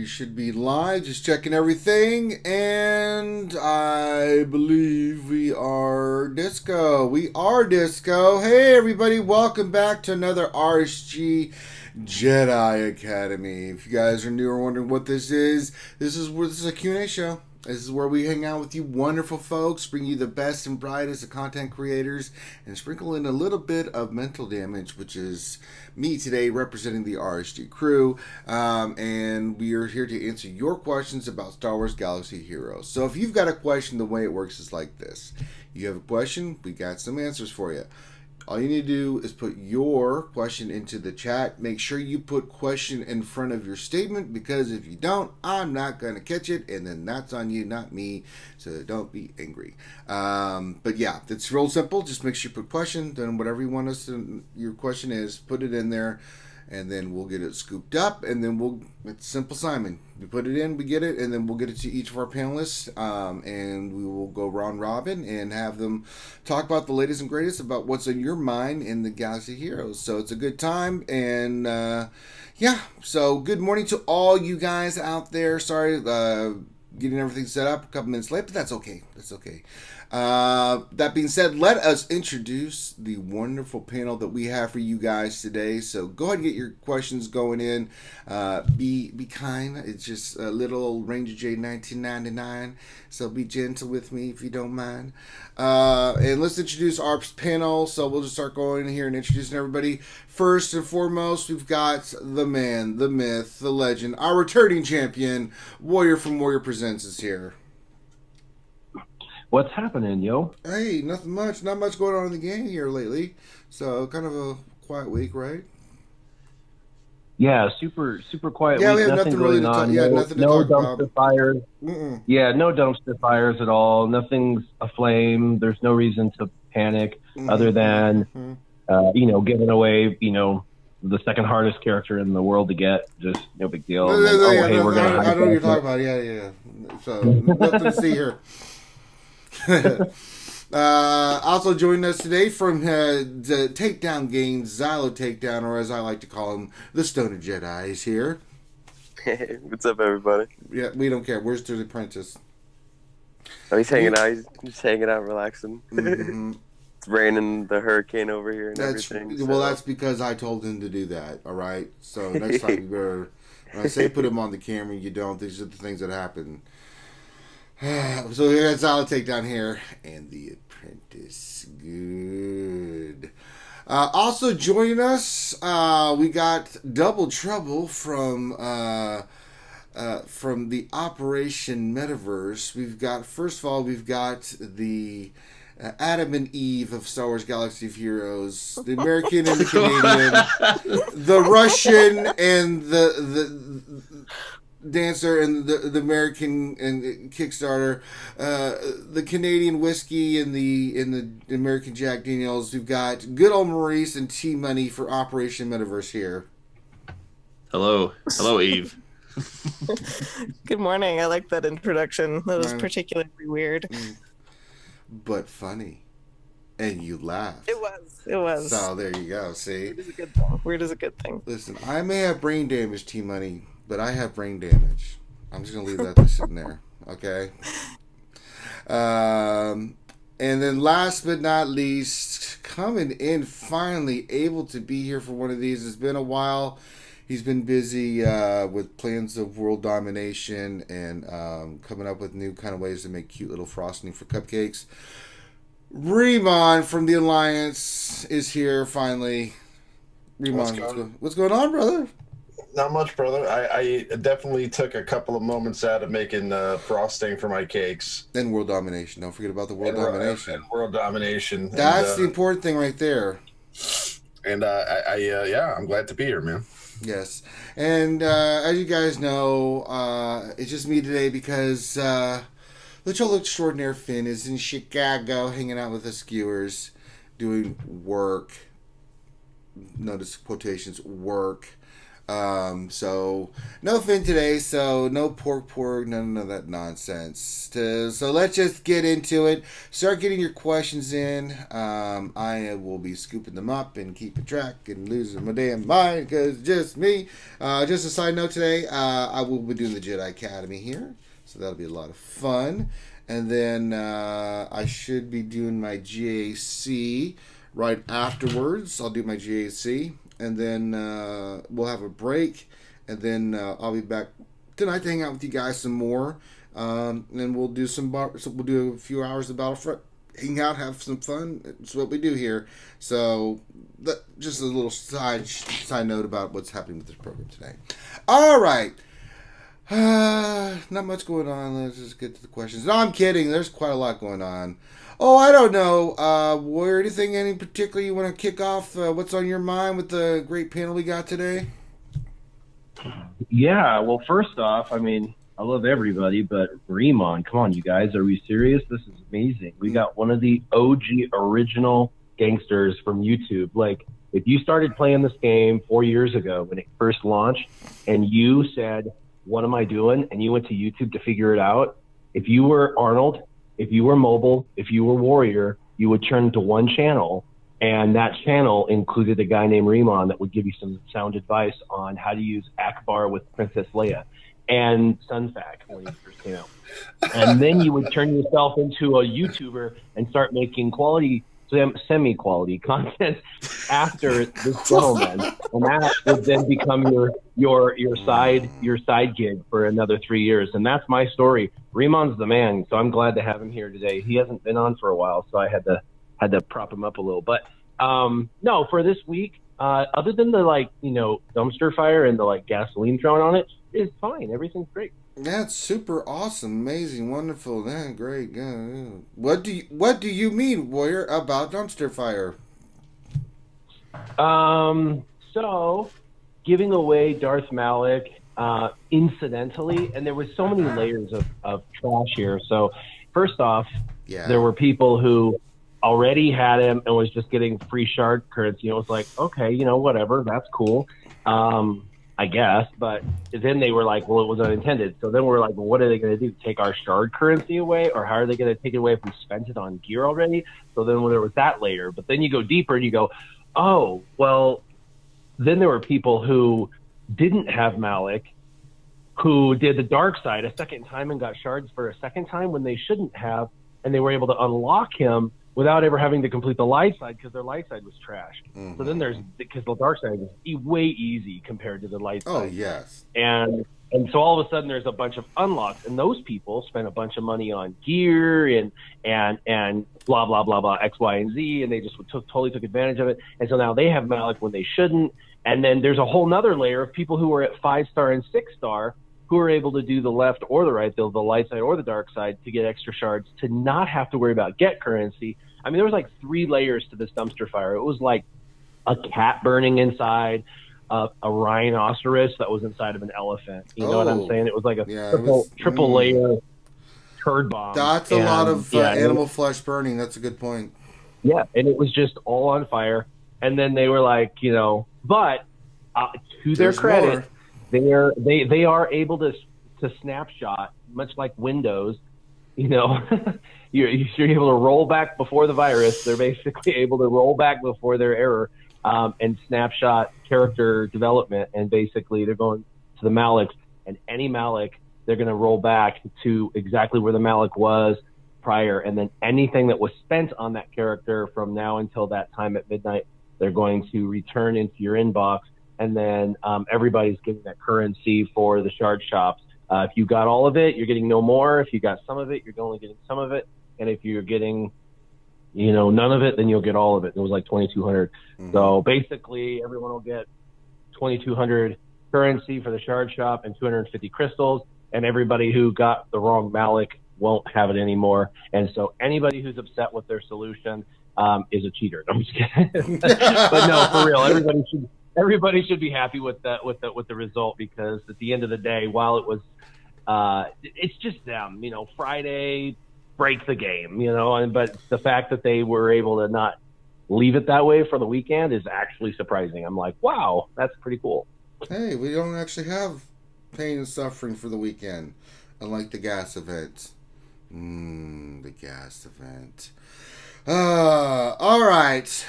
should be live, just checking everything, and I believe we are disco. We are disco. Hey everybody, welcome back to another RSG Jedi Academy. If you guys are new or wondering what this is a Q&A show. This is where we hang out with you wonderful folks, bring you the best and brightest of content creators, and sprinkle in a little bit of mental damage, which is me today representing the RSG crew. And we are here to answer your questions about Star Wars Galaxy Heroes. So if you've got a question, the way it works is like this. You have a question, we got some answers for you. All you need to do is put your question into the chat. Make sure you put question in front of your statement, because if you don't, I'm not going to catch it, and then that's on you, not me, so don't be angry. But yeah, it's real simple. Just make sure you put question, then whatever you want us to, your question is, put it in there, and then we'll get it scooped up, and then it's simple Simon. We put it in, we get it, and then we'll get it to each of our panelists, and we will go round robin and have them talk about the latest and greatest about what's in your mind in the Galaxy Heroes. So it's a good time, and yeah, so good morning to all you guys out there. Sorry, getting everything set up a couple minutes late, but that's okay. That's okay. That being said, let us introduce the wonderful panel that we have for you guys today. So go ahead and get your questions going in. Be kind. It's just a little old Ranger J 1999. So be gentle with me if you don't mind. And let's introduce our panel. So we'll just start going here and introducing everybody. First and foremost, we've got the man, the myth, the legend, our returning champion, Warrior from Warrior Presents is here. What's happening, yo? Hey, nothing much. Not much going on in the game here lately. So kind of a quiet week, right? Yeah, super quiet yeah, week. We have nothing really to talk. Yeah, nothing to talk about. No dumpster fires. Mm-mm. Yeah, no dumpster fires at all. Nothing's aflame. There's no reason to panic other than, giving away, the second hardest character in the world to get. Just no big deal. I know what you're talking about. Yeah. So nothing to see here. Also joining us today from the Takedown Games, Xylo Takedown, or as I like to call him, the Stoner Jedi is here. Hey, what's up, everybody? Yeah, we don't care. Where's the apprentice? Oh, he's hanging out. He's just hanging out, relaxing. Mm-hmm. It's raining, the hurricane over here and everything. So. Well, that's because I told him to do that, all right? So next time you better, when I say put him on the camera, you don't. These are the things that happen. So we got Xylo Takedown here, and the apprentice. Good. Also joining us, we got Double Trouble from the Operation Metaverse. First of all, we've got the Adam and Eve of Star Wars Galaxy of Heroes, the American and the Canadian, the Russian and the dancer and the American and Kickstarter, the Canadian whiskey and the American Jack Daniels. We've got good old Maurice and T Money for Operation Metaverse here. Hello, Eve. Good morning. I like that introduction. That was particularly weird, but funny, and you laughed. It was. So there you go. See, weird is a good thing. Weird is a good thing. Listen, I may have brain damage, T Money, but I have brain damage. I'm just going to leave that sitting there, okay? And then last but not least, coming in finally, able to be here for one of these. It's been a while. He's been busy with plans of world domination and coming up with new kind of ways to make cute little frosting for cupcakes. Ramon from the Alliance is here finally. Ramon, what's going on, brother? Not much, brother. I definitely took a couple of moments out of making frosting for my cakes. And world domination. Don't forget about the world domination. And world domination. That's the important thing right there. And I'm glad to be here, man. Yes. And as you guys know, it's just me today because the Troll Extraordinaire Finn is in Chicago hanging out with the skewers, doing work. Notice quotations, work. So no Finn today, so no pork, none of that nonsense. So let's just get into it. Start getting your questions in. I will be scooping them up and keeping track and losing my damn mind because just me. Just a side note today, I will be doing the Jedi Academy here, so that'll be a lot of fun. And then I should be doing my GAC right afterwards. I'll do my GAC. And then we'll have a break, and then I'll be back tonight to hang out with you guys some more. And then we'll do we'll do a few hours of Battlefront, hang out, have some fun. It's what we do here. So just a little side note about what's happening with this program today. All right. Not much going on. Let's just get to the questions. No, I'm kidding. There's quite a lot going on. Oh, I don't know. Anything in particular you want to kick off? What's on your mind with the great panel we got today? Yeah, well, first off, I mean, I love everybody, but Ramon, come on, you guys. Are we serious? This is amazing. We got one of the OG original gangsters from YouTube. Like, if you started playing this game 4 years ago when it first launched, and you said, what am I doing? And you went to YouTube to figure it out. If you were Arnold, if you were mobile, if you were warrior, you would turn to one channel, and that channel included a guy named Ramon that would give you some sound advice on how to use Akbar with Princess Leia and Sunfac when he first came out. And then you would turn yourself into a YouTuber and start making semi-quality content after this gentleman, and that would then become your side gig for another 3 years. And that's my story. Ramon's the man, so I'm glad to have him here today. He hasn't been on for a while, so I had to prop him up a little. But no, for this week, other than the dumpster fire and the gasoline thrown on it, it's fine. Everything's great. That's super awesome, amazing, wonderful. Yeah, great. Yeah. What do you mean, Warrior, about dumpster fire? So giving away Darth Malloc incidentally, and there was so many layers of trash here. So first off, there were people who already had him and was just getting free shard currency. It was like, okay, whatever, that's cool. I guess, but then they were like, well, it was unintended. So then we're like, well, what are they going to do? Take our shard currency away? Or how are they going to take it away if we spent it on gear already? So then there was that layer. But then you go deeper and you go, oh, well, then there were people who didn't have Malloc, who did the dark side a second time and got shards for a second time when they shouldn't have. And they were able to unlock him without ever having to complete the light side because their light side was trash. Mm-hmm. So then because the dark side is way easy compared to the light side. Oh, yes. And so all of a sudden there's a bunch of unlocks, and those people spent a bunch of money on gear and blah, blah, blah, blah, X, Y, and Z, and they just totally took advantage of it. And so now they have Malloc when they shouldn't. And then there's a whole nother layer of people who are at 5-star and 6-star who are able to do the left or the right, the light side or the dark side, to get extra shards, to not have to worry about get currency. I mean, there was 3 layers to this dumpster fire. It was like a cat burning inside a rhinoceros that was inside of an elephant. You know what I'm saying? It was like a triple layer turd bomb. That's a lot of animal flesh burning. That's a good point. Yeah, and it was just all on fire. And then they were like, but to their credit, they are able to snapshot, much like Windows. You're able to roll back before the virus. They're basically able to roll back before their error and snapshot character development. And basically they're going to the Mallocs, and any Malloc, they're going to roll back to exactly where the Malloc was prior. And then anything that was spent on that character from now until that time at midnight, they're going to return into your inbox. And then everybody's getting that currency for the shard shops. If you got all of it, you're getting no more. If you got some of it, you're only getting some of it. And if you're getting, none of it, then you'll get all of it. It was like 2,200. Mm-hmm. So basically, everyone will get 2,200 currency for the shard shop and 250 crystals. And everybody who got the wrong Malloc won't have it anymore. And so anybody who's upset with their solution is a cheater. I'm just kidding. But no, for real, everybody should be happy with the result, because at the end of the day, while it was, it's just them, Friday break the game, but the fact that they were able to not leave it that way for the weekend is actually surprising. I'm like, wow, that's pretty cool. Hey, we don't actually have pain and suffering for the weekend, unlike the gas event. The gas event. All right.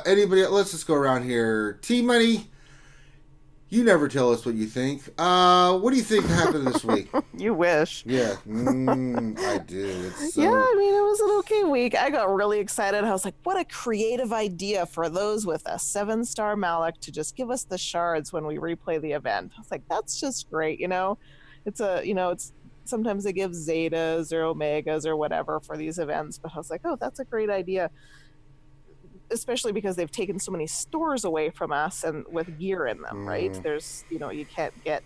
Anybody? Let's just go around here. T Money. You never tell us what you think. What do you think happened this week? You wish. Yeah, I do. It's so... Yeah, I mean, it was an okay week. I got really excited. I was like, what a creative idea for those with a 7-star Malloc to just give us the shards when we replay the event. I was like, that's just great, it's sometimes they give zetas or omegas or whatever for these events, but I was like, oh, that's a great idea. Especially because they've taken so many stores away from us and with gear in them, right? There's, you can't get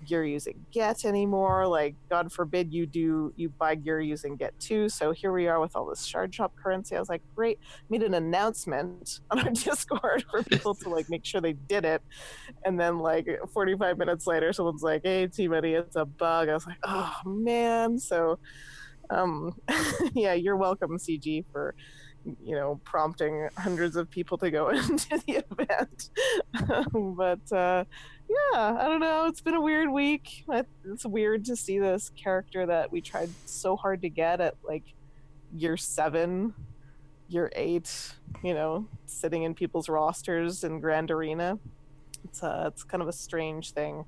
gear using get anymore. Like, God forbid you buy gear using get too. So here we are with all this shard shop currency. I was like, great. Made an announcement on our Discord for people to like make sure they did it. And then like 45 minutes later, someone's like, hey, T-Money, it's a bug. I was like, oh man. So yeah, you're welcome, CG, for prompting hundreds of people to go into the event. But yeah, I don't know. It's been a weird week. It's weird to see this character that we tried so hard to get at like year 7, year 8, sitting in people's rosters in Grand Arena. It's kind of a strange thing.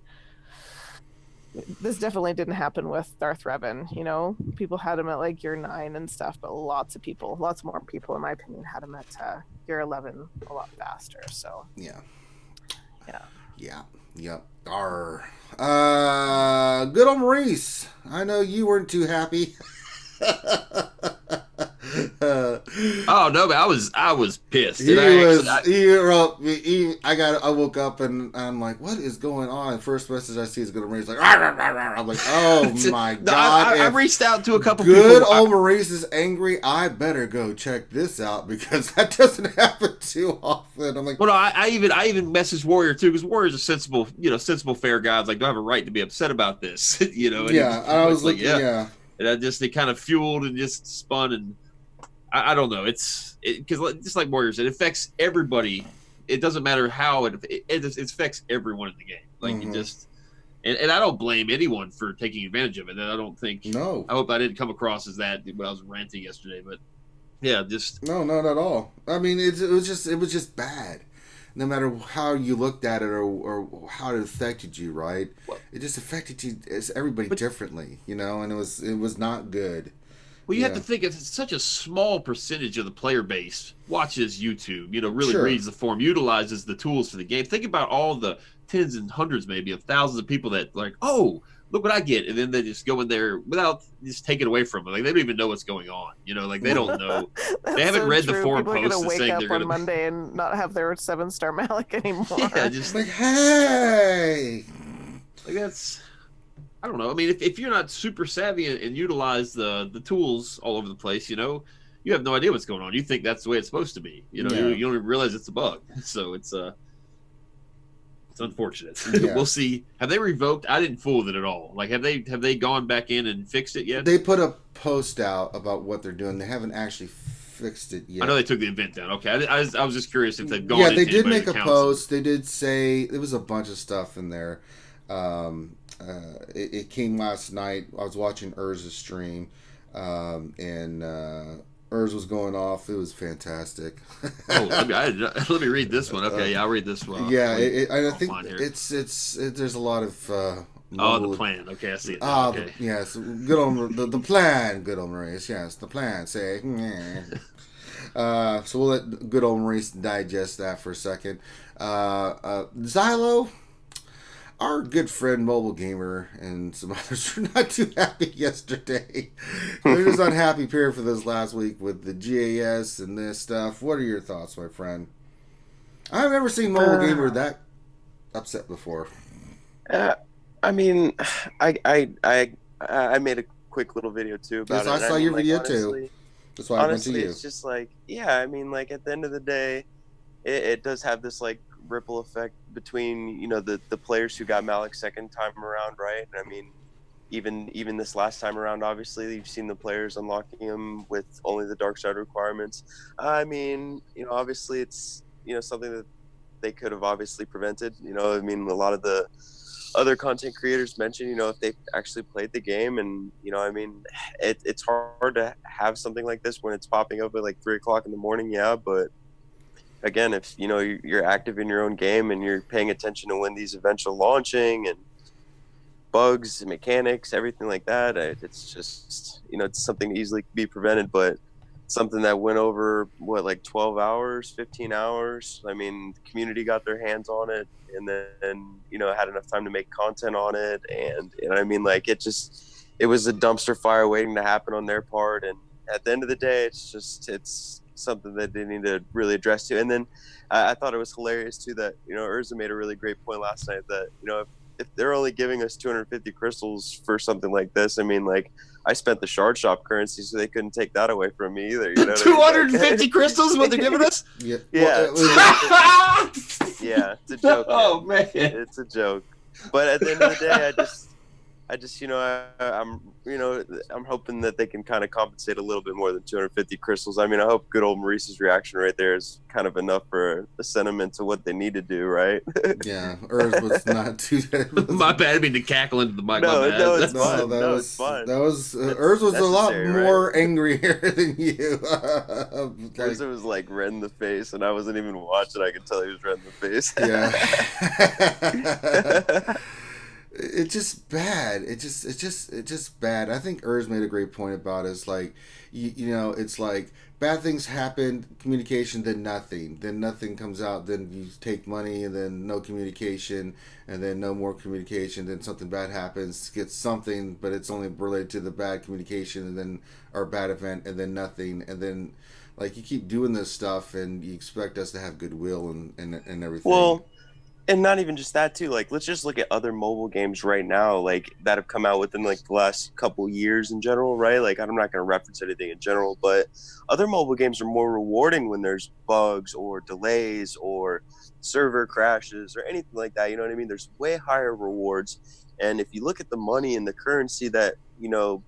This definitely didn't happen with Darth Revan, People had him at like year 9 and stuff, but lots more people, in my opinion, had him at year 11 a lot faster. So yeah. Yep. Good old Maurice. I know you weren't too happy. Oh no, but I was pissed. I woke up and I'm like, what is going on? First message I see is good old Maurice, like, I'm like, oh my god. I reached out to a couple good people. Old Maurice is angry. I better go check this out because that doesn't happen too often. I'm like, well, no, I even messaged Warrior too, because Warrior's a sensible, fair guy. I was like, do I have a right to be upset about this? And I was like, yeah. And it kind of fueled and just spun, and I don't know. Because just like Warriors, it affects everybody. It doesn't matter how it affects everyone in the game. Like it just, and I don't blame anyone for taking advantage of it. And I don't think. No. I hope I didn't come across as that when I was ranting yesterday, but yeah, just no, not at all. I mean, it was just bad. No matter how you looked at it or how it affected you, right? It just affected you as everybody differently, and it was not good. Well, you have to think it's such a small percentage of the player base watches YouTube, really reads the forum, utilizes the tools for the game. Think about all the tens and hundreds, maybe, of thousands of people that like, oh, look what I get. And then they just go in there without just taking it away from them. Like, they don't even know what's going on. Like, they don't know. They haven't read the forum posts. People are wake up on Monday and not have their 7-star Malloc anymore. Yeah, just like, hey. Like, that's... I don't know. I mean, if you're not super savvy and utilize the tools all over the place, you have no idea what's going on. You think that's the way it's supposed to be. You don't even realize it's a bug. So it's unfortunate. Yeah. We'll see. Have they revoked? I didn't fool with it at all. Like, have they gone back in and fixed it yet? They put a post out about what they're doing. They haven't actually fixed it yet. I know they took the event down. Okay, I was just curious if they've gone. Yeah, they did make a post. They did say there was a bunch of stuff in there. It came last night. I was watching Urz's stream, and Urz was going off. It was fantastic. Oh, let me read this one. Okay, I'll read this one. Yeah, I think it's there's a lot of. The plan. Okay, I see it. Okay. Yes, good on the plan. Good on Maurice. Yes, the plan. Say. So we'll let good old Maurice digest that for a second. Xylo. Our good friend Mobile Gamer and some others were not too happy yesterday. They're just unhappy period for this last week with the GAS and this stuff. What are your thoughts, my friend? I've never seen Mobile Gamer that upset before. I mean, I made a quick little video too about it. I saw your video too. That's why I went to you. It's just like, yeah, I mean, like at the end of the day, it does have this like ripple effect between the players who got Malloc second time around, right? I mean, even this last time around, obviously you've seen the players unlocking him with only the dark side requirements. I mean, obviously it's something that they could have obviously prevented. You know, I mean, a lot of the other content creators mentioned, you know, if they actually played the game, and you know, I mean, it's hard to have something like this when it's popping up at like 3 o'clock in the morning. Yeah, but again, if you know you're active in your own game and you're paying attention to when these events are launching and bugs, mechanics, everything like that, it's just, you know, it's something to easily be prevented. But something that went over what, like 12 hours, 15 hours. I mean, the community got their hands on it, and then, you know, had enough time to make content on it. And I mean, like, it was a dumpster fire waiting to happen on their part. And at the end of the day, it's something that they need to really address too. And then I thought it was hilarious too that, you know, Urza made a really great point last night that, you know, if they're only giving us 250 crystals for something like this, I mean, like, I spent the shard shop currency, so they couldn't take that away from me either. You know 250 crystals is what they're giving us? Yeah. Well, Yeah, it's a joke. Oh, man. It's a joke. But at the end of the day, I just, you know, I'm hoping that they can kind of compensate a little bit more than 250 crystals. I mean, I hope good old Maurice's reaction right there is kind of enough for a sentiment to what they need to do, right? Yeah, Urz was not too. My bad. I mean to cackle into the mic. No, my bad. no, it's No, fine. that No, was it's fine. that was That's Urz was a lot necessary, more right? angrier than you. Urza was like red in the face, and I wasn't even watching. I could tell he was red in the face. Yeah. It's just bad. It's just bad. I think Urz made a great point about it. It's like, you know, it's like bad things happen, communication, then nothing comes out, then you take money, and then no communication, and then no more communication, then something bad happens, gets something, but it's only related to the bad communication, and then, or bad event, and then nothing, and then, like, you keep doing this stuff, and you expect us to have goodwill and everything. Well, and not even just that too. Like, let's just look at other mobile games right now, like that have come out within like the last couple years in general, right? Like, I'm not going to reference anything in general, but other mobile games are more rewarding when there's bugs or delays or server crashes or anything like that. You know what I mean? There's way higher rewards, and if you look at the money and the currency that, you know,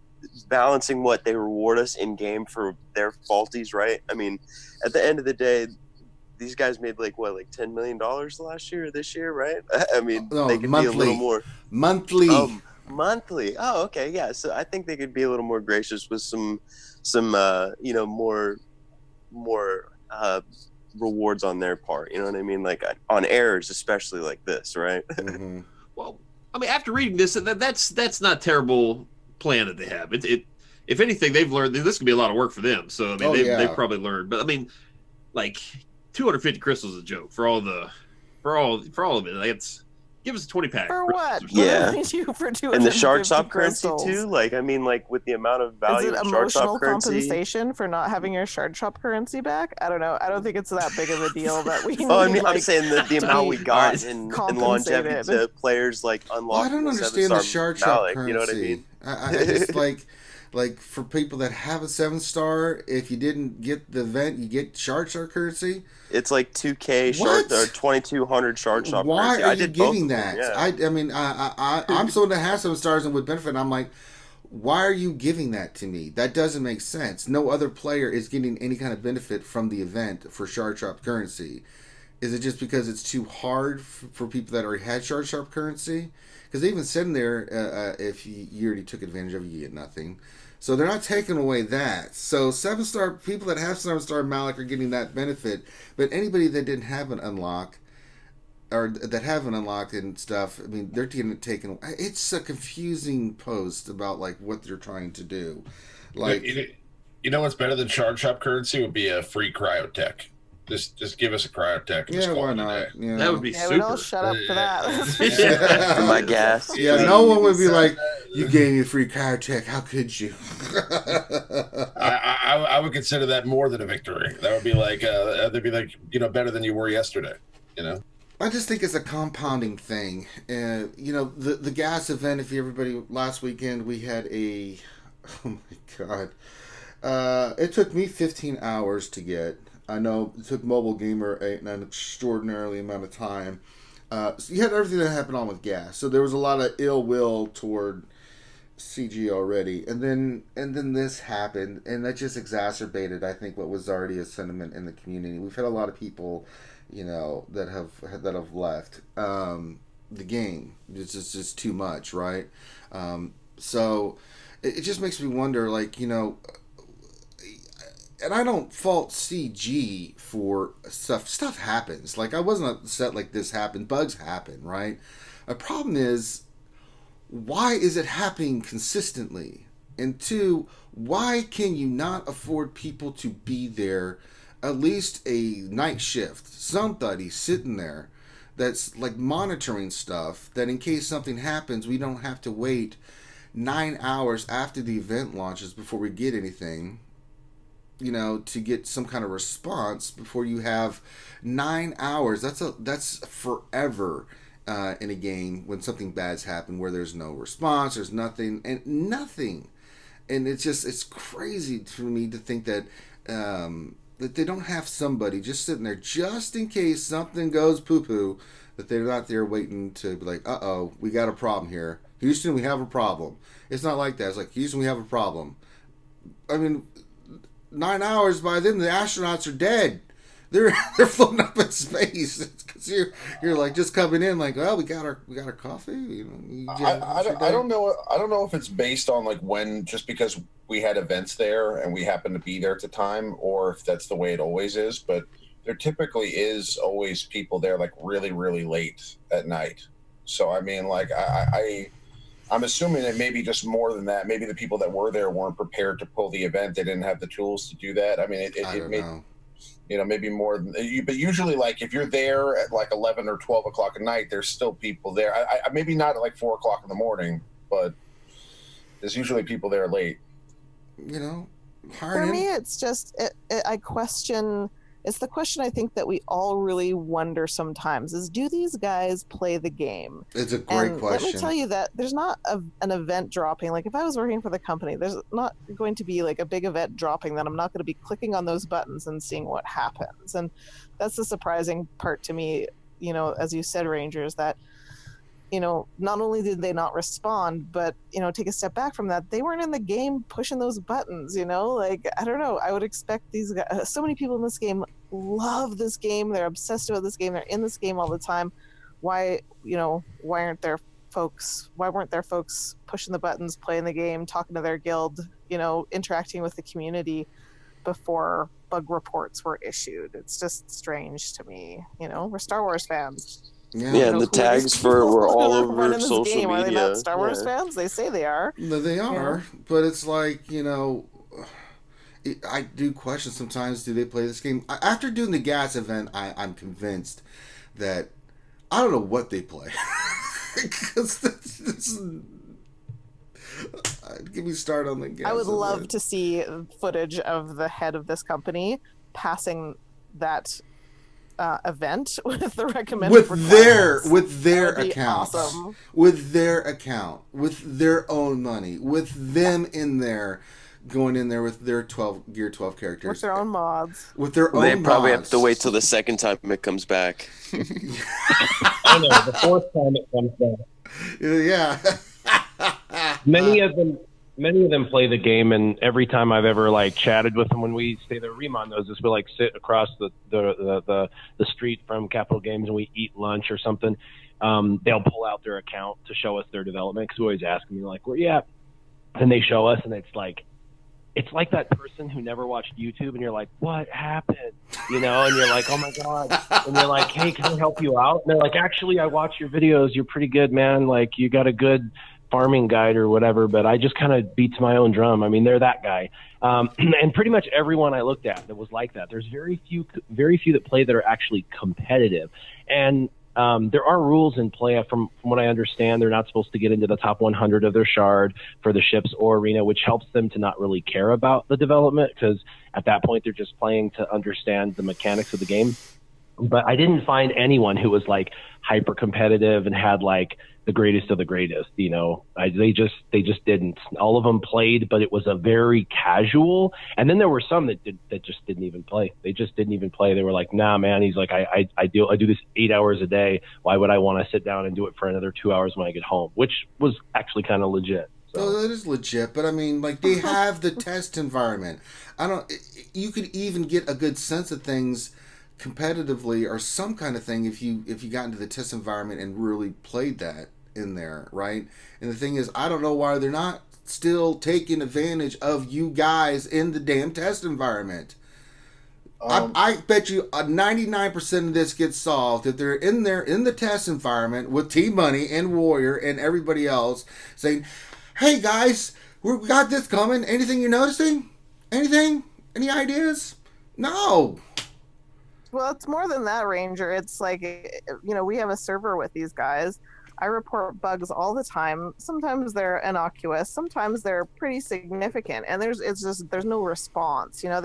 balancing what they reward us in game for their faulties, right? I mean, at the end of the day, these guys made like $10 million last year or this year, right? I mean, No, they could monthly. be a little more Monthly. monthly. Oh, okay, yeah. So I think they could be a little more gracious with some you know, more rewards on their part. You know what I mean? Like on errors, especially like this, right? Mm-hmm. Well, I mean, after reading this, that's not a terrible plan that they have. It if anything, they've learned this could be a lot of work for them. So I mean, they've probably learned. But I mean, like 250 crystals is a joke for all of it. Like, it's give us a 20-pack For what? Yeah. What do we do for 250 And the shard shop currency crystals? too. Like, I mean, like with the amount of Is value it of shard shop emotional currency. compensation for not having your shard shop currency back? I don't know. I don't think it's that big of a deal that we need. Oh, I mean, like, I'm saying the to amount be we got in longevity compensated. to players like unlocking. Well, I don't understand the shard shop currency. You know what I mean? I just like for people that have a 7-star, if you didn't get the event, you get shard shop currency. It's like 2K What? shard or 2,200 shard shop. Why currency. are I you did both giving of them, that? yeah. I mean, I'm someone that has 7 stars and would benefit. And I'm like, why are you giving that to me? That doesn't make sense. No other player is getting any kind of benefit from the event for shard shop currency. Is it just because it's too hard for people that already had shard shop currency? Because they even said in there, if you already took advantage of it, you get nothing. So they're not taking away that. So 7-star people that have 7-star Malloc are getting that benefit, but anybody that didn't have an unlock or that have an unlock and stuff, I mean, they're getting it taken away. It's a confusing post about like what they're trying to do. Like, you know what's better than shard shop currency would be a free cryotech. Just give us a cryotech. yeah, why not? You That know? would be Yeah, super. we'd all shut up for that. That's for sure. Yeah. For my gas. Yeah, no one would be like, you gave me a free cryotech. How could you? I would consider that more than a victory. That would be like they'd be like, you know, better than you were yesterday. You know. I just think it's a compounding thing. You know, the gas event, if everybody, last weekend we had a, oh my God. It took me 15 hours to get. I know it took Mobile Gamer an extraordinarily amount of time. So you had everything that happened on with gas. So there was a lot of ill will toward CG already, and then this happened, and that just exacerbated, I think, what was already a sentiment in the community. We've had a lot of people, that have left the game. It's just too much, right? So it just makes me wonder, like, and I don't fault CG for stuff. Stuff happens. Like, I wasn't upset like this happened. Bugs happen, right? The problem is, why is it happening consistently? And two, why can you not afford people to be there, at least a night shift? Somebody sitting there that's like monitoring stuff, that in case something happens, we don't have to wait 9 hours after the event launches before we get anything, to get some kind of response before you have 9 hours. That's forever in a game when something bad's happened, where there's no response, there's nothing. And it's crazy for me to think that that they don't have somebody just sitting there just in case something goes poo-poo, that they're not there waiting to be like, uh-oh, we got a problem here. Houston, we have a problem. It's not like that. It's like, Houston, we have a problem. I mean, 9 hours, by then the astronauts are dead. They're floating up in space, because you're like just coming in like, well, we got our coffee. I don't know if it's based on like when, just because we had events there and we happened to be there at the time, or if that's the way it always is. But there typically is always people there like really, really late at night. So I mean, like I'm assuming that maybe just more than that. Maybe the people that were there weren't prepared to pull the event. They didn't have the tools to do that. I mean, I don't know. Maybe more than you, but usually, like, if you're there at like 11 or 12 o'clock at night, there's still people there. I maybe not at like 4 o'clock in the morning, but there's usually people there late. For me, it's just I question. It's the question I think that we all really wonder sometimes: is, do these guys play the game? It's a great question. Let me tell you that there's not an event dropping. Like, if I was working for the company, there's not going to be like a big event dropping that I'm not going to be clicking on those buttons and seeing what happens. And that's the surprising part to me. As you said, Rangers, that not only did they not respond, but take a step back from that, they weren't in the game pushing those buttons. Like, I don't know. I would expect these guys. So many people in this game love this game. They're obsessed with this game. They're in this game all the time. Why weren't there folks pushing the buttons, playing the game, talking to their guild, interacting with the community before bug reports were issued? It's just strange to me. We're Star Wars fans. Yeah, and the tags were all over social media. Are they not Star Wars fans? They say they are. No, they are, but it's like, I do question sometimes, do they play this game? After doing the gas event, I'm convinced that I don't know what they play. Because give me start on the gas I would event. love to see footage of the head of this company passing that event with the recommended with their account, awesome. with their account, with their own money, with them in there, going in there with their Gear 12 characters, with their own mods, They probably have to wait till the second time it comes back. I know, the fourth time it comes back. Yeah. Many of them play the game, and every time I've ever like chatted with them when we stay there, Ramon knows this. We like sit across the street from Capital Games and we eat lunch or something. They'll pull out their account to show us their development, because we always ask me like, "Where you at?" And they show us, and it's like that person who never watched YouTube, and you're like, "What happened?" And you're like, "Oh my god!" And you're like, "Hey, can I help you out?" And they're like, "Actually, I watch your videos. You're pretty good, man. Like, you got a good farming guide or whatever, but I just kind of beat to my own drum." I mean, they're that guy. And pretty much everyone I looked at that was like that. There's very few that play that are actually competitive. And there are rules in play. From what I understand, they're not supposed to get into the top 100 of their shard for the ships or arena, which helps them to not really care about the development, because at that point they're just playing to understand the mechanics of the game. But I didn't find anyone who was like hyper competitive and had like the greatest of the greatest. They just didn't. All of them played, but it was a very casual. And then there were some that just didn't even play. They just didn't even play. They were like, "Nah, man." He's like, I do this 8 hours a day. Why would I want to sit down and do it for another 2 hours when I get home?" Which was actually kind of legit. So. Well, that is legit, but I mean, like, they have the test environment. You could even get a good sense of things competitively or some kind of thing if you got into the test environment and really played that in there, right? And the thing is, I don't know why they're not still taking advantage of you guys in the damn test environment. I bet you 99% of this gets solved if they're in there in the test environment with T-Money and Warrior and everybody else saying, hey guys, we got this coming. Anything you're noticing? Anything? Any ideas? No. Well, it's more than that, Ranger. It's like, you know, we have a server with these guys. I report bugs all the time. Sometimes they're innocuous. Sometimes they're pretty significant. And there's no response. You know,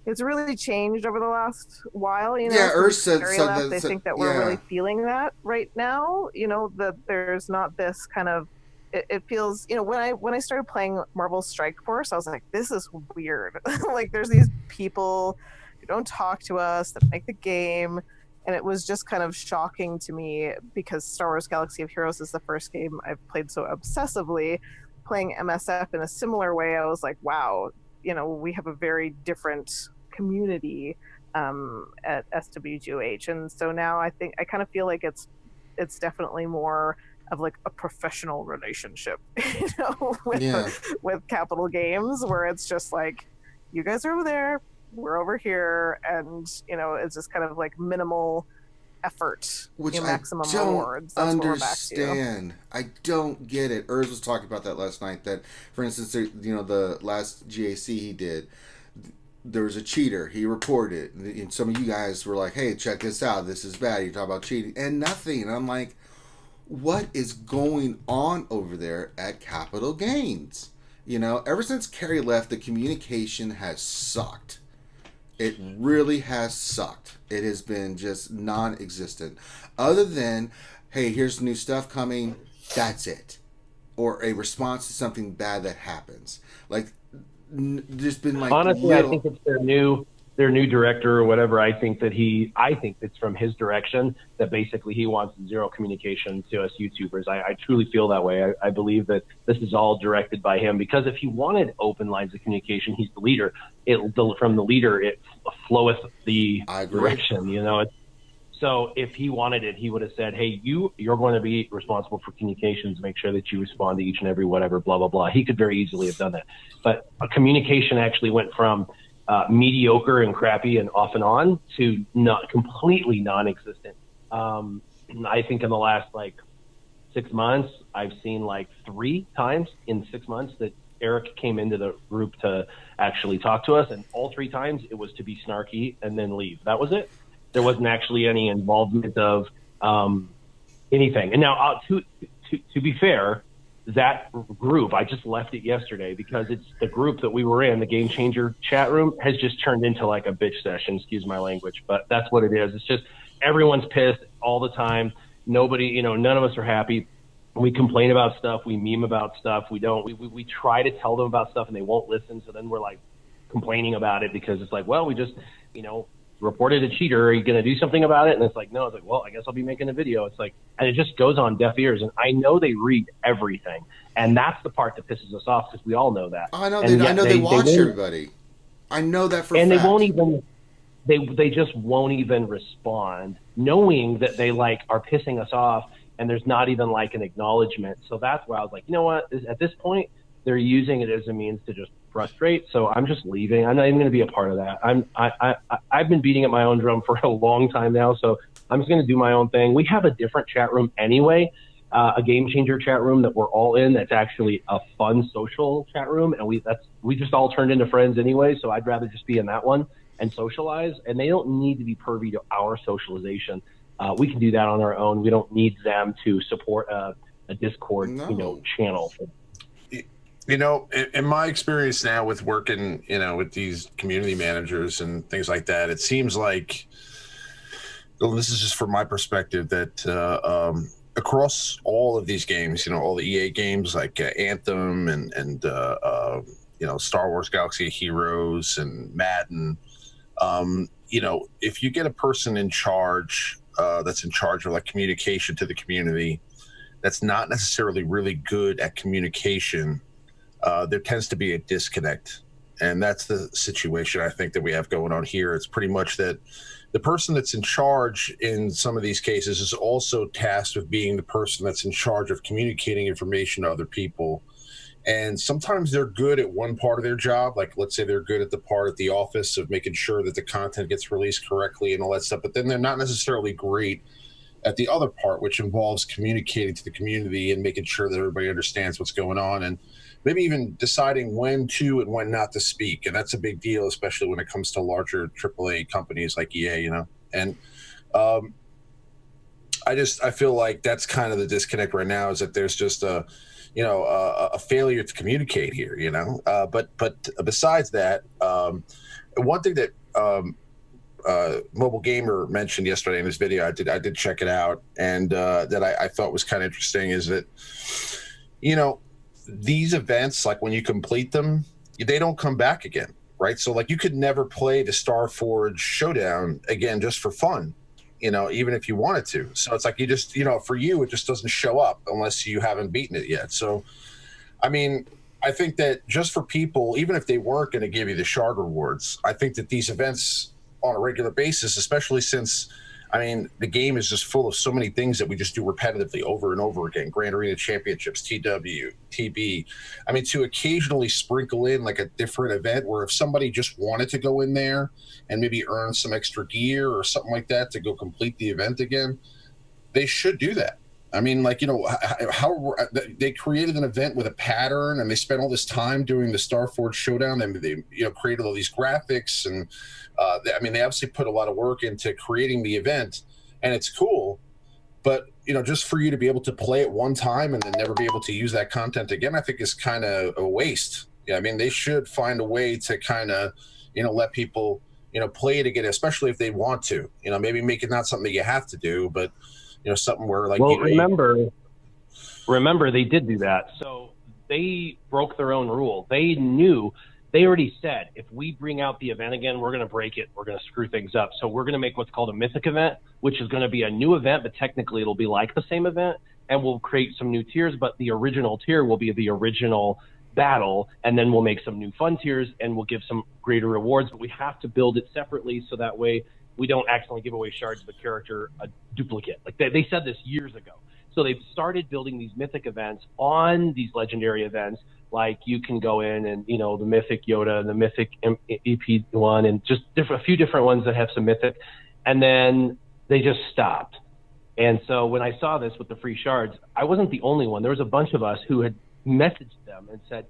it's really changed over the last while. You know, yeah, Ursa said they think that we're really feeling that right now. You know, that there's not this kind of. It feels, you know, when I started playing Marvel Strike Force, I was like, this is weird. Like, there's these people who don't talk to us that make the game, and it was just kind of shocking to me because Star Wars Galaxy of Heroes is the first game I've played so obsessively. Playing MSF in a similar way, I was like, wow, you know, we have a very different community at SWGOH, and so now I kind of feel like it's definitely more of like a professional relationship, you know, with Capital Games, where it's just like, you guys are over there, we're over here, and you know, it's just kind of like minimal effort, which maximum I don't rewards. That's understand. I don't get it. Urs was talking about that last night. That, for instance, you know, the last GAC he did, there was a cheater. He reported it, and some of you guys were like, "Hey, check this out. This is bad." You talk about cheating and nothing. And I'm like, what is going on over there at Capital Games? You know, ever since Carrie left, the communication has sucked. It really has sucked. It has been just non-existent. Other than, hey, here's new stuff coming, that's it. Or a response to something bad that happens. Like, there's been like honestly, I think it's their new director or whatever. I think it's from his direction that basically he wants zero communication to us YouTubers. I truly feel that way. I believe that this is all directed by him, because if he wanted open lines of communication, he's the leader. From the leader, it floweth the direction, you know. So if he wanted it, he would have said, hey, you're going to be responsible for communications. Make sure that you respond to each and every whatever, blah, blah, blah. He could very easily have done that. But communication actually went from mediocre and crappy and off and on to not completely non-existent. I think in the last 6 months, I've seen 3 times in 6 months that Eric came into the group to actually talk to us, and all 3 times it was to be snarky and then leave. That was it. There wasn't actually any involvement of anything. And now, to be fair, that group, I just left it yesterday because it's the group that we were in, the Game Changer chat room, has just turned into like a bitch session, excuse my language, but that's what it is. It's just everyone's pissed all the time. Nobody, none of us are happy. We complain about stuff. We meme about stuff. We try to tell them about stuff and they won't listen. So then we're complaining about it because it's well, we just, reported a cheater. Are you going to do something about it? And it's no. It's well, I guess I'll be making a video. It's and it just goes on deaf ears. And I know they read everything. And that's the part that pisses us off because we all know that. I know. They watch everybody. I know that for a fact. And they won't even, they just won't even respond, knowing that they are pissing us off. And there's not even an acknowledgement. So that's where I was you know what? At this point, they're using it as a means to just frustrate. So I'm just leaving. I'm not even going to be a part of that. I've been beating at my own drum for a long time now. So I'm just going to do my own thing. We have a different chat room anyway, a Game Changer chat room that we're all in. That's actually a fun social chat room. And we just all turned into friends anyway. So I'd rather just be in that one and socialize. And they don't need to be privy to our socialization. We can do that on our own. We don't need them to support a Discord, channel. In my experience now with working, with these community managers and things like that, it seems like, well, this is just from my perspective, that across all of these games, all the EA games like Anthem and Star Wars Galaxy of Heroes and Madden, if you get a person in charge that's in charge of communication to the community, that's not necessarily really good at communication, there tends to be a disconnect. And that's the situation I think that we have going on here. It's pretty much that the person that's in charge in some of these cases is also tasked with being the person that's in charge of communicating information to other people. And sometimes they're good at one part of their job. Like, let's say they're good at the part at the office of making sure that the content gets released correctly and all that stuff. But then they're not necessarily great at the other part, which involves communicating to the community and making sure that everybody understands what's going on, and maybe even deciding when to and when not to speak. And that's a big deal, especially when it comes to larger AAA companies like EA, And I feel like that's kind of the disconnect right now, is that there's just a failure to communicate here, But besides that, one thing that Mobile Gamer mentioned yesterday in this video, I did check it out, and that I thought was kind of interesting is that, these events, like when you complete them, they don't come back again, right? So like you could never play the Starforge Showdown again just for fun, even if you wanted to. So it's like you just, for you, it just doesn't show up unless you haven't beaten it yet. So, I mean, I think that just for people, even if they weren't going to give you the shard rewards, I think that these events on a regular basis, especially since, the game is just full of so many things that we just do repetitively over and over again. Grand Arena Championships, TW, TB. To occasionally sprinkle in like a different event where if somebody just wanted to go in there and maybe earn some extra gear or something like that to go complete the event again, they should do that. How they created an event with a pattern, and they spent all this time doing the Starforge Showdown, and they created all these graphics, and they obviously put a lot of work into creating the event, and it's cool. But just for you to be able to play it one time and then never be able to use that content again, I think is kind of a waste. Yeah, they should find a way to kind of let people play it again, especially if they want to. Maybe make it not something that you have to do, but something where like. Well, remember they did do that. So they broke their own rule. They already said, if we bring out the event again, we're going to break it. We're going to screw things up. So we're going to make what's called a Mythic Event, which is going to be a new event, but technically it'll be like the same event, and we'll create some new tiers, but the original tier will be the original battle, and then we'll make some new fun tiers, and we'll give some greater rewards, but we have to build it separately so that way we don't accidentally give away shards of the character a duplicate. Like they said this years ago. So they've started building these mythic events on these legendary events. Like you can go in and, the Mythic Yoda and the Mythic EP1 and just a few different ones that have some mythic. And then they just stopped. And so when I saw this with the free shards, I wasn't the only one. There was a bunch of us who had messaged them and said,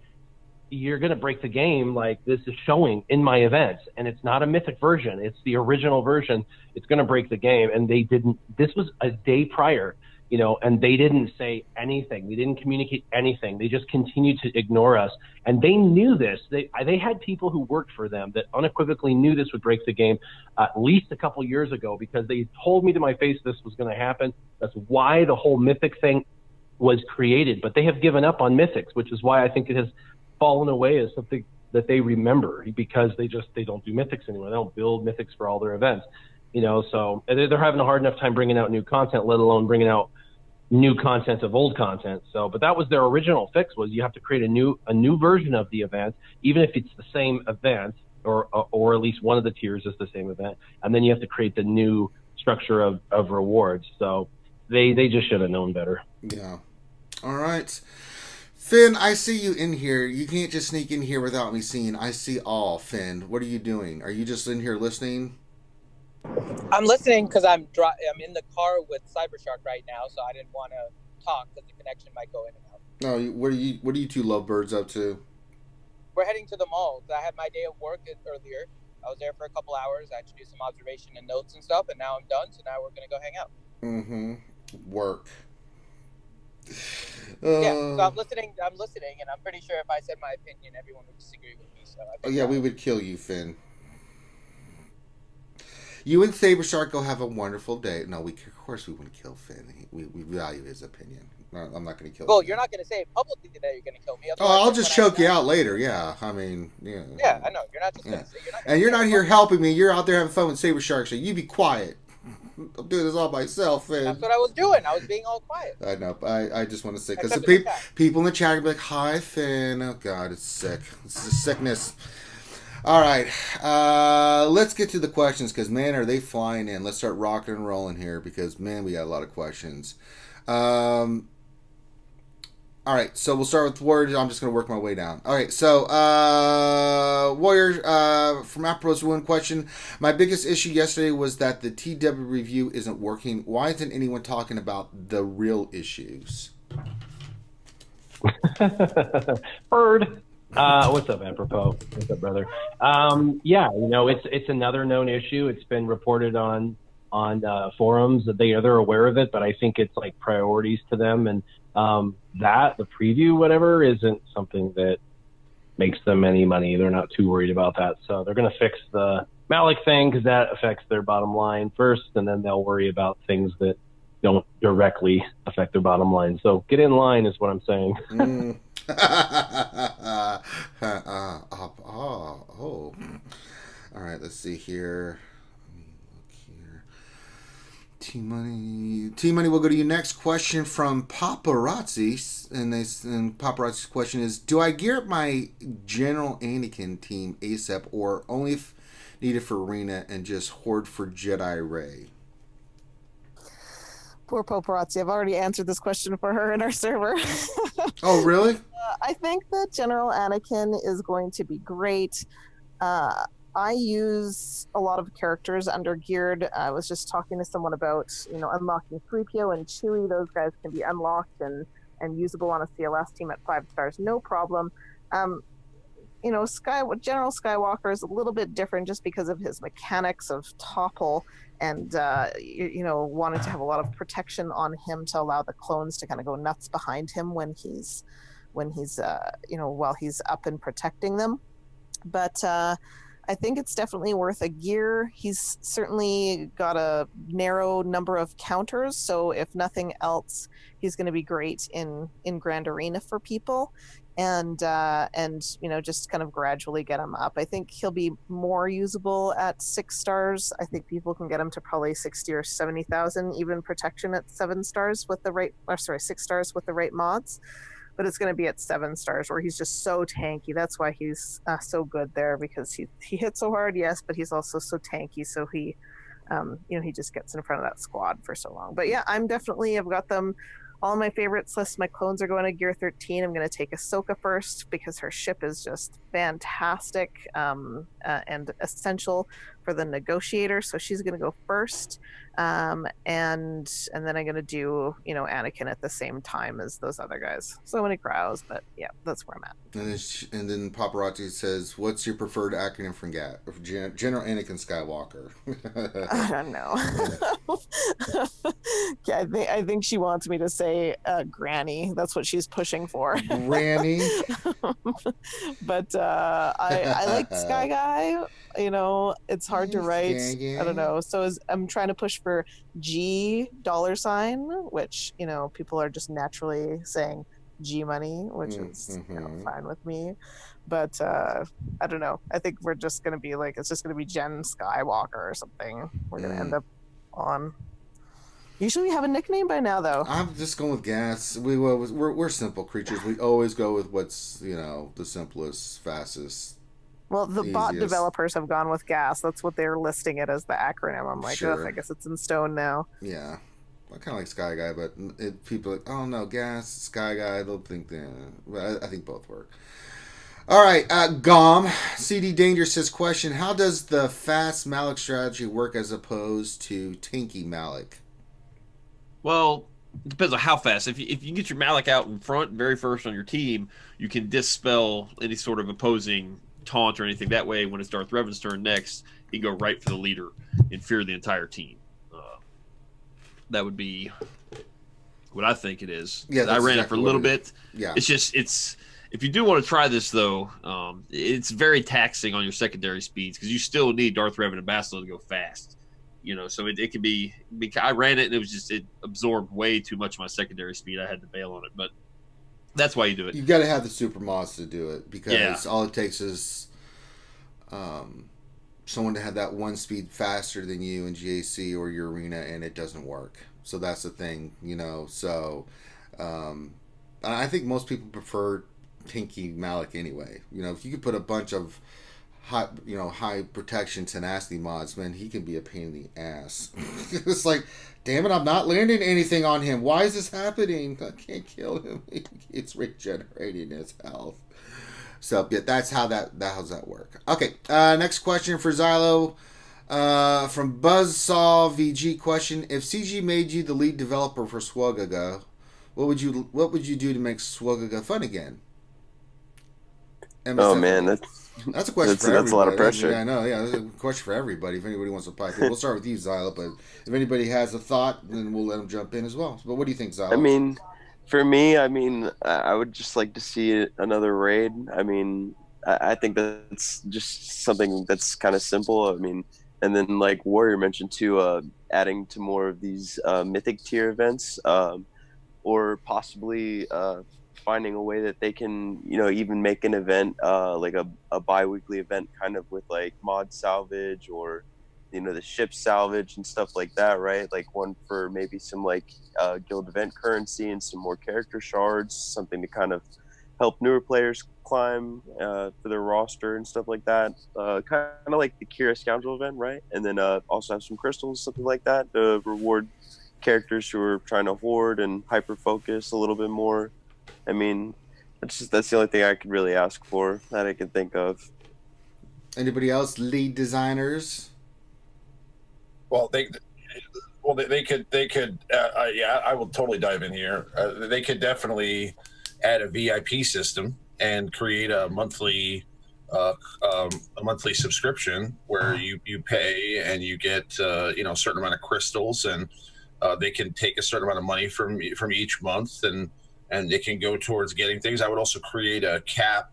you're going to break the game. Like, this is showing in my events, and it's not a mythic version. It's the original version. It's going to break the game. And they didn't. This was a day prior, and they didn't say anything. They didn't communicate anything. They just continued to ignore us. And they knew this. They had people who worked for them that unequivocally knew this would break the game at least a couple years ago, because they told me to my face this was going to happen. That's why the whole mythic thing was created. But they have given up on mythics, which is why I think it has fallen away as something that they remember, because they don't do mythics anymore. They don't build mythics for all their events, so they're having a hard enough time bringing out new content, let alone bringing out new content of old content. So, but that was their original fix, was you have to create a new version of the event, even if it's the same event, or at least one of the tiers is the same event, and then you have to create the new structure of rewards. So they just should have known better. Yeah. All right. Finn, I see you in here. You can't just sneak in here without me seeing. I see all. Finn, what are you doing? Are you just in here listening? I'm listening because I'm in the car with Cybershark right now, so I didn't want to talk because the connection might go in and out. No, what are you two lovebirds up to? We're heading to the mall. I had my day of work earlier. I was there for a couple hours. I had to do some observation and notes and stuff, and now I'm done. So now we're gonna go hang out. Work. Yeah, so I'm listening, and I'm pretty sure if I said my opinion, everyone would disagree with me. So we would kill you, Finn. You and Sabershark go have a wonderful day. No, of course we wouldn't kill Finn. We value his opinion. No, I'm not going to kill him. Well, you're not going to say publicly that you're going to kill me. I'll just choke you out later, yeah. Yeah, I know. You're not just going to say you're not. And you're not here helping me. You're out there having fun with Sabershark, so you be quiet. I'm doing this all myself. And That's what I was doing. I was being all quiet. I know. I just want to say, because Except the for the chat. people in the chat are like, hi, Finn. Oh, God, it's sick. It's just sickness. All right. Let's get to the questions, because, man, are they flying in. Let's start rocking and rolling here, because, man, we got a lot of questions. All right, so we'll start with Warriors. I'm just going to work my way down. All right, so Warriors from Apros one question. My biggest issue yesterday was that the TW review isn't working. Why isn't anyone talking about the real issues? Bird. What's up, apropos? What's up, brother? Yeah, it's another known issue. It's been reported on forums that they're aware of it, but I think it's like priorities to them, and the preview, whatever, isn't something that makes them any money. They're not too worried about that. So they're going to fix the Malloc thing because that affects their bottom line first, and then they'll worry about things that don't directly affect their bottom line. So get in line is what I'm saying. All right, let's see here. T-Money, we'll go to you next. Question from Paparazzi, and Paparazzi's question is, do I gear up my General Anakin team ASAP, or only if needed for Arena, and just hoard for Jedi Ray? Poor Paparazzi. I've already answered this question for her in our server. Oh, really? I think that General Anakin is going to be great. I use a lot of characters under geared. I was just talking to someone about, unlocking 3PO and Chewie. Those guys can be unlocked and usable on a CLS team at 5 stars, no problem. General Skywalker is a little bit different just because of his mechanics of topple and, wanting to have a lot of protection on him to allow the clones to kind of go nuts behind him when he's while he's up and protecting them. But, I think it's definitely worth a gear. He's certainly got a narrow number of counters, so if nothing else, he's going to be great in Grand Arena for people, and just kind of gradually get him up. I think he'll be more usable at 6 stars. I think people can get him to probably 60 or 70,000, even protection at 7 stars with the right, 6 stars with the right mods. But it's going to be at 7 stars where he's just so tanky. That's why he's so good there, because he hits so hard, yes, but he's also so tanky. So he just gets in front of that squad for so long. But yeah, I've got them, all my favorites list. My clones are going to gear 13. I'm going to take Ahsoka first because her ship is just fantastic and essential for the negotiator. So she's going to go first. And then I'm going to do, Anakin at the same time as those other guys. So many crowds, but yeah, that's where I'm at. And then Paparazzi says, what's your preferred acronym for General Anakin Skywalker? I don't know. I think she wants me to say Granny. That's what she's pushing for. Granny? But I like Sky Guy. It's hard to write. I don't know. So I'm trying to push for G $, which, people are just naturally saying G money, which is fine with me. But I don't know. I think we're just going to be it's just going to be Jen Skywalker or something. We're going to end up on. Usually we have a nickname by now, though. I'm just going with gas. We're simple creatures. We always go with what's, the simplest, fastest. Well, the bot developers have gone with gas. That's what they're listing it as, the acronym. I'm like, sure. I guess it's in stone now. Yeah. I kind of like Sky Guy, but people are like, oh no, gas, Sky Guy, they'll think I think both work. All right, Gom, CD Danger says, question, how does the fast Malloc strategy work as opposed to tanky Malloc? Well, it depends on how fast. If you can get your Malloc out in front, very first on your team, you can dispel any sort of opposing taunt or anything. That way, when it's Darth Revan's turn next, he can go right for the leader and fear the entire team. That would be what I think it is. Yeah, I ran it for a little bit. Yeah, it's if you do want to try this though, it's very taxing on your secondary speeds because you still need Darth Revan and Bastila to go fast. So it can be. I ran it and it absorbed way too much of my secondary speed. I had to bail on it, but that's why you do it. You got to have the super mods to do it because all it takes is someone to have that one speed faster than you in GAC or your arena, and it doesn't work. So that's the thing, you know. So I think most people prefer Tinky Malloc anyway. You know, if you could put a bunch of high protection tenacity mods, man, he can be a pain in the ass. It's like, damn it, I'm not landing anything on him. Why is this happening? I can't kill him. It's regenerating his health. So yeah, that's how that work. Okay, next question for Xylo. From Buzzsaw VG question: if CG made you the lead developer for SWGOH, what would you do to make SWGOH fun again? Oh man, that's a question for everybody. That's a lot of pressure. Yeah, I know. Yeah, that's a question for everybody. If anybody wants to pipe in, we'll start with you, Xylo. But if anybody has a thought, then we'll let them jump in as well. But what do you think, Xylo? I mean, for me, I would just like to see another raid. I mean, I think that's just something that's kind of simple. I mean, and then like Warrior mentioned too, adding to more of these mythic tier events, or possibly finding a way that they can, even make an event like a bi-weekly event, kind of with like mod salvage or the ship salvage and stuff like that, right? Like one for maybe some like guild event currency and some more character shards, something to kind of help newer players climb for their roster and stuff like that. Kind of like the Kira Scoundrel event, right? And then also have some crystals, something like that, to reward characters who are trying to hoard and hyper focus a little bit more. I mean, that's the only thing I could really ask for that I can think of. Anybody else? Lead designers? Well, they could. Yeah, I will totally dive in here. They could definitely add a VIP system and create a monthly subscription where you pay and you get a certain amount of crystals, and they can take a certain amount of money from each month, and it can go towards getting things. I would also create a cap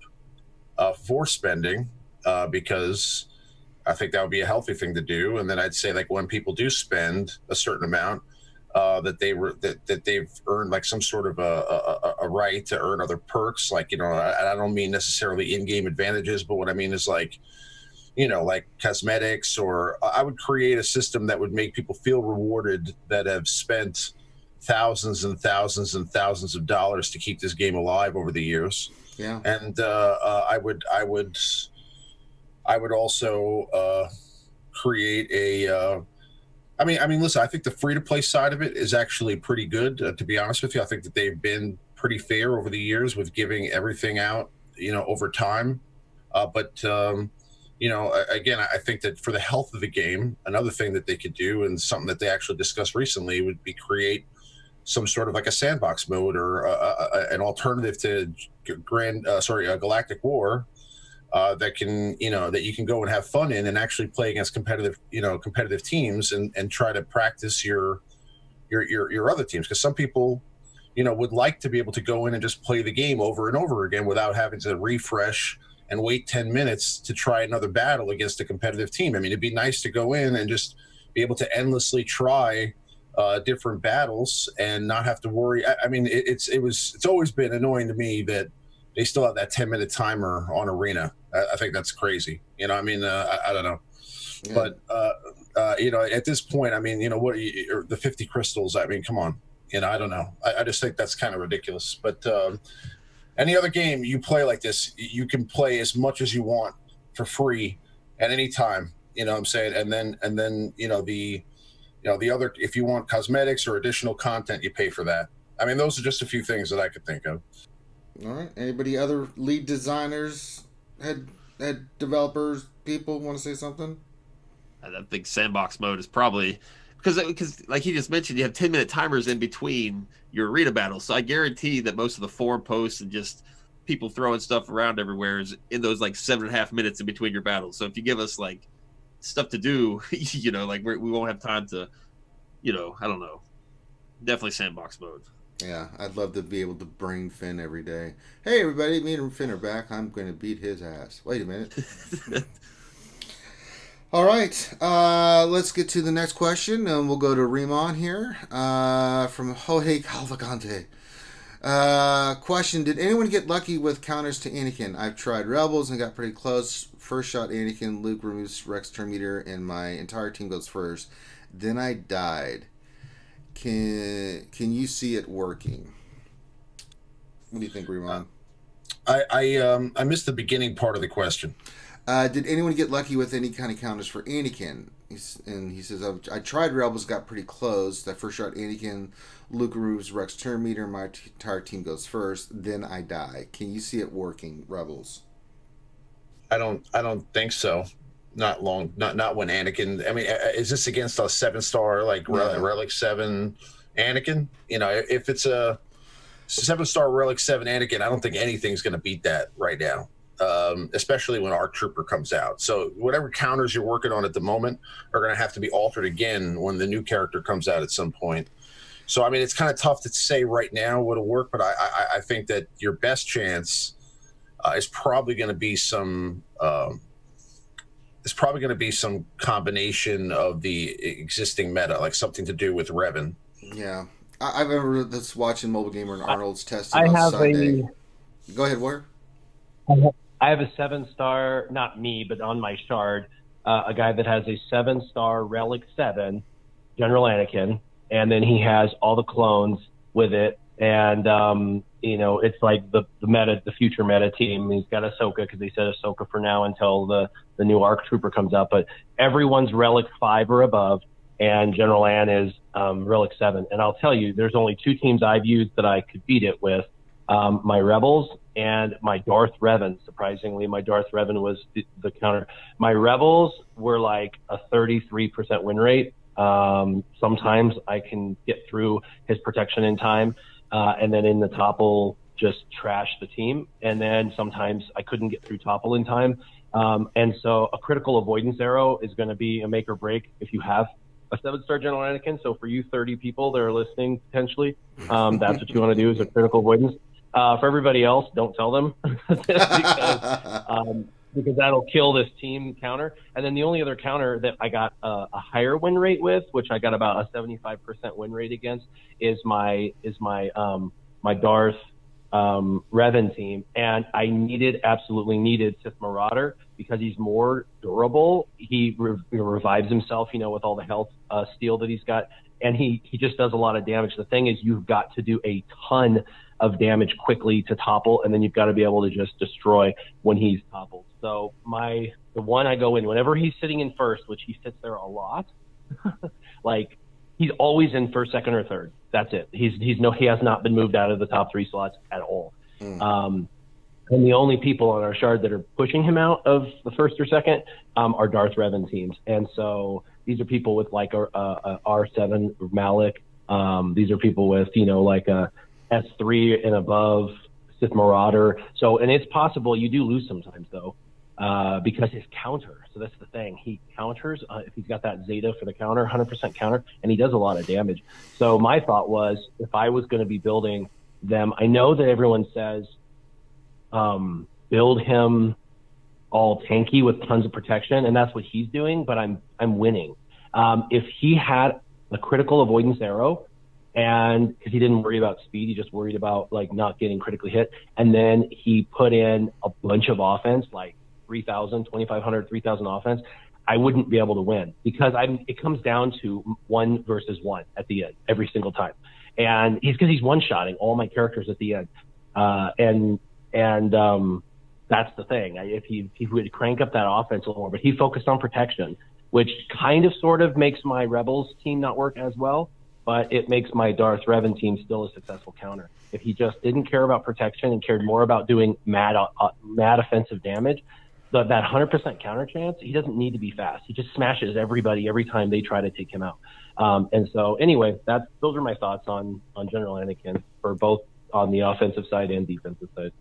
for spending because I think that would be a healthy thing to do. And then I'd say, like, when people do spend a certain amount, that they've earned like some sort of a right to earn other perks. Like, I don't mean necessarily in-game advantages, but what I mean is like cosmetics, or I would create a system that would make people feel rewarded that have spent thousands and thousands and thousands of dollars to keep this game alive over the years. Yeah. And I would also create a I mean, listen, I think the free-to-play side of it is actually pretty good, to be honest with you. I think that they've been pretty fair over the years with giving everything out, over time. Again, I think that for the health of the game, another thing that they could do, and something that they actually discussed recently, would be create some sort of like a sandbox mode, or an alternative to Galactic War, that can, that you can go and have fun in and actually play against competitive teams and try to practice your other teams. Because some people, would like to be able to go in and just play the game over and over again without having to refresh and wait 10 minutes to try another battle against a competitive team. I mean, it'd be nice to go in and just be able to endlessly try different battles and not have to worry. I mean, it's always been annoying to me that they still have that 10-minute timer on Arena. I think that's crazy. I don't know. Yeah. But, at this point, I mean, what the 50 crystals, I mean, come on. I don't know. I just think that's kind of ridiculous. But any other game you play like this, you can play as much as you want for free at any time. You know what I'm saying? And then the other, if you want cosmetics or additional content, you pay for that. I mean, those are just a few things that I could think of. All right. Anybody other lead designers, head developers, people want to say something? I think Sandbox Mode is probably because like he just mentioned, you have 10-minute timers in between your arena battles. So I guarantee that most of the forum posts and just people throwing stuff around everywhere is in those like 7.5 minutes in between your battles. So if you give us like stuff to do, like we won't have time to, I don't know. Definitely Sandbox Mode. Yeah, I'd love to be able to bring Finn every day. Hey, everybody, me and Finn are back. I'm going to beat his ass. Wait a minute. All right, let's get to the next question, and we'll go to Ramon here from Jorge Calvagante. Question: did anyone get lucky with counters to Anakin? I've tried Rebels and got pretty close. First shot Anakin, Luke removes Rex turn meter, and my entire team goes first. Then I died. Can you see it working? What do you think, Ramon? I missed the beginning part of the question. Did anyone get lucky with any kind of counters for Anakin? He says, I tried Rebels, got pretty close. That first shot, Anakin, Luke removes Rex turn meter, my entire team goes first. Then I die. Can you see it working, Rebels? I don't think so. Not when Anakin. I mean, is this against a 7-star Relic 7 Anakin? If it's a 7-star Relic 7 Anakin, I don't think anything's going to beat that right now. Especially when ARC Trooper comes out. So whatever counters you're working on at the moment are going to have to be altered again when the new character comes out at some point. So, I mean, it's kind of tough to say right now what'll work, but I think that your best chance is probably going to be some combination of the existing meta, like something to do with Revan. Yeah. I remember this watching Mobile Gamer and Arnold's test on Sunday. Go ahead, Warren. I have a 7-star, not me, but on my shard, a guy that has a 7-star Relic 7, General Anakin, and then he has all the clones with it, and it's like the future meta team. He's got Ahsoka because they said Ahsoka for now until the new ARC Trooper comes out, but everyone's Relic 5 or above, and General An is Relic 7. And I'll tell you, there's only 2 teams I've used that I could beat it with. My Rebels and my Darth Revan. Surprisingly, my Darth Revan was the counter. My Rebels were like a 33% win rate. Sometimes I can get through his protection in time, and then in the topple, just trash the team. And then sometimes I couldn't get through topple in time. And so a critical avoidance arrow is going to be a make or break if you have a 7-star General Anakin. So for you 30 people that are listening potentially, that's what you want to do is a critical avoidance. For everybody else, don't tell them because that'll kill this team counter. And then the only other counter that I got a higher win rate with, which I got about a 75% win rate against, is my Darth Revan team. And I absolutely needed Sith Marauder because he's more durable. He revives himself, with all the health steal that he's got. And he just does a lot of damage. The thing is, you've got to do a ton of damage quickly to topple, and then you've got to be able to just destroy when he's toppled. So the one I go in, whenever he's sitting in first, which he sits there a lot, like he's always in first, second, or third. That's it. He has not been moved out of the top 3 slots at all. And the only people on our shard that are pushing him out of the first or second are Darth Revan teams. And so these are people with like a R7 Malloc. These are people with, like a S3 and above Sith Marauder. So, and it's possible you do lose sometimes though, because his counter. So that's the thing. He counters, if he's got that Zeta for the counter, 100% counter, and he does a lot of damage. So my thought was, if I was going to be building them, I know that everyone says, build him all tanky with tons of protection, and that's what he's doing, but I'm winning. If he had a critical avoidance arrow, and because he didn't worry about speed, he just worried about like not getting critically hit, and then he put in a bunch of offense, like 3,000, 2,500, 3,000 offense, I wouldn't be able to win because it comes down to 1 versus 1 at the end every single time, and he's one-shotting all my characters at the end, and that's the thing. If he would crank up that offense a little more, but he focused on protection, which kind of sort of makes my Rebels team not work as well, but it makes my Darth Revan team still a successful counter. If he just didn't care about protection and cared more about doing mad offensive damage, that 100% counter chance, he doesn't need to be fast. He just smashes everybody every time they try to take him out. And so anyway, those are my thoughts on General Anakin for both on the offensive side and defensive side.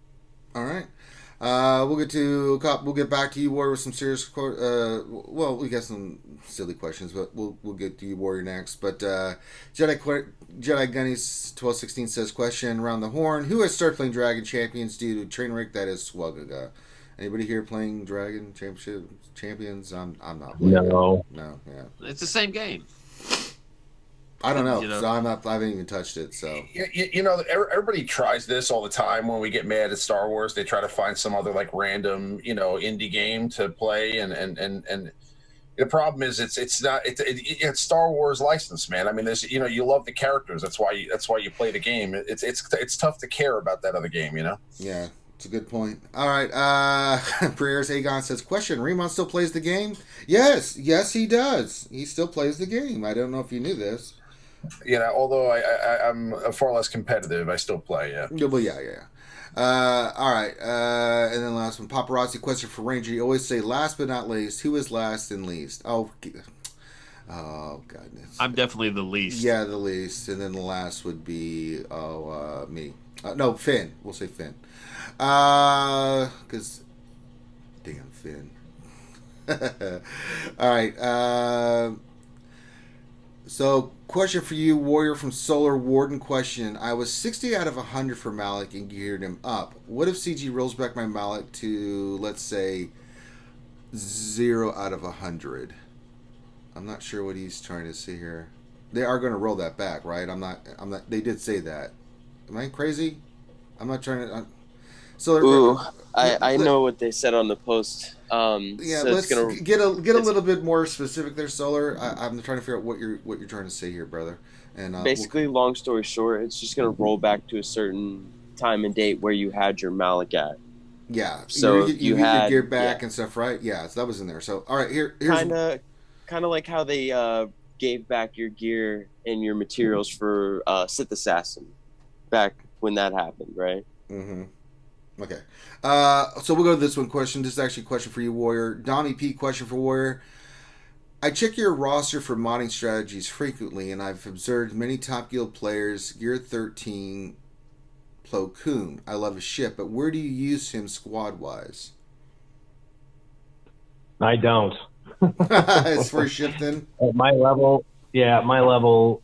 All right. We'll get back to you, Warrior, with some serious. We got some silly questions, but we'll get to you, Warrior, next. But Jedi Gunnies 1216 says, question around the horn: who has started playing Dragon Champions due to Trainwreck? That is SWGOH. Anybody here playing Dragon Champions? I'm not playing. No. No. Yeah. It's the same game. I don't know. You know? So I haven't even touched it. So you know, everybody tries this all the time. When we get mad at Star Wars, they try to find some other like random, you know, indie game to play, and the problem is it's Star Wars license, man. I mean, there's, you know, you love the characters. That's why you play the game. It's tough to care about that other game, you know. yeah. It's a good point. All right. Prayers Aegon says, question, Ramon still plays the game? Yes, he does. He still plays the game. I don't know if you knew this. You know, although I'm far less competitive, I still play, yeah. Yeah, well, yeah. All right. And then last one, paparazzi question for Ranger. You always say last but not least. Who is last and least? Oh, goodness. I'm definitely the least. Yeah, the least. And then the last would be, me. No, Finn. We'll say Finn. Because, damn Finn. All right. So, question for you, Warrior from Solar Warden question. I was 60 out of 100 for Malloc and geared him up. What if CG rolls back my Malloc to, let's say, 0 out of 100? I'm not sure what he's trying to say here. They are going to roll that back, right? I'm not. They did say that. Am I crazy? I'm not trying to. I know what they said on the post. Yeah, so let's get a little bit more specific there, Solar. I'm trying to figure out what you're trying to say here, brother. And basically, long story short, it's just gonna roll back to a certain time and date where you had your Malloc at. Yeah. So you had your gear back and stuff, right? Yeah. So that was in there. So all right, here's kind of like how they gave back your gear and your materials for Sith Assassin back when that happened, right? Mm-hmm. Okay. So we'll go to this one question. This is actually a question for you, Warrior. Donnie P question for Warrior. I check your roster for modding strategies frequently, and I've observed many top guild players gear 13 Plo Koon. I love his ship, but where do you use him squad-wise? I don't. It's for ship then? At my level,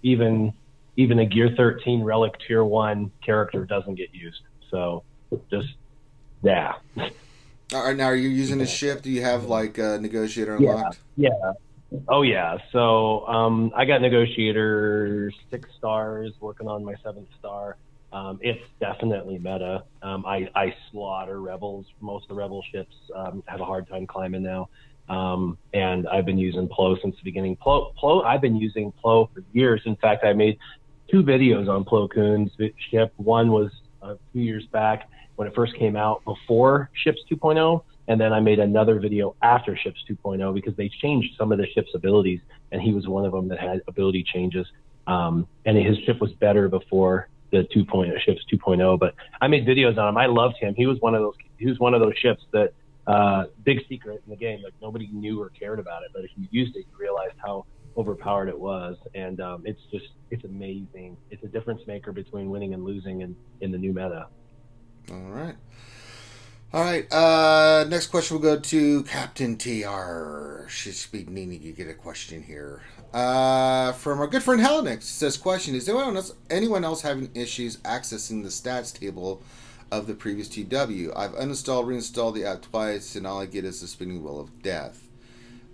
even a gear 13 relic tier 1 character doesn't get used. So just, yeah. All right, now are you using his ship? Do you have like a negotiator unlocked? Yeah. Oh yeah. So I got negotiator 6 stars, working on my 7th star. It's definitely meta. I slaughter rebels. Most of the rebel ships have a hard time climbing now. And I've been using Plo since the beginning. Plo, I've been using Plo for years. In fact, I made 2 videos on Plo Koon's ship. One was a few years back when it first came out before Ships 2.0, and then I made another video after Ships 2.0 because they changed some of the ship's abilities, and he was one of them that had ability changes. And his ship was better before the Ships 2.0, but I made videos on him. I loved him. He was one of those ships that big secret in the game, like nobody knew or cared about it, but if you used it, you realized how overpowered it was. And it's amazing. It's a difference maker between winning and losing in the new meta. All right. Next question will go to Captain TR. Should be needing to get a question here. From our good friend Helenix. Says, question, is anyone else having issues accessing the stats table of the previous TW? I've uninstalled, reinstalled the app twice, and all I get is the spinning wheel of death.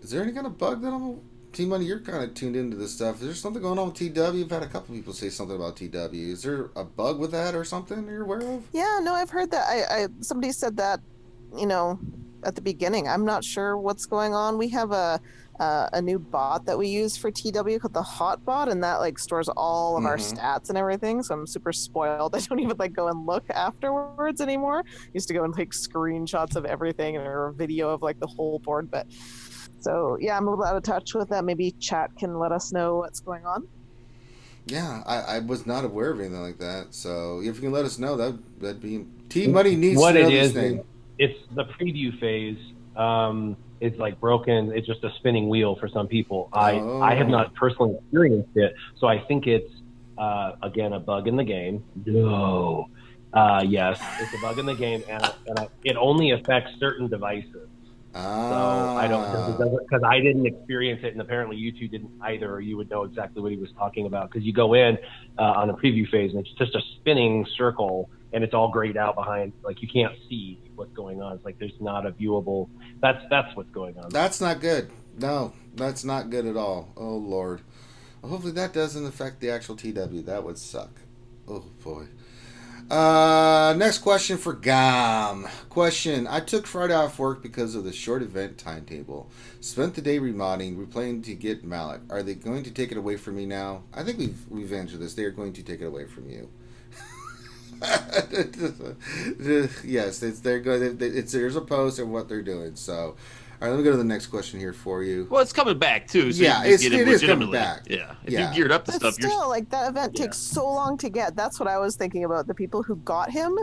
Is there any kind of bug that I'm... T-Money, you're kind of tuned into this stuff. Is there something going on with TW? I've had a couple people say something about TW. Is there a bug with that or something you're aware of? Yeah, no, I've heard that. Somebody said that, at the beginning. I'm not sure what's going on. We have a new bot that we use for TW called the Hot Bot, and that stores all of our stats and everything. So I'm super spoiled. I don't even go and look afterwards anymore. Used to go and take screenshots of everything or a video of the whole board, but. So, yeah, I'm a little out of touch with that. Maybe chat can let us know what's going on. Yeah, I was not aware of anything like that. So, if you can let us know, that'd be... T-Money needs what to know it this is, thing. It's the preview phase. It's broken. It's just a spinning wheel for some people. I have not personally experienced it, so I think it's, again, a bug in the game. No. Yes, it's a bug in the game, and it only affects certain devices. So I don't, because I didn't experience it, and apparently you two didn't either, or you would know exactly what he was talking about. Because you go in on a preview phase, and it's just a spinning circle, and it's all grayed out behind. You can't see what's going on. It's there's not a viewable. That's what's going on. That's not good. No, that's not good at all. Oh Lord. Well, hopefully that doesn't affect the actual TW. That would suck. Oh boy. Next question for Gam. Question: I took Friday off work because of the short event timetable. Spent the day remodding. We're planning to get Malloc. Are they going to take it away from me now? I think we've answered this. They are going to take it away from you. Yes, they're going. There's a post of what they're doing. So, all right, let me go to the next question here for you. Well, it's coming back too. So yeah, it is coming back. Yeah, if you geared up the But stuff, still, like that event takes so long to get. That's what I was thinking about. The people who got him,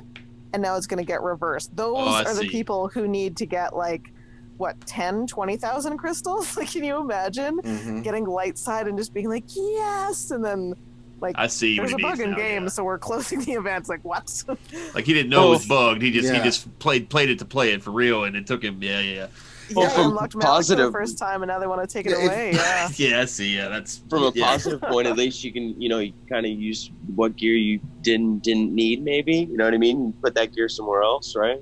and now it's going to get reversed. Those are the people who need to get like, what, 10, 20,000 crystals? Like, can you imagine getting light side and just being like, yes, and then. Like, I see. There's a bug in game, so we're closing the event. It's like, what? Like he didn't know it was bugged. He just played it to play it for real, and it took him. Yeah, unlocked Malloc for the first time, and now they want to take it away. Yeah. Yeah, I see. Yeah, that's from a positive point. At least you can, you kind of use what gear you didn't need. Maybe you know what I mean. Put that gear somewhere else, right?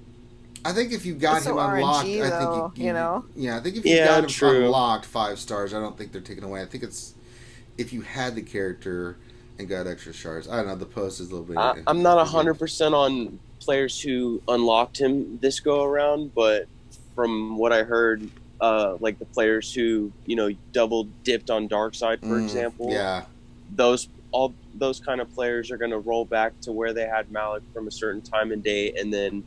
I think if you got him unlocked, RNG, I think you know. Yeah, I think if you got him unlocked 5 stars, I don't think they're taken away. I think it's if you had the character and got extra shards. I don't know. The post is a little bit. I'm not 100% on players who unlocked him this go around, but from what I heard, like the players who double dipped on Darkside, for example, all those kind of players are going to roll back to where they had Malloc from a certain time and date, and then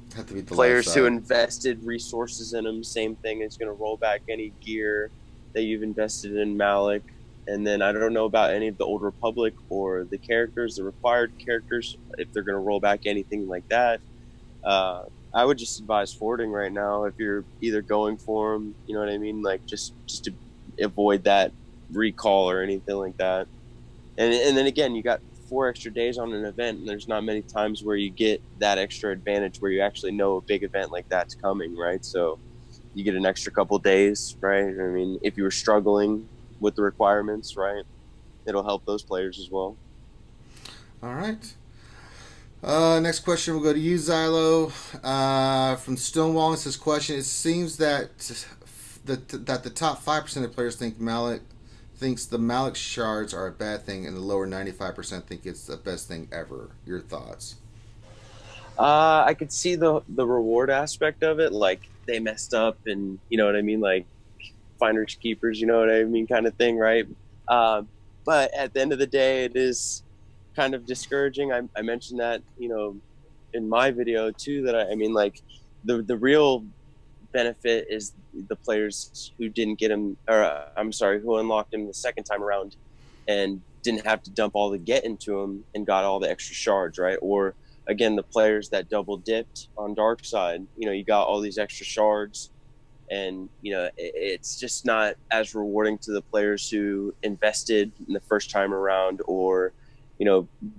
players who invested resources in him, same thing, is going to roll back any gear that you've invested in Malloc. And then I don't know about any of the Old Republic or the characters, the required characters, if they're going to roll back anything like that. I would just advise forwarding right now if you're either going for them, you know what I mean? Like just to avoid that recall or anything like that. And then again, you got 4 extra days on an event, and there's not many times where you get that extra advantage where you actually know a big event like that's coming, right? So you get an extra couple days, right? I mean, if you were struggling with the requirements, right, it'll help those players as well. All right. Next question will go to you, Xylo. From Stonewall, it says, question: it seems that the top 5% of players thinks the Malloc shards are a bad thing, and the lower 95% think it's the best thing ever. Your thoughts? I could see the reward aspect of it, like they messed up, and you know what I mean, like finders keepers, you know what I mean, kind of thing, right? But at the end of the day, it is kind of discouraging. I mentioned that, in my video too, that I mean, like the real benefit is the players who didn't get him, or who unlocked him the second time around and didn't have to dump all the get into him and got all the extra shards, right? Or again, the players that double dipped on Darkside, you got all these extra shards. And, it's just not as rewarding to the players who invested in the first time around or,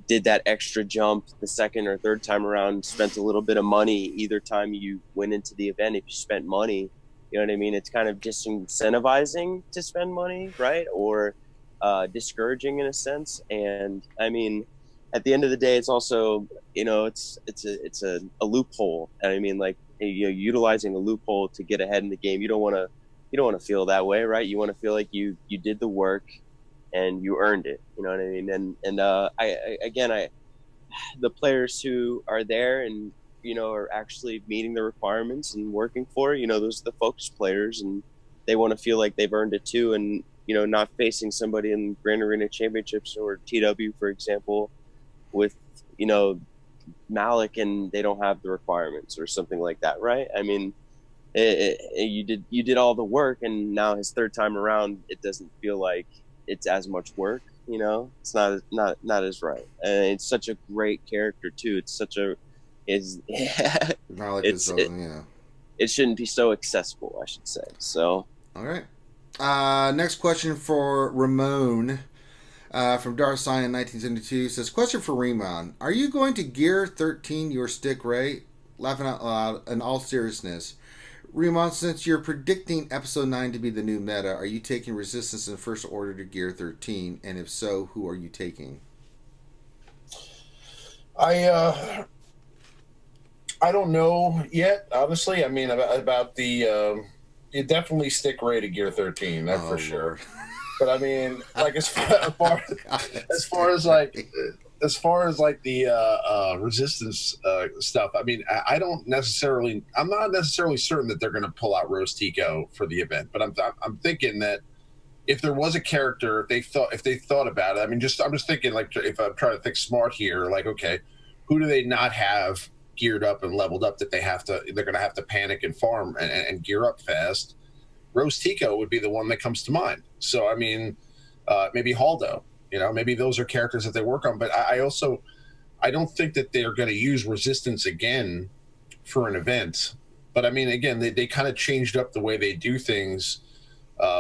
did that extra jump the second or third time around, spent a little bit of money either time you went into the event. If you spent money, you know what I mean? It's kind of disincentivizing to spend money, right? Or discouraging in a sense. And I mean, at the end of the day, it's also, it's a loophole. And I mean, like, utilizing a loophole to get ahead in the game. You don't want to feel that way, right? You want to feel like you did the work and you earned it. You know what I mean? And the players who are there and are actually meeting the requirements and working for it, those are the focused players, and they want to feel like they've earned it too. And not facing somebody in Grand Arena Championships or TW, for example, with Malloc and they don't have the requirements or something like that, right? I mean, you did all the work, and now his third time around, it doesn't feel like it's as much work. It's not as right. And it's such a great character too. It shouldn't be so accessible, I should say. So all right. Next question for Ramon. From Darth Sign in 1972 says, question for Ramon: are you going to gear 13 your stick Ray? Laughing out loud, in all seriousness, Ramon, since you're predicting episode 9 to be the new meta, are you taking Resistance in First Order to gear 13? And if so, who are you taking? I don't know yet, honestly. I mean, about the you definitely stick Ray to gear 13, that's for sure. But I mean, like as far as like the resistance stuff, I mean, I'm not necessarily certain that they're going to pull out Rose Tico for the event, but I'm thinking that if there was a character, if they thought about it, I mean, I'm just thinking, like, if I'm trying to think smart here, like, okay, who do they not have geared up and leveled up that they're going to have to panic and farm and gear up fast? Rose Tico would be the one that comes to mind. So, I mean, maybe Haldo, maybe those are characters that they work on. But I don't think that they're going to use resistance again for an event. But I mean, again, they kind of changed up the way they do things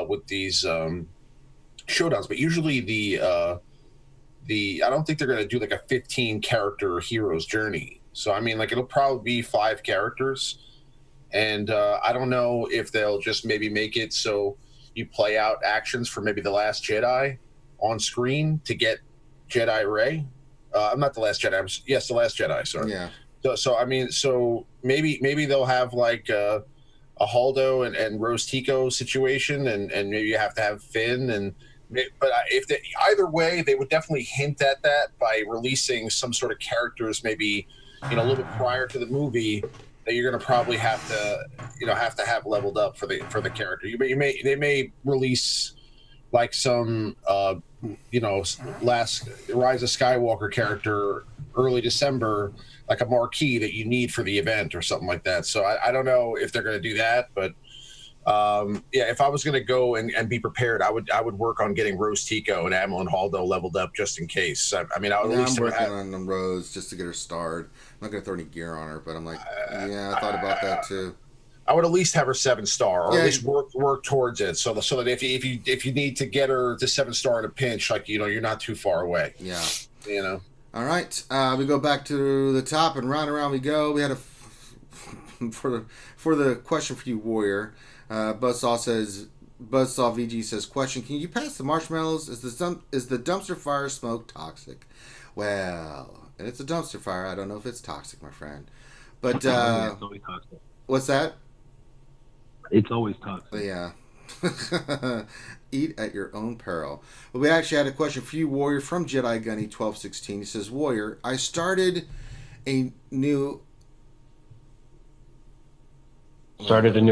with these showdowns. But usually I don't think they're going to do like a 15 character hero's journey. So, I mean, like, it'll probably be 5 characters. And I don't know if they'll just maybe make it so you play out actions for maybe The Last Jedi on screen to get Jedi Rey. I'm not The Last Jedi. Yes, The Last Jedi. Sorry. Yeah. So I mean, so maybe they'll have like a Haldo and Rose Tico situation, and maybe you have to have Finn. But either way, they would definitely hint at that by releasing some sort of characters, maybe a little bit prior to the movie, that you're going to probably have to have leveled up for the character. They may release like some last Rise of Skywalker character early December, like a marquee that you need for the event or something like that. So I don't know if they're going to do that, but if I was going to go and be prepared, I would work on getting Rose Tico and Amel and Haldo leveled up just in case. I mean, I'm working on Rose just to get her starred. I'm not going to throw any gear on her, but I'm like, I thought about that too. I would at least have her 7-star, or at least work towards it, so that if you need to get her to 7-star in a pinch, like you're not too far away. Yeah. All right, we go back to the top and round and round we go. We had for the question for you, Warrior. Buzzsaw VG says, question: can you pass the marshmallows? Is the dumpster fire smoke toxic? Well, and it's a dumpster fire. I don't know if it's toxic, my friend. But it's always toxic. What's that? It's always toxic. Yeah. Eat at your own peril. Well, we actually had a question for you, Warrior, from Jedi Gunny 1216. He says, Warrior, I started a new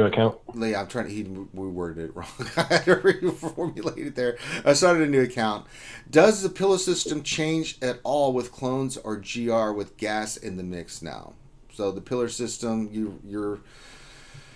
account? Yeah, I'm trying to. We worded it wrong. I had to reformulate it there. I started a new account. Does the pillar system change at all with clones or GR with gas in the mix now? So the pillar system, your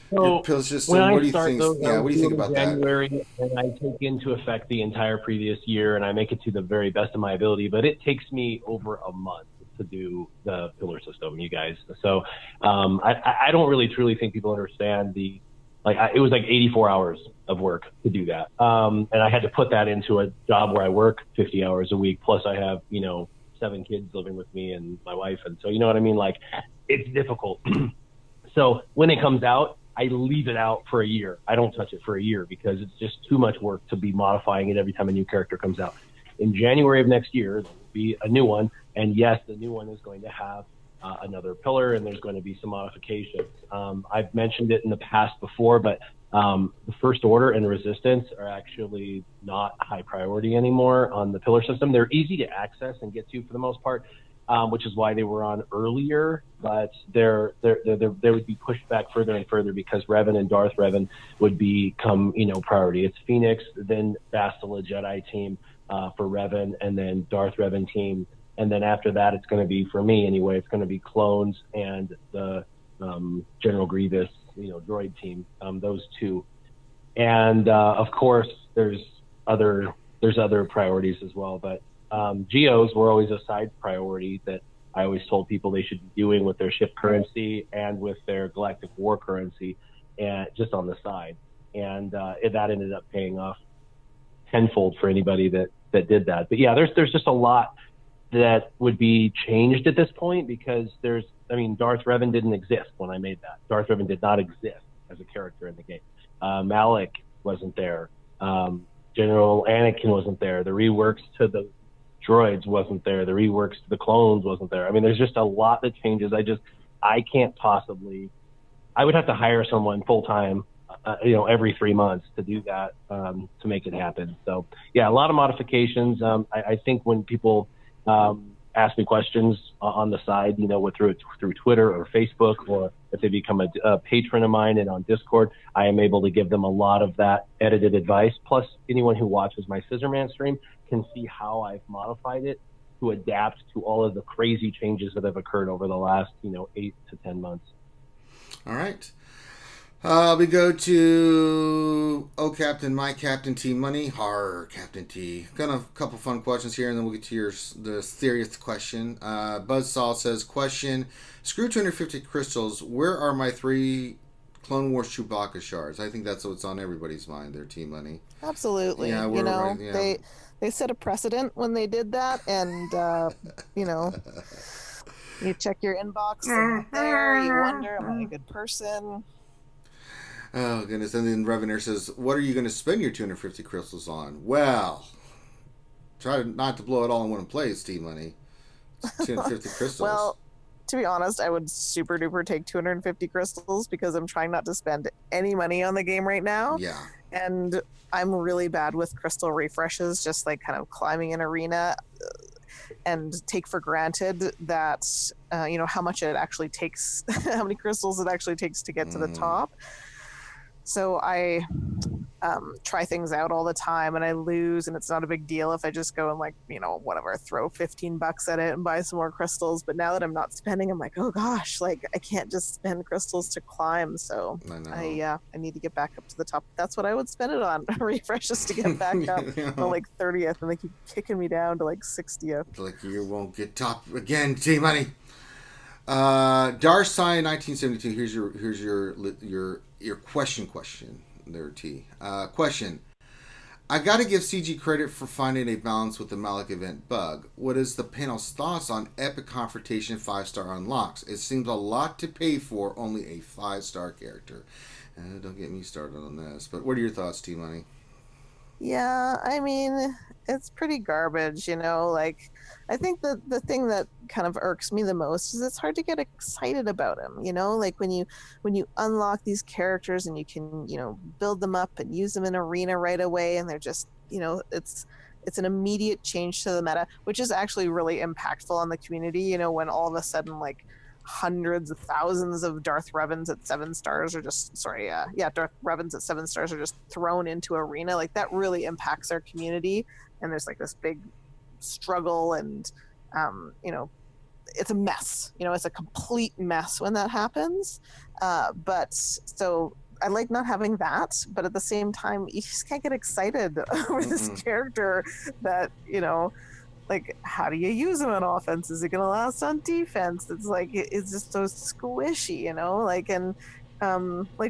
pillar system. What do you think? What do you think about January, that? And I take into effect the entire previous year, and I make it to the very best of my ability. But it takes me over a month to do the pillar system, you guys. So I don't really truly think people understand it was like 84 hours of work to do that. And I had to put that into a job where I work 50 hours a week. Plus I have, 7 kids living with me and my wife. And so, you know what I mean? Like, it's difficult. So when it comes out, I leave it out for a year. I don't touch it for a year because it's just too much work to be modifying it every time a new character comes out. In January of next year, there will be a new one. And yes, the new one is going to have another pillar, and there's going to be some modifications. I've mentioned it in the past before, but the First Order and Resistance are actually not high priority anymore on the pillar system. They're easy to access and get to for the most part, which is why they were on earlier. But they would be pushed back further and further because Revan and Darth Revan would become priority. It's Phoenix, then Bastila Jedi team for Revan, and then Darth Revan team. And then after that, it's going to be, for me anyway, it's going to be clones and the General Grievous, droid team, those two. And of course, there's other priorities as well. But GOs were always a side priority that I always told people they should be doing with their ship currency and with their galactic war currency, and just on the side. And that ended up paying off tenfold for anybody that did that. But yeah, there's just a lot that would be changed at this point because Darth Revan didn't exist when I made that. Darth Revan did not exist as a character in the game. Malloc wasn't there. General Anakin wasn't there. The reworks to the droids wasn't there. The reworks to the clones wasn't there. I mean, there's just a lot that changes. I can't possibly. I would have to hire someone full time every 3 months to do that, to make it happen. So yeah, a lot of modifications. I think when people ask me questions on the side, through Twitter or Facebook, or if they become a patron of mine and on Discord, I am able to give them a lot of that edited advice. Plus, anyone who watches my Scissorman stream can see how I've modified it to adapt to all of the crazy changes that have occurred over the last, 8 to 10 months. All right. We go to Captain, my Captain T Money. Captain T. Got a couple fun questions here, and then we'll get to the serious question. Buzzsaw says, question, screw 250 crystals. Where are my 3 Clone Wars Chewbacca shards? I think that's what's on everybody's mind there, T Money. Absolutely. Yeah, right, yeah. They set a precedent when they did that, and, you check your inbox, they're not there, you wonder, am I a good person? Oh, goodness. And then Revenair says, what are you going to spend your 250 crystals on? Well, try not to blow it all in one place, T-Money. 250 crystals. Well, to be honest, I would super duper take 250 crystals because I'm trying not to spend any money on the game right now. Yeah. And I'm really bad with crystal refreshes, just like kind of climbing an arena, and take for granted that, how much it actually takes, how many crystals it actually takes to get to the top. So I try things out all the time, and I lose, and it's not a big deal if I just go and throw $15 at it and buy some more crystals. But now that I'm not spending, I'm like, oh gosh, I can't just spend crystals to climb. So I need to get back up to the top. That's what I would spend it on, refreshes to get back up to 30th, and they keep kicking me down to 60th. Like you won't get top again, T-Money. Darsign 1972. Here's your question there, T. Question. I gotta give CG credit for finding a balance with the Mythic Event bug. What is the panel's thoughts on Epic Confrontation 5-star unlocks? It seems a lot to pay for only a 5-star character. Don't get me started on this. But what are your thoughts, T-Money? Yeah, I mean, it's pretty garbage, I think the thing that kind of irks me the most is it's hard to get excited about him, when you unlock these characters and you can, build them up and use them in arena right away, and they're just, it's an immediate change to the meta, which is actually really impactful on the community, when all of a sudden, hundreds of thousands of Darth Revans at 7 stars are just Darth Revans at 7 stars are just thrown into arena. That really impacts our community, and there's this big struggle, and it's a mess. It's a complete mess when that happens. But so I like not having that, but at the same time, you just can't get excited over this character that how do you use him on offense? Is it going to last on defense? It's just so squishy, and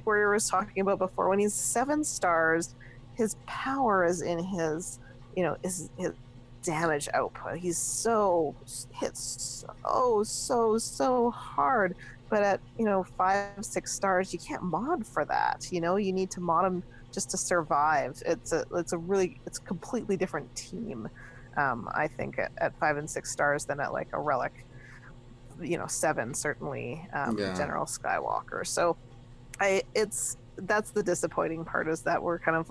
Warrior was talking about before, when he's 7 stars, his power is in his damage output. He's hits so hard, but at 5-6 stars, you can't mod for that. You need to mod him just to survive. It's a completely different team. I think at 5 and 6 stars than at a relic, 7 certainly, General Skywalker. So that's the disappointing part, is that we're kind of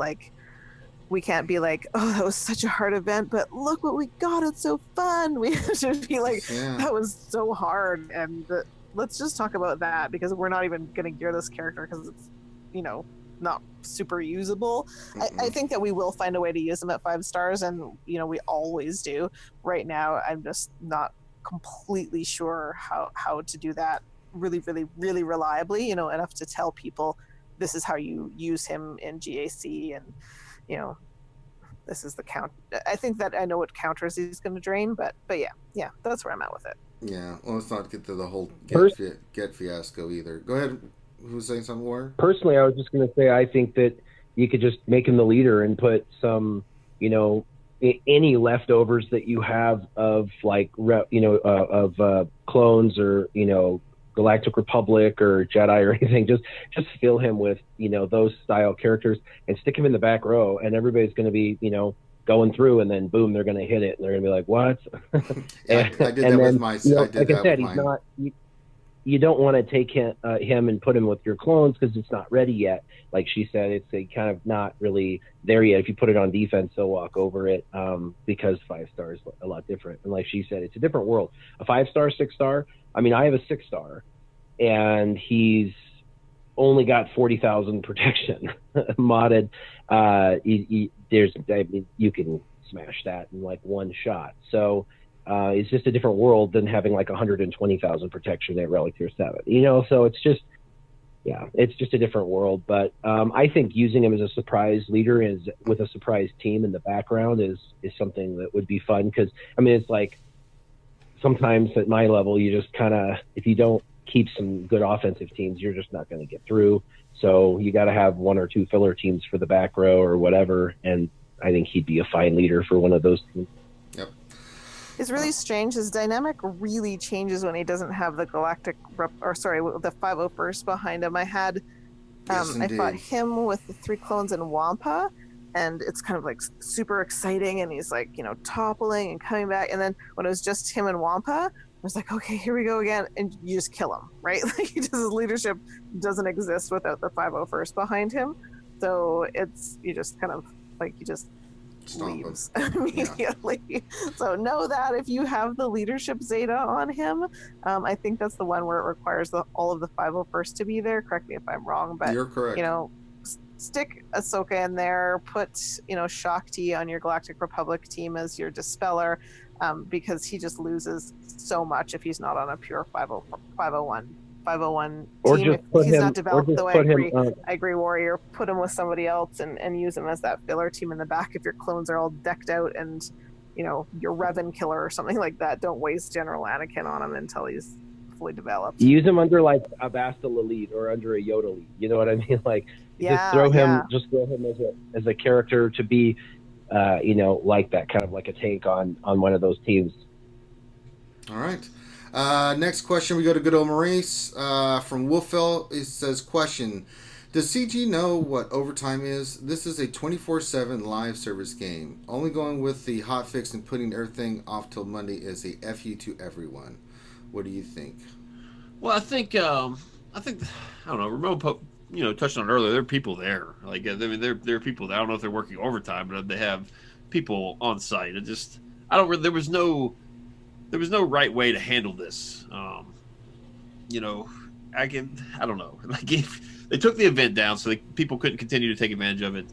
we can't be oh, that was such a hard event, but look what we got, it's so fun. We should be that was so hard, and let's just talk about that, because we're not even going to gear this character because it's not super usable. I think that we will find a way to use them at 5 stars, and we always do. Right now, I'm just not completely sure how to do that really, really, really reliably, enough to tell people this is how you use him in GAC, and this is the count. I think that I know what counters he's going to drain, but yeah, that's where I'm at with it. Yeah, well, let's not get to the whole get fiasco either. Go ahead. Who's saying something more? Personally, I was just going to say, I think that you could just make him the leader and put some, any leftovers that you have of clones or, Galactic Republic or Jedi or anything, just fill him with, those style characters and stick him in the back row, and everybody's going to be, going through, and then boom, they're going to hit it, and they're going to be like, what? I did that with my. Like I said, he's not. you don't want to take him and put him with your clones because it's not ready yet. Like she said, it's a kind of not really there yet. If you put it on defense, they'll walk over it because 5-star is a lot different. And like she said, it's a different world. A 5-star, 6-star. I mean, I have a 6-star, and he's only got 40,000 protection modded. You can smash that in like one shot. So it's just a different world than having like 120,000 protection at Relic Tier 7. So it's just a different world. But I think using him as a surprise leader with a surprise team in the background is something that would be fun, because I mean, it's like sometimes at my level, you just kind of, if you don't keep some good offensive teams, you're just not going to get through. So you got to have 1 or 2 filler teams for the back row or whatever. And I think he'd be a fine leader for one of those teams. Yep. It's really strange. His dynamic really changes when he doesn't have the the 501st behind him. I fought him with the 3 clones in Wampa, and it's kind of like super exciting, and he's like, toppling and coming back. And then when it was just him and Wampa, I was like, okay, here we go again. And you just kill him, right? Like, his leadership doesn't exist without the 501st behind him. So you just leaves immediately. Yeah. So know that if you have the leadership Zeta on him, I think that's the one where it requires all of the 501st to be there. Correct me if I'm wrong, but you're correct. Stick Ahsoka in there, put Shakti on your Galactic Republic team as your dispeller, because he just loses so much if he's not on a pure 501 or team. If he's not developed the way I agree, Warrior. Put him with somebody else and use him as that filler team in the back if your clones are all decked out and your Revan killer or something like that. Don't waste General Anakin on him until he's fully developed. Use him under like a Bastila lead or under a Yoda lead. You know what I mean? Like just throw him as a character to be like that, kind of like a tank on one of those teams. All right. Next question, we go to good old Maurice from Wolfville. It says, question, does CG know what overtime is? This is a 24/7 live service game. Only going with the hotfix and putting everything off till Monday is a FU to everyone. What do you think? Well, I think I don't know. Ramon touched on it earlier. There are people there. Like, I mean, there are people there. I don't know if they're working overtime, but they have people on site. There was no right way to handle this. I don't know. Like, if they took the event down so people couldn't continue to take advantage of it,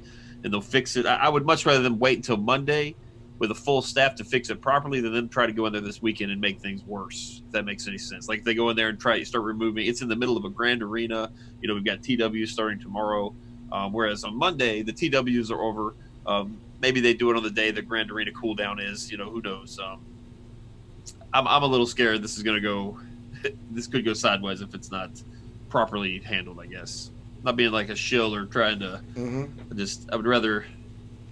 and they'll fix it. I would much rather them wait until Monday with a full staff to fix it properly than them try to go in there this weekend and make things worse, if that makes any sense. Like, they go in there and start removing. It's in the middle of a grand arena. We've got TWs starting tomorrow, whereas on Monday the TWs are over. Maybe they do it on the day the grand arena cooldown is. Who knows? I'm a little scared this could go sideways if it's not properly handled, I guess. Not being like a shill or trying to I would rather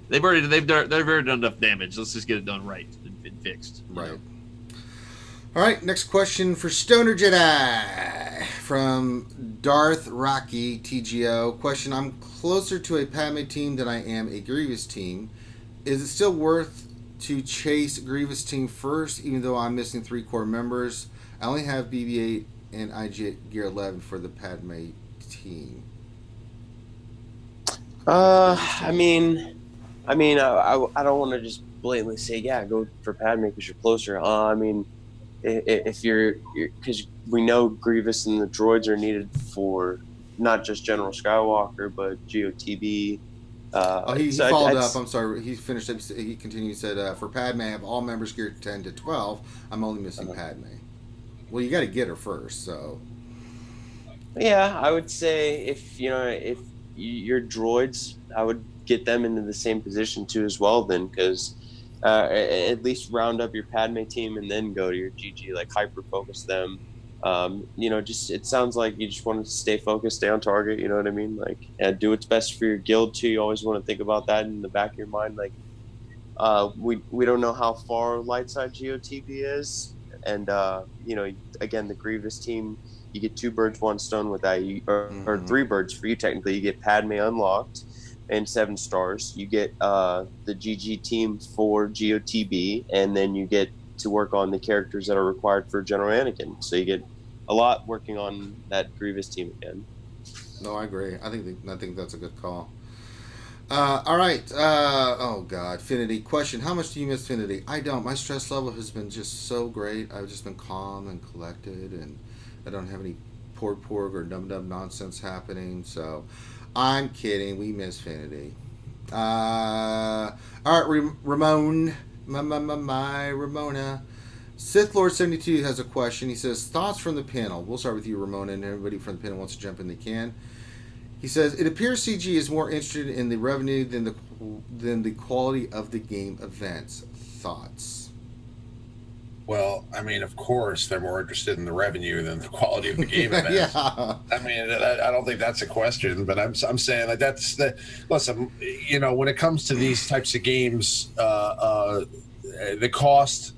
they've already done enough damage. Let's just get it done right and fixed. Right. All right, next question for Stoner Jedi from Darth Rocky TGO. Question, I'm closer to a Padme team than I am a Grievous team. Is it still worth to chase Grievous team first, even though I'm missing 3 core members? I only have BB-8 and IG Gear 11 for the Padme team. I don't want to just blatantly say, go for Padme because you're closer. If you're because we know Grievous and the droids are needed for not just General Skywalker, but GOTB. He followed up. I'm sorry. He finished up. He continued. Said, for Padme, I have all members geared 10 to 12. I'm only missing Padme. Well, you got to get her first, so. Yeah, I would say if your droids, I would get them into the same position too as well. Then, because at least round up your Padme team and then go to your GG, like hyper focus them. Just it sounds like you just want to stay focused, stay on target. You know what I mean? Like, do what's best for your guild too. You always want to think about that in the back of your mind. Like, we don't know how far Lightside GOTB is, and again, the Grievous team, you get 2 birds, 1 stone with that, or 3 birds for you technically. You get Padme unlocked and 7 stars. You get the GG team for GOTB, and then you get to work on the characters that are required for General Anakin. So you get a lot working on that Grievous team again. No, I agree. I think that's a good call. All right. Oh God, Finity. Question: how much do you miss Finity? I don't. My stress level has been just so great. I've just been calm and collected, and I don't have any porg or dum nonsense happening. So, I'm kidding. We miss Finity. All right, Ramon, my Ramona. Sith Lord 72 has a question. He says, thoughts from the panel. We'll start with you, Ramona, and everybody from the panel wants to jump in, they can. He says, it appears CG is more interested in the revenue than the quality of the game events. Thoughts? Well, I mean, of course, they're more interested in the revenue than the quality of the game events. Yeah. I mean, I don't think that's a question, but I'm saying like that's the listen. You know, when it comes to these types of games, the cost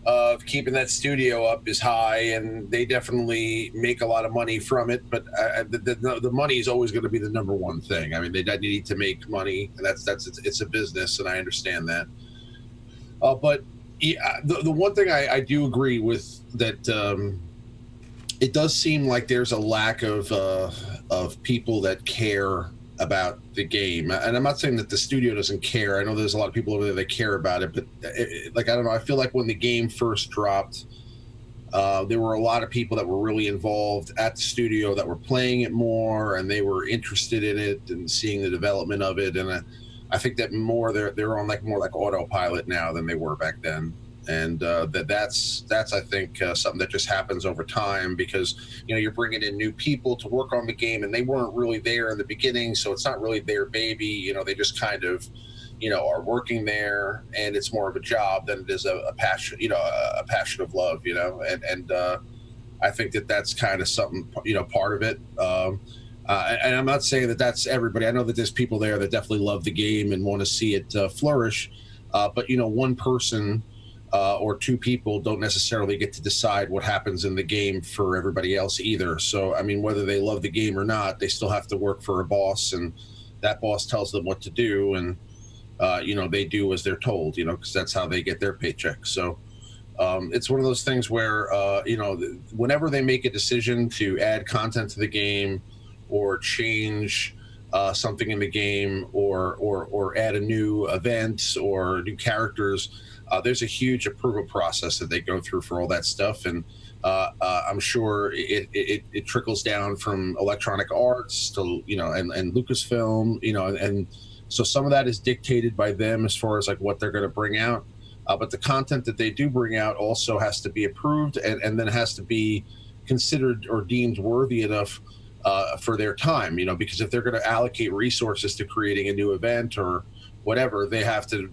of keeping that studio up is high, and they definitely make a lot of money from it. But the money is always going to be the number one thing. I mean, they need to make money, and it's a business, and I understand that. But yeah, the one thing I do agree with that it does seem like there's a lack of people that care about the game, and I'm not saying that the studio doesn't care. I know there's a lot of people over there that care about it, but like I don't know, I feel like when the game first dropped, there were a lot of people that were really involved at the studio that were playing it more, and they were interested in it and seeing the development of it. And I think that they're on more like autopilot now than they were back then. And that's I think something that just happens over time, because you're bringing in new people to work on the game, and they weren't really there in the beginning, so it's not really their baby. They just kind of are working there, and it's more of a job than it is a passion, a passion of love, and I think that's kind of something, part of it. And I'm not saying that that's everybody. I know that there's people there that definitely love the game and want to see it flourish, but one person or two people don't necessarily get to decide what happens in the game for everybody else either. So, I mean, whether they love the game or not, they still have to work for a boss, and that boss tells them what to do, and they do as they're told, because that's how they get their paycheck. So it's one of those things where whenever they make a decision to add content to the game or change something in the game or add a new event or new characters, there's a huge approval process that they go through for all that stuff. And I'm sure it trickles down from Electronic Arts to, and Lucasfilm, and so some of that is dictated by them as far as like what they're going to bring out. But the content that they do bring out also has to be approved and then has to be considered or deemed worthy enough for their time, because if they're going to allocate resources to creating a new event or whatever, they have to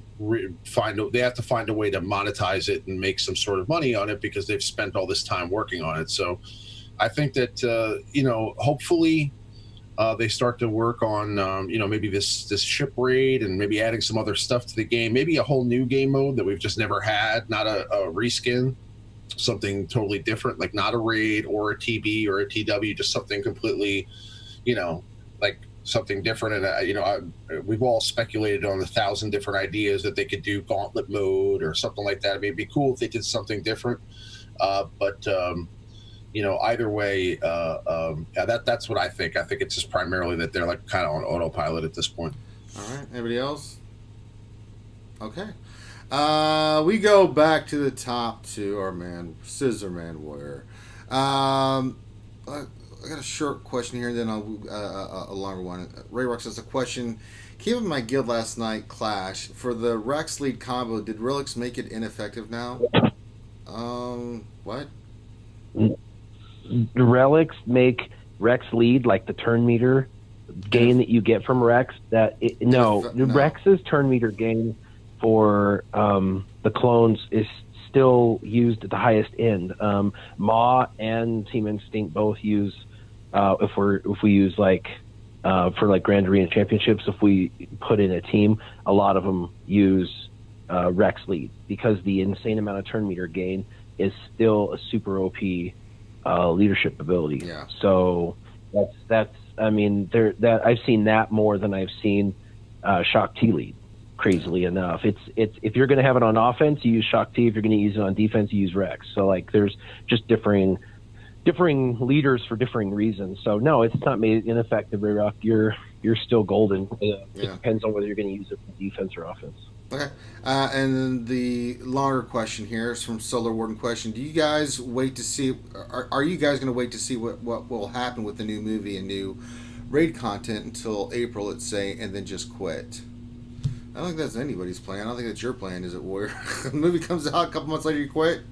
find a way to monetize it and make some sort of money on it, because they've spent all this time working on it. So I think that hopefully they start to work on maybe this ship raid and maybe adding some other stuff to the game, maybe a whole new game mode that we've just never had, not a reskin, something totally different, like not a raid or a TB or a TW, just something completely like something different. And we've all speculated on 1,000 different ideas that they could do, gauntlet mode or something like that. I mean, it'd be cool if they did something different, but either way, that's what I think. I think it's just primarily that they're like kind of on autopilot at this point. All right, anybody else? Okay, we go back to the top to our man Scissor Man Warrior. I got a short question here, and then a longer one. Ray Rock says, a question. Came up in my guild last night, Clash. For the Rex lead combo, did Relics make it ineffective now? What? Relics make Rex lead, like the turn meter gain that you get from Rex. No. Rex's turn meter gain for the clones is still used at the highest end. Maw and Team Instinct both use if we use for like Grand Arena Championships, if we put in a team, a lot of them use Rex lead, because the insane amount of turn meter gain is still a super OP leadership ability. Yeah. So that's I mean, I've seen that more than I've seen Shock T lead. Crazily enough, it's if you're going to have it on offense, you use Shock T. If you're going to use it on defense, you use Rex. So like, there's just differing differing leaders for differing reasons. So no, it's not made ineffective, Rock. You're still golden. It depends on whether you're going to use it for defense or offense. Okay. And then the longer question here is from Solar Warden question. Do you guys wait to see, are you guys going to wait to see what will happen with the new movie and new raid content until April, let's say, and then just quit? I don't think that's anybody's plan. I don't think that's your plan, is it, Warrior? The movie comes out a couple months later, you quit?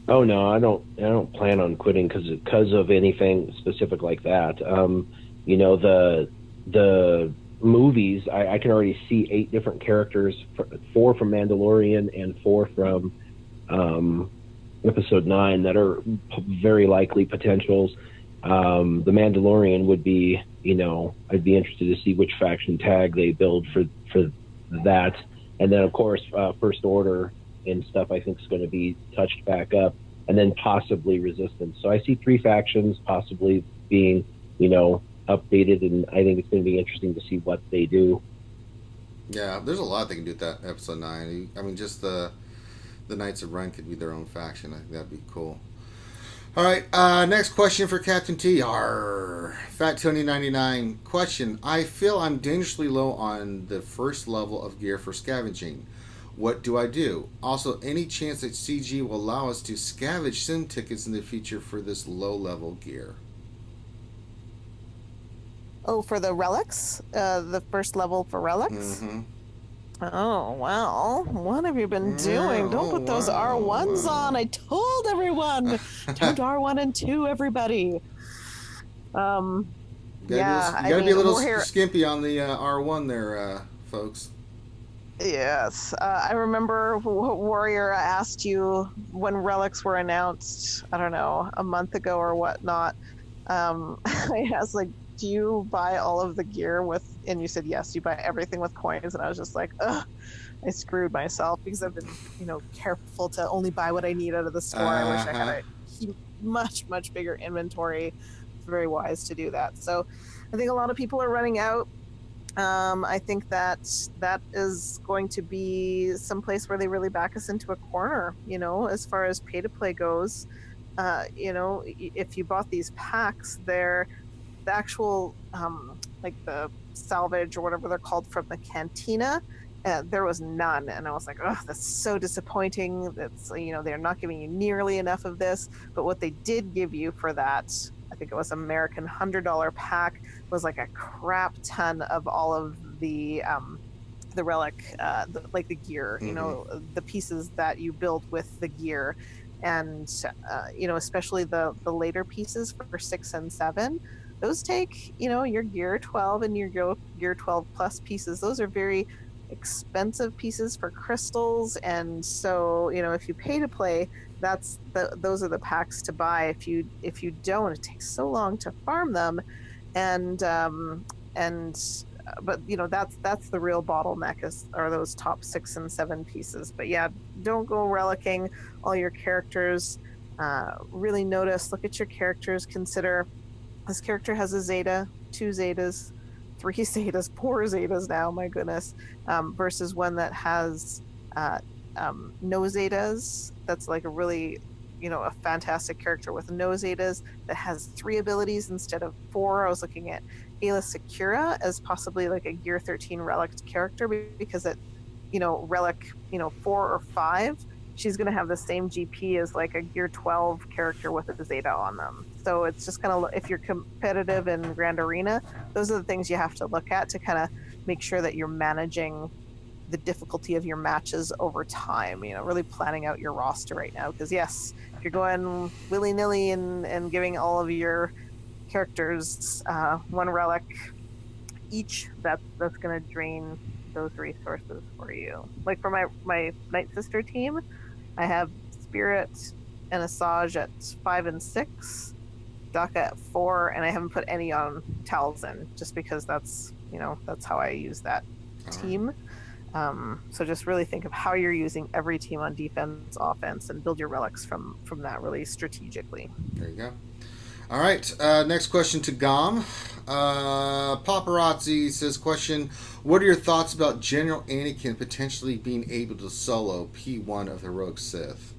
Oh no, I don't plan on quitting because of anything specific like that. You know, the movies, I can already see 8 different characters, 4 from Mandalorian and 4 from Episode 9 that are very likely potentials. The Mandalorian would be, you know, I'd be interested to see which faction tag they build for that. And then, of course, First Order and stuff I think is going to be touched back up, and then possibly Resistance. So I see 3 factions possibly being, you know, updated, and I think it's going to be interesting to see what they do. Yeah, there's a lot they can do with that Episode 9. I mean, just the Knights of Ren could be their own faction. I think that'd be cool. All right, next question for Captain T. Fat Tony 99 question. I feel I'm dangerously low on the first level of gear for scavenging. What do I do? Also, any chance that CG will allow us to scavenge sim tickets in the future for this low level gear? Oh, for the relics? The first level for relics? Mm-hmm. Oh, well, what have you been doing? Don't put those R1s on. I told everyone. Don't R1 and 2, everybody. You gotta be a little skimpy on the R1 there, folks. Yes. I remember Warrior asked you when relics were announced, I don't know, a month ago or whatnot. I asked, like, do you buy all of the gear with, and you said yes, you buy everything with coins, and I was just like, ugh, I screwed myself because I've been, you know, careful to only buy what I need out of the store. I wish I had a much bigger inventory. It's very wise to do that. So I think a lot of people are running out. I think that is going to be some place where they really back us into a corner, you know, as far as pay to play goes. You know, if you bought these packs, the actual like the salvage or whatever they're called from the cantina, there was none, and I was like, oh, that's so disappointing. That's, you know, they're not giving you nearly enough of this. But what they did give you for that, I think it was American $100 pack, was like a crap ton of all of the relic, like the gear, you know, the pieces that you build with the gear. And you know, especially the later pieces for 6 and 7, those take, you know, your gear 12 and your gear 12 plus pieces. Those are very expensive pieces for crystals, and so, you know, if you pay to play, those are the packs to buy. If you don't, it takes so long to farm them, and but you know, that's the real bottleneck are those top 6 and 7 pieces. But yeah, don't go relicking all your characters. Really look at your characters, consider this character has a Zeta, 2 Zetas, 3 Zetas, 4 Zetas now, my goodness, versus one that has no Zetas. That's like a really, you know, a fantastic character with no Zetas that has 3 abilities instead of 4. I was looking at Ayla Secura as possibly like a Gear 13 relic character, because it, you know, relic, you know, 4 or 5, she's going to have the same GP as like a Gear 12 character with a Zeta on them. So it's just kind of, if you're competitive in Grand Arena, those are the things you have to look at to kind of make sure that you're managing the difficulty of your matches over time, you know, really planning out your roster right now. Because yes, if you're going willy-nilly and giving all of your characters 1 relic each, that's going to drain those resources for you. Like for my Night Sister team, I have Spirit and Asajj at 5 and 6, Daka at 4, and I haven't put any on Talzin just because that's, you know, that's how I use that team. So just really think of how you're using every team on defense, offense, and build your relics from that really strategically. There you go. All right, next question to Gom. Paparazzi says, question, what are your thoughts about General Anakin potentially being able to solo P1 of Heroic Sith?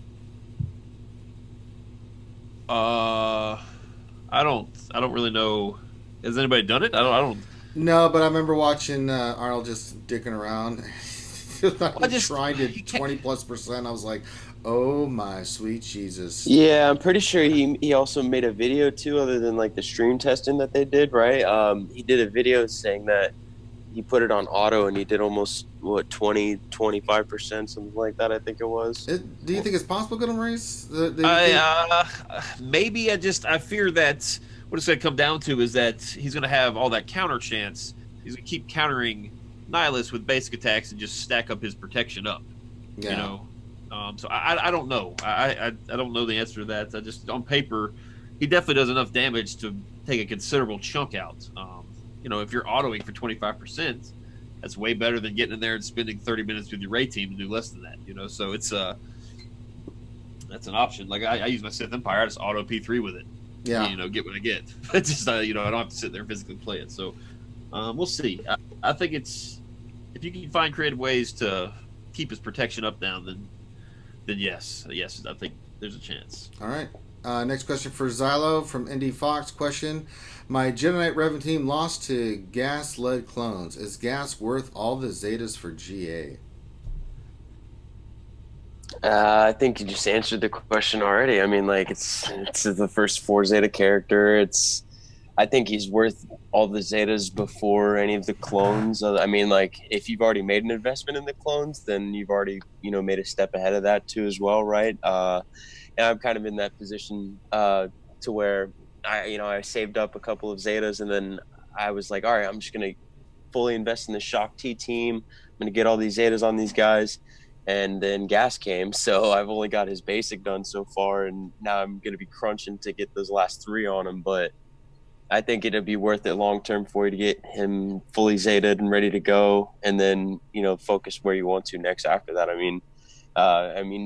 I don't really know. Has anybody done it? I don't. No, but I remember watching Arnold just dicking around. Trying to 20+%. I was like, oh my sweet Jesus. Yeah, I'm pretty sure he also made a video too, other than like the stream testing that they did, right? He did a video saying that he put it on auto and he did almost 25%, something like that, I think it was. Do you think it's possible going to race? Maybe. I fear that what it's going to come down to is that he's going to have all that counter chance. He's going to keep countering Nihilus with basic attacks and just stack up his protection up. Yeah. You know, so I don't know. I don't know the answer to that. I just, on paper, he definitely does enough damage to take a considerable chunk out. You know, if you're autoing for 25%, that's way better than getting in there and spending 30 minutes with your Ray team to do less than that. You know, so it's that's an option. Like I use my Sith Empire, I just auto P3 with it. Yeah. You know, get what I get. It's just you know, I don't have to sit there and physically play it. So we'll see. I think it's, if you can find creative ways to keep his protection up down, then yes, I think there's a chance. All right. Next question for Xylo from Indy Fox. Question: my Jedi Revan team lost to gas-led clones. Is gas worth all the Zetas for GA? I think you just answered the question already. I mean, like it's the first 4 Zeta character. I think he's worth all the Zetas before any of the clones. I mean, like if you've already made an investment in the clones, then you've already, you know, made a step ahead of that too as well, right? And I'm kind of in that position to where I saved up a couple of Zetas, and then I was like, all right, I'm just gonna fully invest in the Shock T team. I'm gonna get all these Zetas on these guys. And then gas came, so I've only got his basic done so far, and now I'm going to be crunching to get those last 3 on him. But I think it'd be worth it long term for you to get him fully Zetaed and ready to go, and then, you know, focus where you want to next after that. I mean,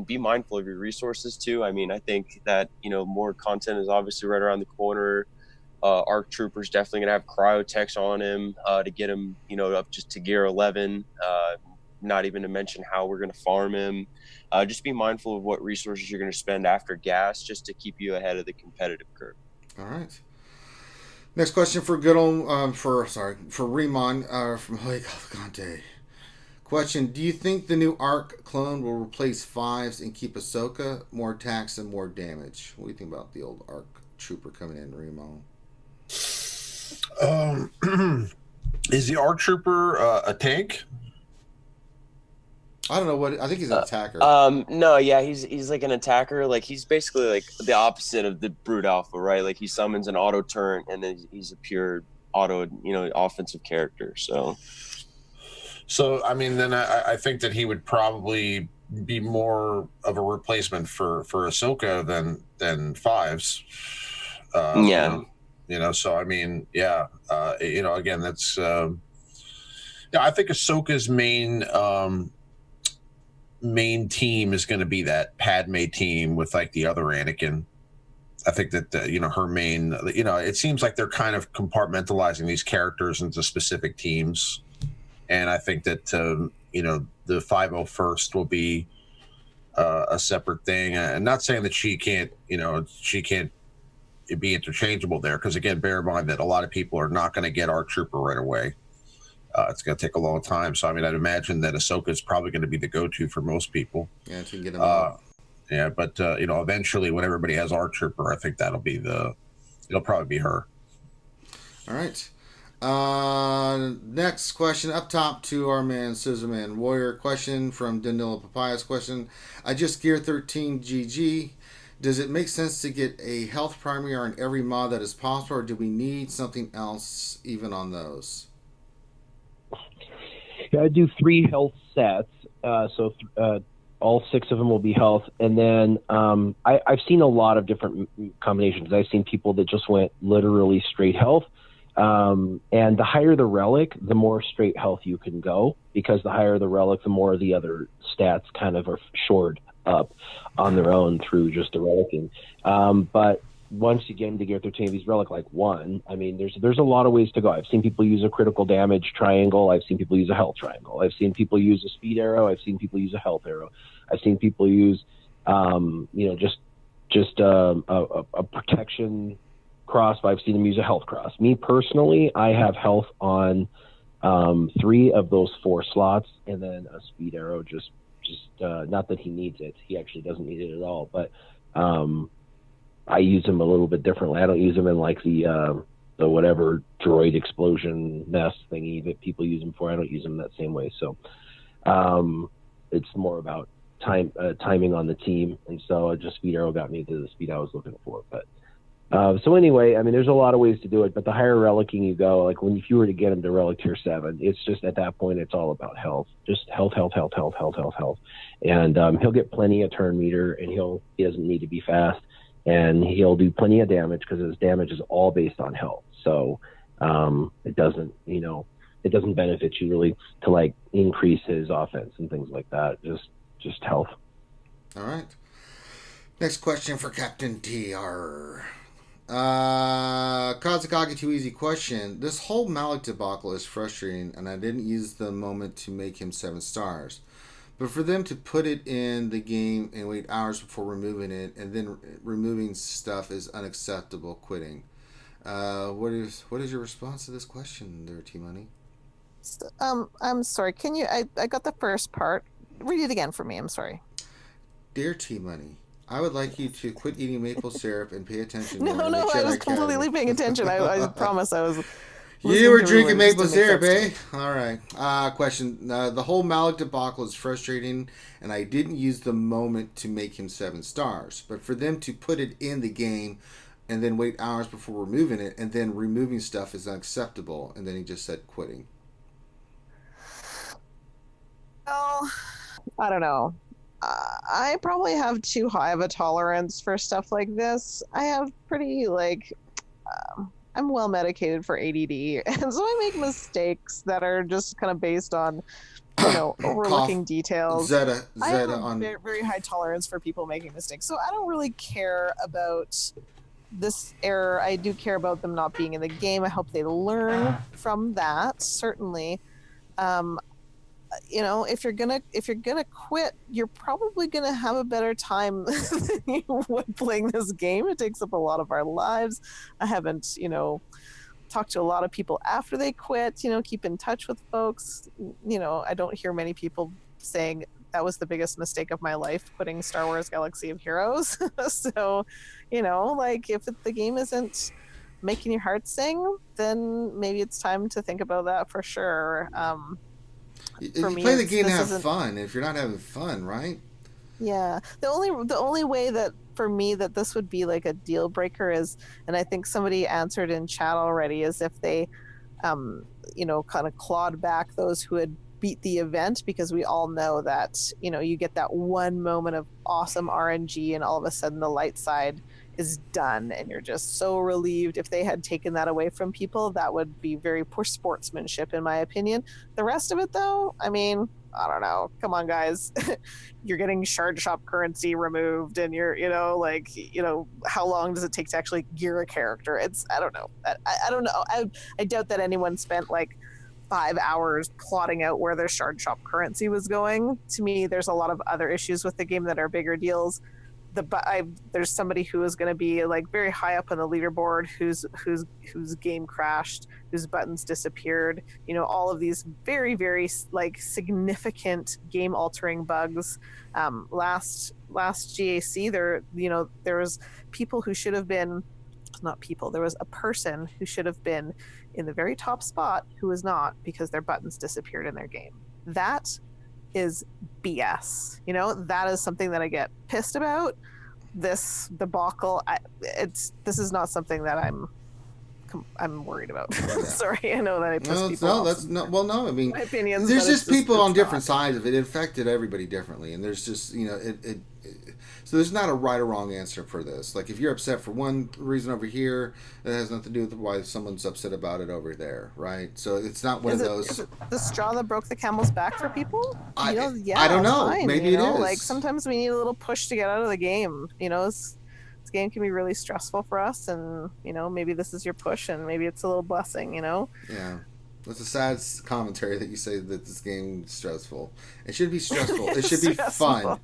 be mindful of your resources too. I mean, I think that, you know, more content is obviously right around the corner. ARC Trooper's definitely going to have cryotechs on him to get him, you know, up just to gear 11. Not even to mention how we're going to farm him. Just be mindful of what resources you're going to spend after gas, just to keep you ahead of the competitive curve. All right. Next question for good old for Ramon from Holy Cavalcante. Question: do you think the new ARC clone will replace 5s and keep Ahsoka, more attacks and more damage? What do you think about the old ARC Trooper coming in, Remo? Is the ARC Trooper a tank? I don't know what. I think he's an attacker. No, yeah, he's like an attacker. Like he's basically like the opposite of the Brute Alpha, right? Like he summons an auto turret, and then he's a pure auto, you know, offensive character. So I mean, then I think that he would probably be more of a replacement for Ahsoka than 5s. Yeah. You know. So I mean, yeah. You know, again, that's. Yeah, I think Ahsoka's main team is going to be that Padme team with like the other Anakin. I think that you know, her main, you know, it seems like they're kind of compartmentalizing these characters into specific teams, and I think that you know, the 501st will be a separate thing. And not saying that she can't be interchangeable there, because again, bear in mind that a lot of people are not going to get ARC Trooper right away. It's going to take a long time. So, I mean, I'd imagine that Ahsoka is probably going to be the go-to for most people. Yeah, if you can get them out. Yeah, but, you know, eventually when everybody has ARC Trooper, I think it'll probably be her. All right. Next question up top to our man, Scissorman Warrior. Question from Danilo Papayas. Question: I just gear 13 GG. Does it make sense to get a health primary on every mod that is possible, or do we need something else even on those? I do 3 health sets, so all 6 of them will be health. And then I've seen a lot of different combinations. I've seen people that just went literally straight health. And the higher the relic, the more straight health you can go, because the higher the relic, the more the other stats kind of are shored up on their own through just the relicing. But once you get into gear 13, these relic like 1, I mean, there's a lot of ways to go. I've seen people use a critical damage triangle. I've seen people use a health triangle. I've seen people use a speed arrow. I've seen people use a health arrow. I've seen people use, you know, just just a protection cross, but I've seen him use a health cross. Me personally, I have health on 3 of those 4 slots, and then a speed arrow. Just not that he needs it. He actually doesn't need it at all. But I use him a little bit differently. I don't use him in like the whatever droid explosion mess thingy that people use him for. I don't use him that same way. So it's more about timing on the team, and so just speed arrow got me to the speed I was looking for. But so anyway, I mean, there's a lot of ways to do it, but the higher relicing you go, like if you were to get him to relic tier 7, it's just at that point it's all about health, just health, and he'll get plenty of turn meter, and he doesn't need to be fast, and he'll do plenty of damage because his damage is all based on health. So it doesn't benefit you really to like increase his offense and things like that. Just health. All right. Next question for Captain TR. Kazakage, too easy question. This whole Malloc debacle is frustrating, and I didn't use the moment to make him 7 stars. But for them to put it in the game and wait hours before removing it, and then removing stuff is unacceptable. Quitting. What is your response to this question, there, T-Money? I'm sorry. Can you? I got the first part. Read it again for me. I'm sorry. Dear T-Money, I would like you to quit eating maple syrup and pay attention. No, I was completely paying attention. I promise I was. You were drinking maple syrup, eh? All right. Question. The whole Malloc debacle is frustrating, and I didn't use the moment to make him 7 stars. But for them to put it in the game and then wait hours before removing it, and then removing stuff is unacceptable. And then he just said quitting. Well, I don't know. I probably have too high of a tolerance for stuff like this. I have pretty, I'm well medicated for ADD, and so I make mistakes that are just kind of based on, overlooking details. Zeta I have a on very, very high tolerance for people making mistakes, so I don't really care about this error. I do care about them not being in the game. I hope they learn from that, certainly. If you're gonna quit, you're probably gonna have a better time than you would playing this game. It takes up a lot of our lives. I haven't, talked to a lot of people after they quit. Keep in touch with folks. I don't hear many people saying that was the biggest mistake of my life, quitting Star Wars Galaxy of Heroes. So, if the game isn't making your heart sing, then maybe it's time to think about that for sure. You play the game to have fun. If you're not having fun, right? Yeah. The only way that for me that this would be like a deal breaker is, and I think somebody answered in chat already, is if they, kind of clawed back those who had beat the event, because we all know that, you get that one moment of awesome RNG and all of a sudden the light side is done and you're just so relieved. If they had taken that away from people, that would be very poor sportsmanship in my opinion. The rest of it though, I mean, I don't know, come on guys. You're getting shard shop currency removed and you're how long does it take to actually gear a character? I don't know. I don't know. I doubt that anyone spent 5 hours plotting out where their shard shop currency was going. To me, there's a lot of other issues with the game that are bigger deals. There's somebody who is going to be very high up on the leaderboard whose game crashed, whose buttons disappeared. All of these very, very significant game altering bugs. Last GAC there was people who should have been, not people, there was a person who should have been in the very top spot who was not, because their buttons disappeared in their game. That is BS. That is something that I get pissed about. This debacle, this is not something that I'm worried about. Yeah. Sorry, I know that I pissed people off. No, I mean, my opinions, there's just people on different sides of it. It affected everybody differently, and there's just so there's not a right or wrong answer for this. If you're upset for one reason over here, it has nothing to do with why someone's upset about it over there, right? So it's not one of those. Is it the straw that broke the camel's back for people? I don't know. Fine, maybe it is. Sometimes we need a little push to get out of the game. This game can be really stressful for us, and maybe this is your push, and maybe it's a little blessing. Yeah. It's a sad commentary that you say that this game is stressful. It should be stressful. It should be fun.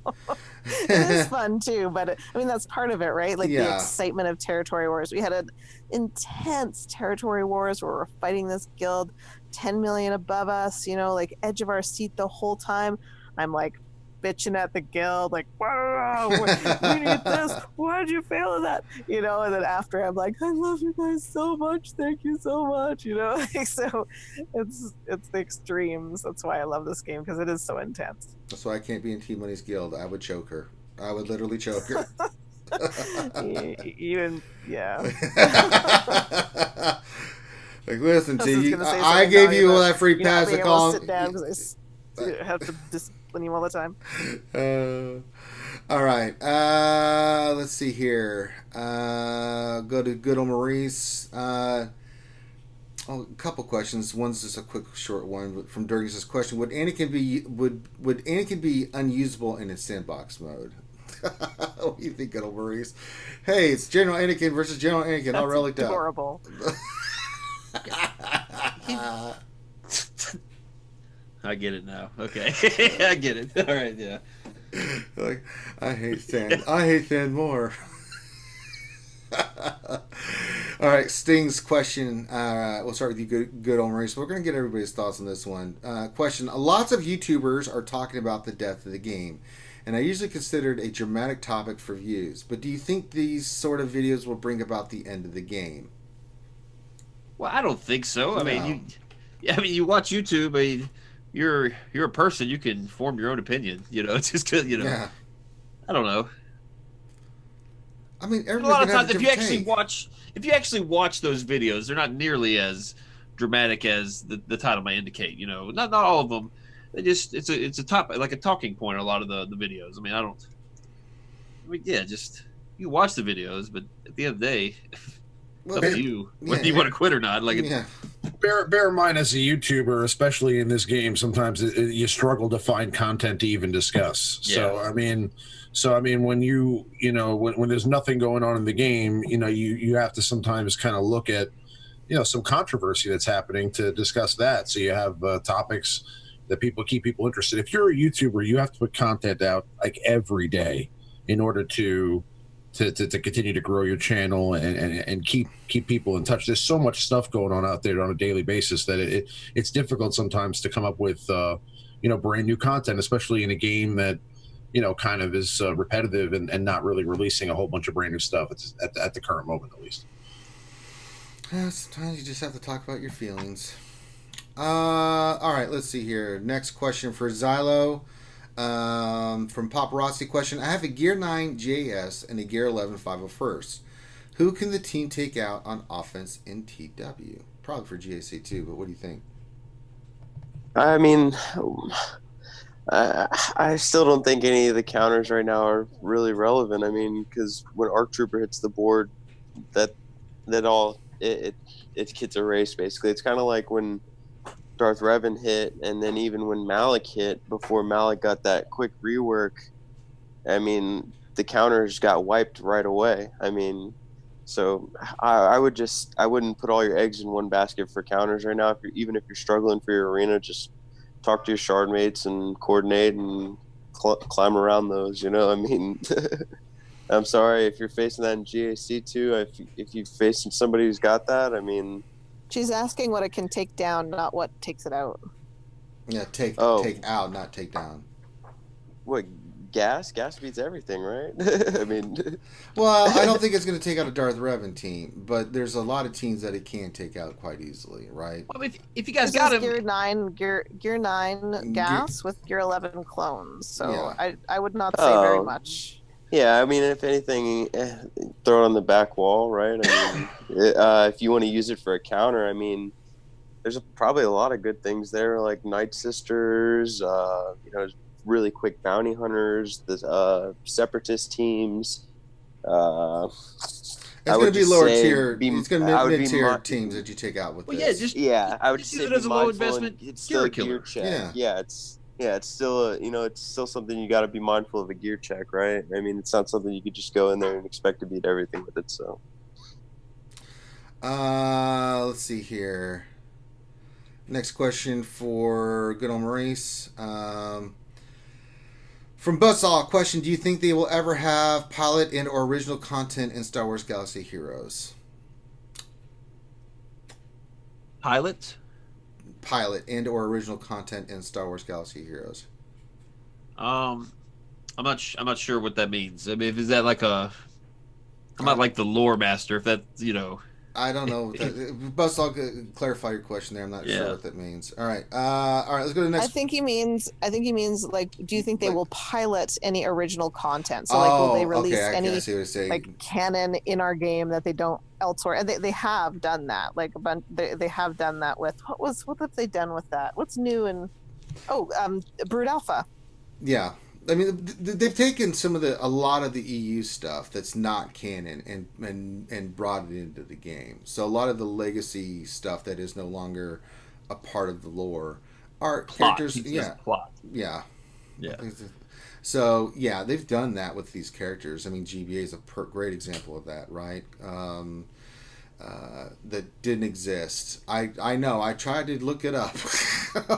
It is fun too, but I mean that's part of it, right? Like the excitement of territory wars. We had an intense territory wars where we're fighting this guild 10 million above us, you know, like edge of our seat the whole time. I'm like bitching at the guild, like, whoa, we need this. Why'd you fail at that? You know, and then after I'm like, I love you guys so much. Thank you so much. You know, so it's the extremes. That's why I love this game, because it is so intense. That's why I can't be in T Money's guild. I would choke her. I would literally choke her. Even, yeah. Like, listen, T, I gave you all that free pass to call. Sit down because I have to discipline you all the time. All right. Let's see here. Go to good old Maurice. A couple questions. One's just a quick, short one from Durgis's question. Would Anakin be unusable in its sandbox mode? What do you think, good old Maurice? Hey, it's General Anakin versus General Anakin. All relicked up. Adorable. I get it now. Okay. I get it. All right, yeah. Like, I hate Sand more. All right, Sting's question. We'll start with you, good old Maurice. We're going to get everybody's thoughts on this one. Question. Lots of YouTubers are talking about the death of the game, and I usually consider it a dramatic topic for views. But do you think these sort of videos will bring about the end of the game? Well, I don't think so. I mean, you watch YouTube. I mean, you're a person. You can form your own opinion. You know, it's just good. You know, I don't know. I mean, a lot of times, if you actually watch those videos, they're not nearly as dramatic as the title may indicate. You know, not all of them. They just it's a talking point. A lot of the videos. I mean, just you watch the videos, but at the end of the day. It's up to you whether you want to quit or not. Like, bear in mind, as a YouTuber, especially in this game, sometimes you struggle to find content to even discuss. Yeah. So I mean, when when there's nothing going on in the game, you have to sometimes kind of look at some controversy that's happening to discuss that. So you have topics that keep people interested. If you're a YouTuber, you have to put content out like every day in order to continue to grow your channel and keep people in touch. There's so much stuff going on out there on a daily basis that it's difficult sometimes to come up with brand new content, especially in a game that kind of is repetitive and not really releasing a whole bunch of brand new stuff at the current moment, at least. Sometimes you just have to talk about your feelings. All right, let's see here. Next question for Xylo. From Paparazzi question. I have a Gear 9 JS and a Gear 11 501st. Who can the team take out on offense in TW? Probably for GAC too, but what do you think? I mean, I still don't think any of the counters right now are really relevant. I mean, because when ARC Trooper hits the board, that all it gets erased basically. It's kind of like when Darth Revan hit, and then even when Malloc hit, before Malloc got that quick rework, I mean, the counters got wiped right away. I mean, so I wouldn't put all your eggs in one basket for counters right now. Even if you're struggling for your arena, just talk to your shard mates and coordinate and climb around those. I mean, I'm sorry if you're facing that in GAC too. If you're facing somebody who's got that, I mean. She's asking what it can take down, not what takes it out. Yeah, take out, not take down. What, gas? Gas beats everything, right? I mean... Well, I don't think it's going to take out a Darth Revan team, but there's a lot of teams that it can take out quite easily, right? Well, if you guys got him... Gear 9 gas with Gear 11 clones, so yeah. I would not say very much. Yeah, I mean, if anything, throw it on the back wall, right? I mean, if you want to use it for a counter, I mean, there's probably a lot of good things there, like Night Sisters, really quick bounty hunters, the separatist teams. It's going to be lower tier. It's going to be mid-tier teams that you take out with this. I would just use it as a low investment gear killer. Check. Yeah, it's still it's still something you got to be mindful of a gear check, right? I mean, it's not something you could just go in there and expect to beat everything with it. So, let's see here. Next question for good old Maurice. From Buzzsaw, question: do you think they will ever have pilot and or original content in Star Wars Galaxy Heroes? Pilot And or original content in Star Wars Galaxy Heroes. I'm not sure what that means. I mean, is that like I'm not like the lore master. If that, I don't know. Buzzsaw, clarify your question there. I'm not sure what that means. All right. Let's go to the next. I think he means like, do you think they will pilot any original content? So like, will they release any like canon in our game that they don't elsewhere? And they have done that. Like they have done that with what have they done with that? What's new and Brood Alpha. Yeah. I mean, they've taken a lot of the EU stuff that's not canon and brought it into the game. So a lot of the legacy stuff that is no longer a part of the lore are characters. Yeah, plot. Yeah. Yeah. So yeah, they've done that with these characters. I mean, GBA is a great example of that, right? That didn't exist. I know. I tried to look it up.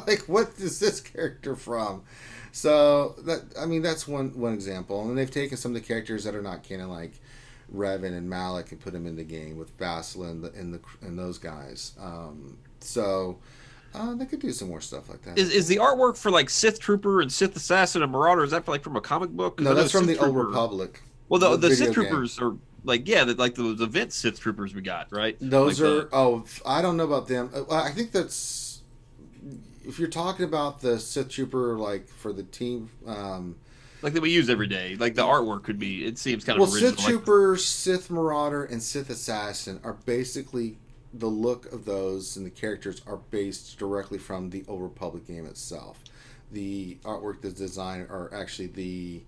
Like, what is this character from? So that's one example, and they've taken some of the characters that are not canon, like Revan and Malloc, and put them in the game with Vassal and those guys. They could do some more stuff like that. Is the artwork for like Sith Trooper and Sith Assassin and Marauder? Is that from a comic book? No, that's from the Old Republic. Well, the Sith Troopers are like like the event Sith Troopers we got, right? Those I don't know about them. I think that's. If you're talking about the Sith Trooper, like for the team, like that we use every day, like the artwork could be. It seems kind of original. Sith Trooper, Sith Marauder, and Sith Assassin are basically the look of those, and the characters are based directly from the Old Republic game itself. The artwork, the design, are actually the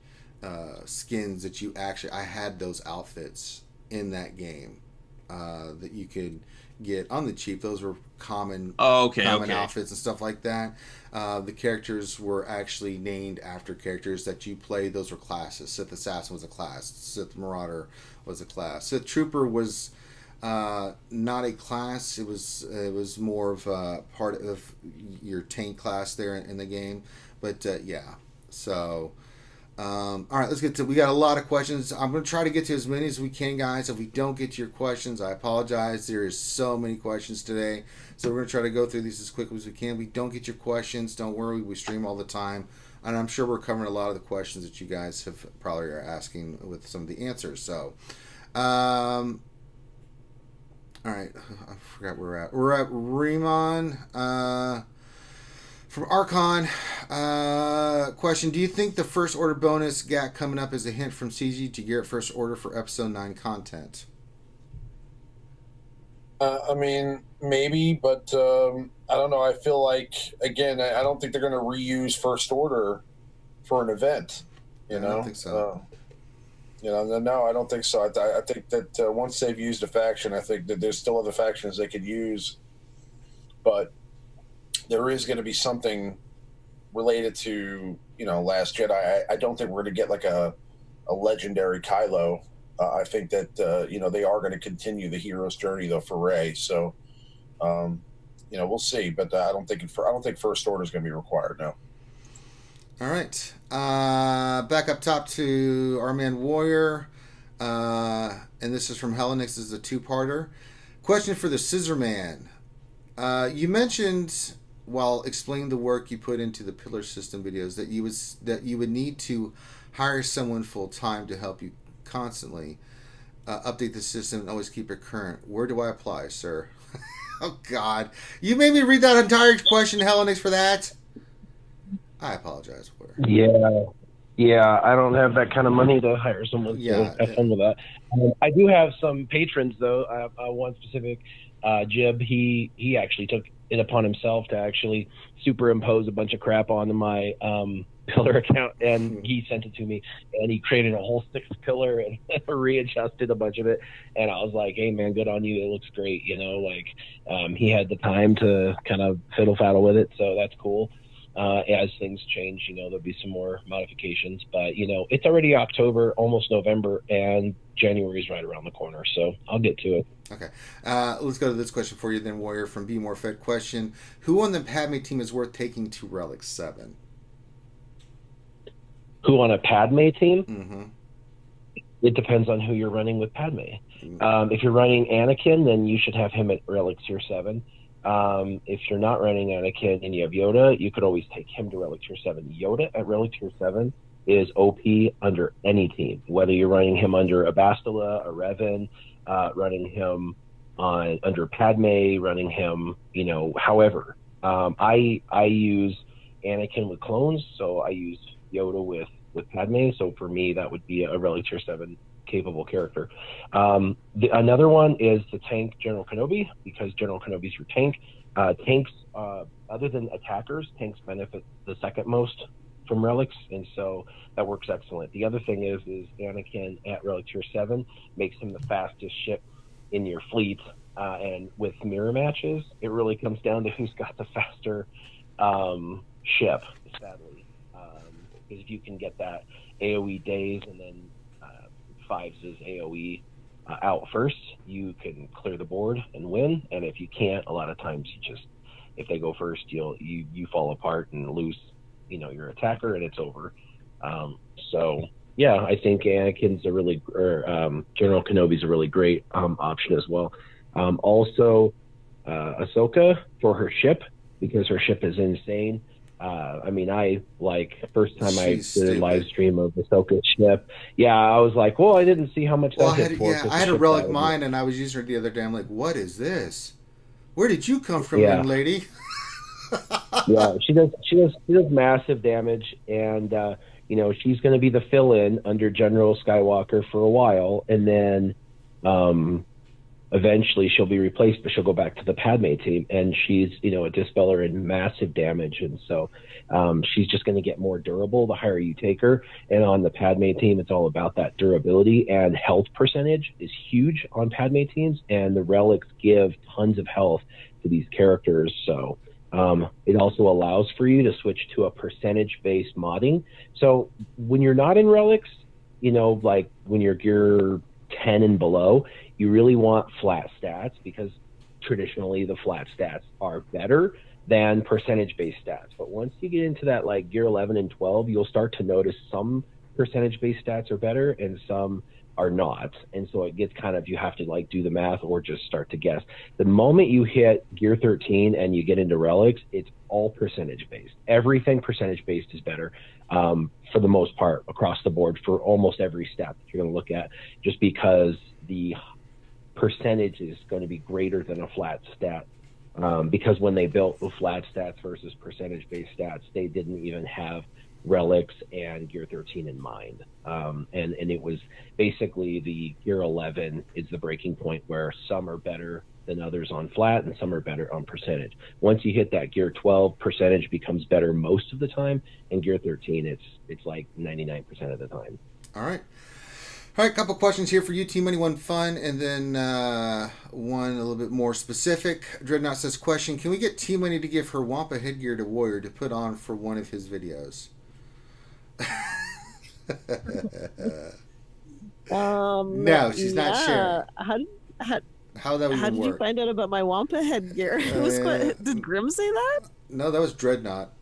skins that you actually. I had those outfits in that game that you could get on the cheap. Those were common outfits and stuff like that. The characters were actually named after characters that you played. Those were classes. Sith Assassin was a class. Sith Marauder was a class. Sith Trooper was not a class. It was more of a part of your tank class there in the game. But yeah. So all right, let's get to. We got a lot of questions. I'm going to try to get to as many as we can, guys. If we don't get to your questions, I apologize. There is so many questions today, so we're going to try to go through these as quickly as we can. If we don't get your questions, don't worry. We stream all the time, and I'm sure we're covering a lot of the questions that you guys have probably are asking with some of the answers. So, all right, I forgot where we're at. We're at Ramon. From Archon, question: do you think the First Order bonus got coming up is a hint from CG to Garrett First Order for Episode 9 content? I mean, maybe, but I don't know. I feel like, again, I don't think they're going to reuse First Order for an event. I don't think so. No, I don't think so. I think that once they've used a faction, I think that there's still other factions they could use, but there is going to be something related to, Last Jedi. I don't think we're going to get like a legendary Kylo. I think that, they are going to continue the hero's journey though for Rey. So, we'll see, but I don't think First Order is going to be required. No. All right. Back up top to our man Warrior. And this is from Hellenix. This is a two-parter. Question for the Scissor Man. You mentioned, while explaining the work you put into the Pillar System videos, that you would need to hire someone full time to help you constantly update the system and always keep it current. Where do I apply, sir? Oh God, you made me read that entire question, Hellenix, for that. I apologize for it. Yeah, I don't have that kind of money to hire someone. So have fun with that. I do have some patrons though. I have one specific, Jib. He actually took it upon himself to actually superimpose a bunch of crap onto my Pillar account, and he sent it to me, and he created a whole 6th pillar and readjusted a bunch of it, and I was like, hey man, good on you, it looks great. He had the time to kind of fiddle faddle with it, so that's cool. As things change, there'll be some more modifications. But, it's already October, almost November, and January is right around the corner. So I'll get to it. Okay. Let's go to this question for you then, Warrior, from Be More Fed. Question: who on the Padme team is worth taking to Relic 7? Who on a Padme team? Mm-hmm. It depends on who you're running with Padme. If you're running Anakin, then you should have him at Relic Tier 7. If you're not running Anakin and you have Yoda, you could always take him to Relic Tier 7. Yoda at Relic Tier 7 is OP under any team, whether you're running him under a Bastila, a Revan, running him under Padme, running him, however. I use Anakin with clones, so I use Yoda with Padme. So for me, that would be a Relic Tier 7 capable character. Another one is to tank General Kenobi, because General Kenobi is your tank. Tanks, other than attackers, tanks benefit the second most from relics, and so that works excellent. The other thing is Anakin at Relic Tier 7 makes him the fastest ship in your fleet, and with mirror matches, it really comes down to who's got the faster ship, sadly. Because if you can get that AoE days and then Fives' AoE out first, you can clear the board and win. And if you can't, a lot of times if they go first, you fall apart and lose, your attacker, and it's over. So yeah, I think Anakin's General Kenobi's a really great option as well. Also, Ahsoka for her ship, because her ship is insane. First time I did a live stream of Ahsoka's ship. Yeah, I was like, well, I didn't see how much that hit for. I had a relic mine, and I was using her the other day. I'm like, what is this? Where did you come from, young lady? Yeah, she does massive damage, and she's going to be the fill-in under General Skywalker for a while, and then eventually she'll be replaced, but she'll go back to the Padme team, and she's a dispeller and massive damage, and so she's just going to get more durable the higher you take her. And on the Padme team, it's all about that durability, and health percentage is huge on Padme teams, and the relics give tons of health to these characters. So it also allows for you to switch to a percentage-based modding. So when you're not in relics, like when you're gear 10 and below, you really want flat stats, because traditionally the flat stats are better than percentage-based stats. But once you get into that like gear 11 and 12, you'll start to notice some percentage-based stats are better and some are not. And so it gets you have to do the math or just start to guess. The moment you hit gear 13 and you get into relics, it's all percentage-based. Everything percentage-based is better for the most part across the board for almost every stat that you're going to look at, just because the percentage is going to be greater than a flat stat. Because when they built the flat stats versus percentage-based stats, they didn't even have relics and gear 13 in mind. And it was basically the gear 11 is the breaking point where some are better than others on flat and some are better on percentage. Once you hit that gear 12, percentage becomes better most of the time, and gear 13 it's like 99% of the time. All right, couple questions here for you, Team Money. One fun, and then one a little bit more specific. Dreadnought says, question: can we get Team Money to give her Wampa headgear to Warrior to put on for one of his videos? No, she's not sharing. How that would How did work? you find out about my Wampa headgear? Did Grim say that? No, that was Dreadnought.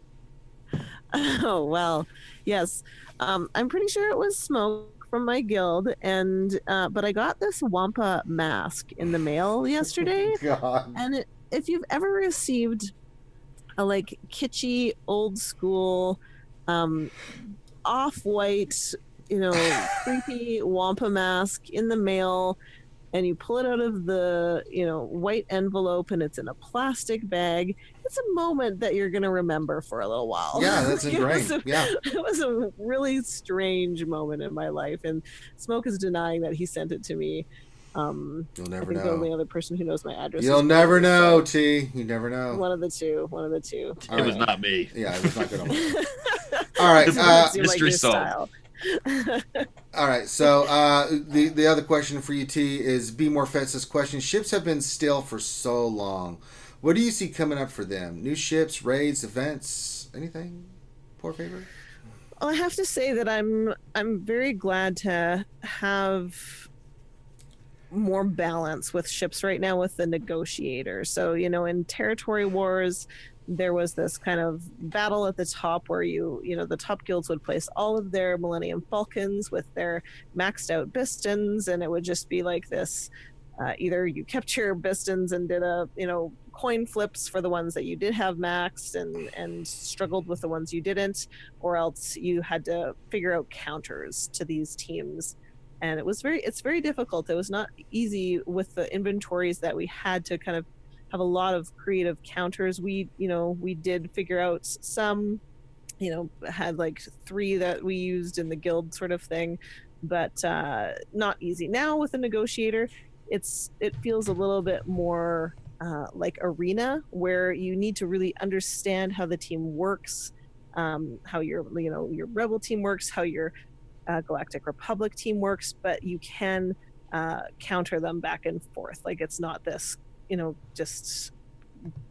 Oh, well, yes. I'm pretty sure it was Smoke from my guild, and but I got this Wampa mask in the mail yesterday. God. And if you've ever received a kitschy old school off-white creepy Wampa mask in the mail, and you pull it out of the white envelope and it's in a plastic bag, it's a moment that you're going to remember for a little while. Yeah, that's ingrained. It was a really strange moment in my life, and Smoke is denying that he sent it to me. You'll never I think know. the only other person who knows my address. You'll never know, T. You never know. One of the two. It was not me. Yeah, it was not good on me. All right. Mystery solved. All right, so the other question for you, T, is Be More Fetz's question. Ships have been still for so long. What do you see coming up for them? New ships, raids, events? Anything? Poor favor? Well, I have to say that I'm very glad to have more balance with ships right now with the negotiator. So, in territory wars, there was this kind of battle at the top where the top guilds would place all of their Millennium Falcons with their maxed out Bistons, and it would just be like this. Either you kept your Bistons and did coin flips for the ones that you did have maxed and struggled with the ones you didn't, or else you had to figure out counters to these teams. And it's very difficult. It was not easy with the inventories that we had to kind of have a lot of creative counters. We did figure out some, had like 3 that we used in the guild sort of thing, but not easy. Now with a negotiator, it feels a little bit more like arena, where you need to really understand how the team works, how your rebel team works, how your Galactic Republic team works, but you can counter them back and forth. Like, it's not this just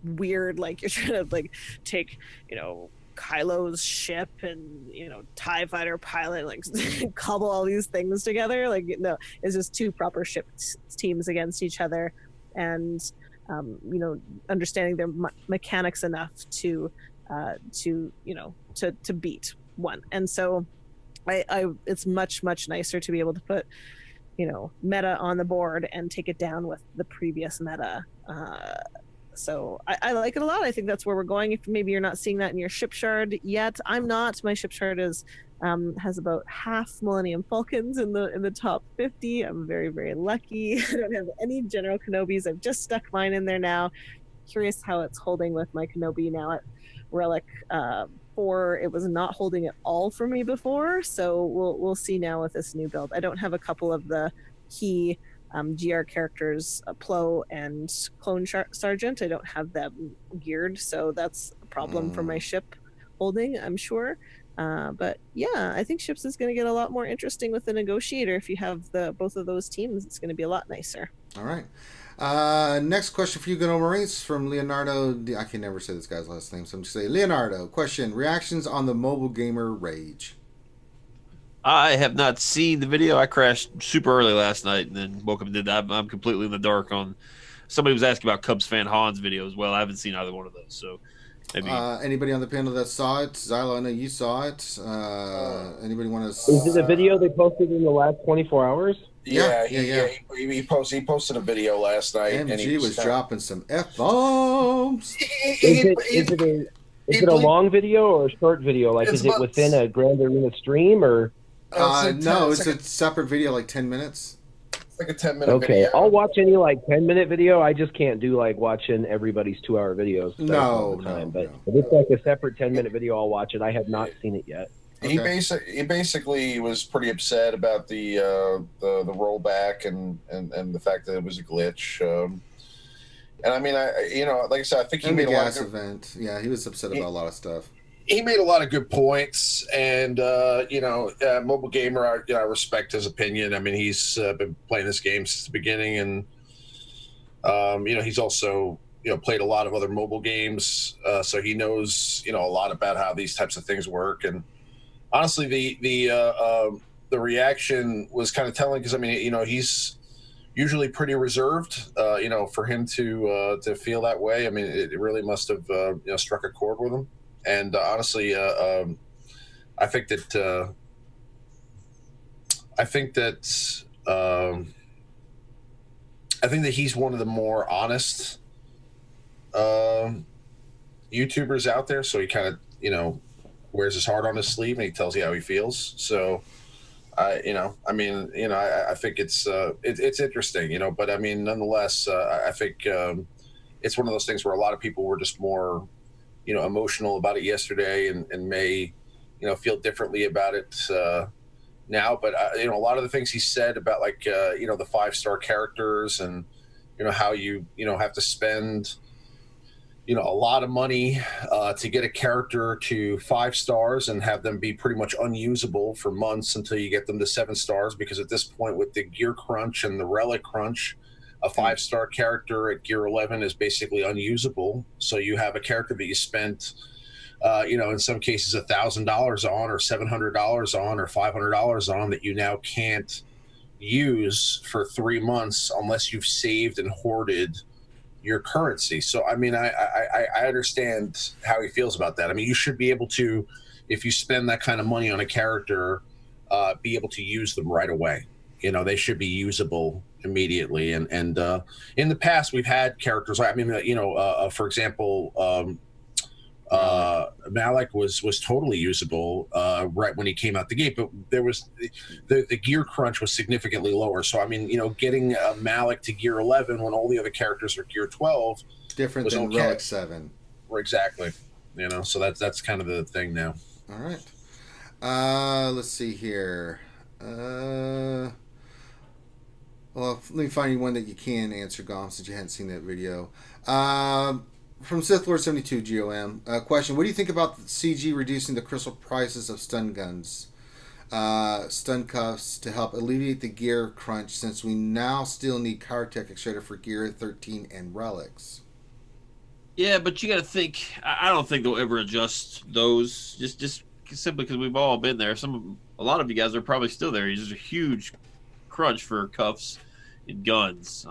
weird, like you're trying to like take Kylo's ship and TIE fighter pilot, like cobble all these things together. Like, no, it's just 2 proper ship teams against each other, and understanding their mechanics enough to beat one. And so I it's much nicer to be able to put meta on the board and take it down with the previous meta. So I like it a lot. I think that's where we're going. If maybe you're not seeing that in your ship shard yet, I'm not. My ship shard has about half Millennium Falcons in the top 50. I'm very, very lucky. I don't have any General Kenobis. I've just stuck mine in there now. Curious how it's holding with my Kenobi now at Relic 4. It was not holding at all for me before, so we'll see now with this new build. I don't have a couple of the key GR characters, Plo and Clone Sergeant. I don't have them geared, so that's a problem for my ship holding, I'm sure. But yeah, I think ships is going to get a lot more interesting with the negotiator. If you have both of those teams, it's going to be a lot nicer. All right. Next question for you, Gano Marines, from Leonardo. I can never say this guy's last name, so I'm just saying Leonardo. Question: reactions on the mobile gamer rage. I have not seen the video. I crashed super early last night and then woke up and did that. I'm completely in the dark on. Somebody was asking about Cubs fan Han's video as well. I haven't seen either one of those, so maybe. Anybody on the panel that saw it? Zylo, I know you saw it. Anybody want to? Is it a video they posted in the last 24 hours? Yeah. He posted a video last night. MG and he was dropping some F-bombs. Is it a long video or a short video? Like, is it within a Grand Arena stream or? No, it's a separate video, like 10 minutes. It's like a 10-minute video. Okay, I'll watch any 10-minute video. I just can't do watching everybody's 2-hour videos. No. But if it's like a separate 10-minute video, I'll watch it. I have not seen it yet. Okay. He basically was pretty upset about the rollback and the fact that it was a glitch. And I mean, like I said, I think he made a lot of event. Yeah, he was upset about a lot of stuff. He made a lot of good points, and Mobile Gamer, I respect his opinion. I mean, he's been playing this game since the beginning, and he's also played a lot of other mobile games, so he knows a lot about how these types of things work. And honestly, the reaction was kind of telling, because I mean, he's usually pretty reserved. For him to feel that way, I mean, it really must have struck a chord with him. And honestly, I think that he's one of the more honest YouTubers out there. So he kind of wears his heart on his sleeve, and he tells you how he feels. So I think it's interesting, but I mean, nonetheless, I think it's one of those things where a lot of people were just more emotional about it yesterday and may feel differently about it now. But a lot of the things he said about the 5-star characters and how you have to spend a lot of money to get a character to 5 stars and have them be pretty much unusable for months until you get them to 7 stars, because at this point, with the gear crunch and the relic crunch, a 5-star character at gear 11 is basically unusable. So you have a character that you spent in some cases $1,000 on, or $700 on, or $500 on that you now can't use for 3 months unless you've saved and hoarded your currency. So I mean, I understand how he feels about that. I mean, you should be able to, if you spend that kind of money on a character, be able to use them right away. They should be usable immediately. And in the past, we've had characters. I mean, for example, Malloc was totally usable right when he came out the gate, but there was the gear crunch was significantly lower. So I mean, getting Malloc to gear 11 when all the other characters are gear 12 different than Relic 7. Exactly. So that's kind of the thing now. All right. Let's see here. Well, let me find you one that you can answer, Gom, since you hadn't seen that video. From Sith Lord 72 GOM, question: what do you think about the CG reducing the crystal prices of stun guns, stun cuffs to help alleviate the gear crunch, since we now still need Kyrotech Extrader for gear 13 and relics? Yeah, but you got to think. I don't think they'll ever adjust those. Just simply because we've all been there. A lot of you guys are probably still there. There's a huge crunch for cuffs and guns.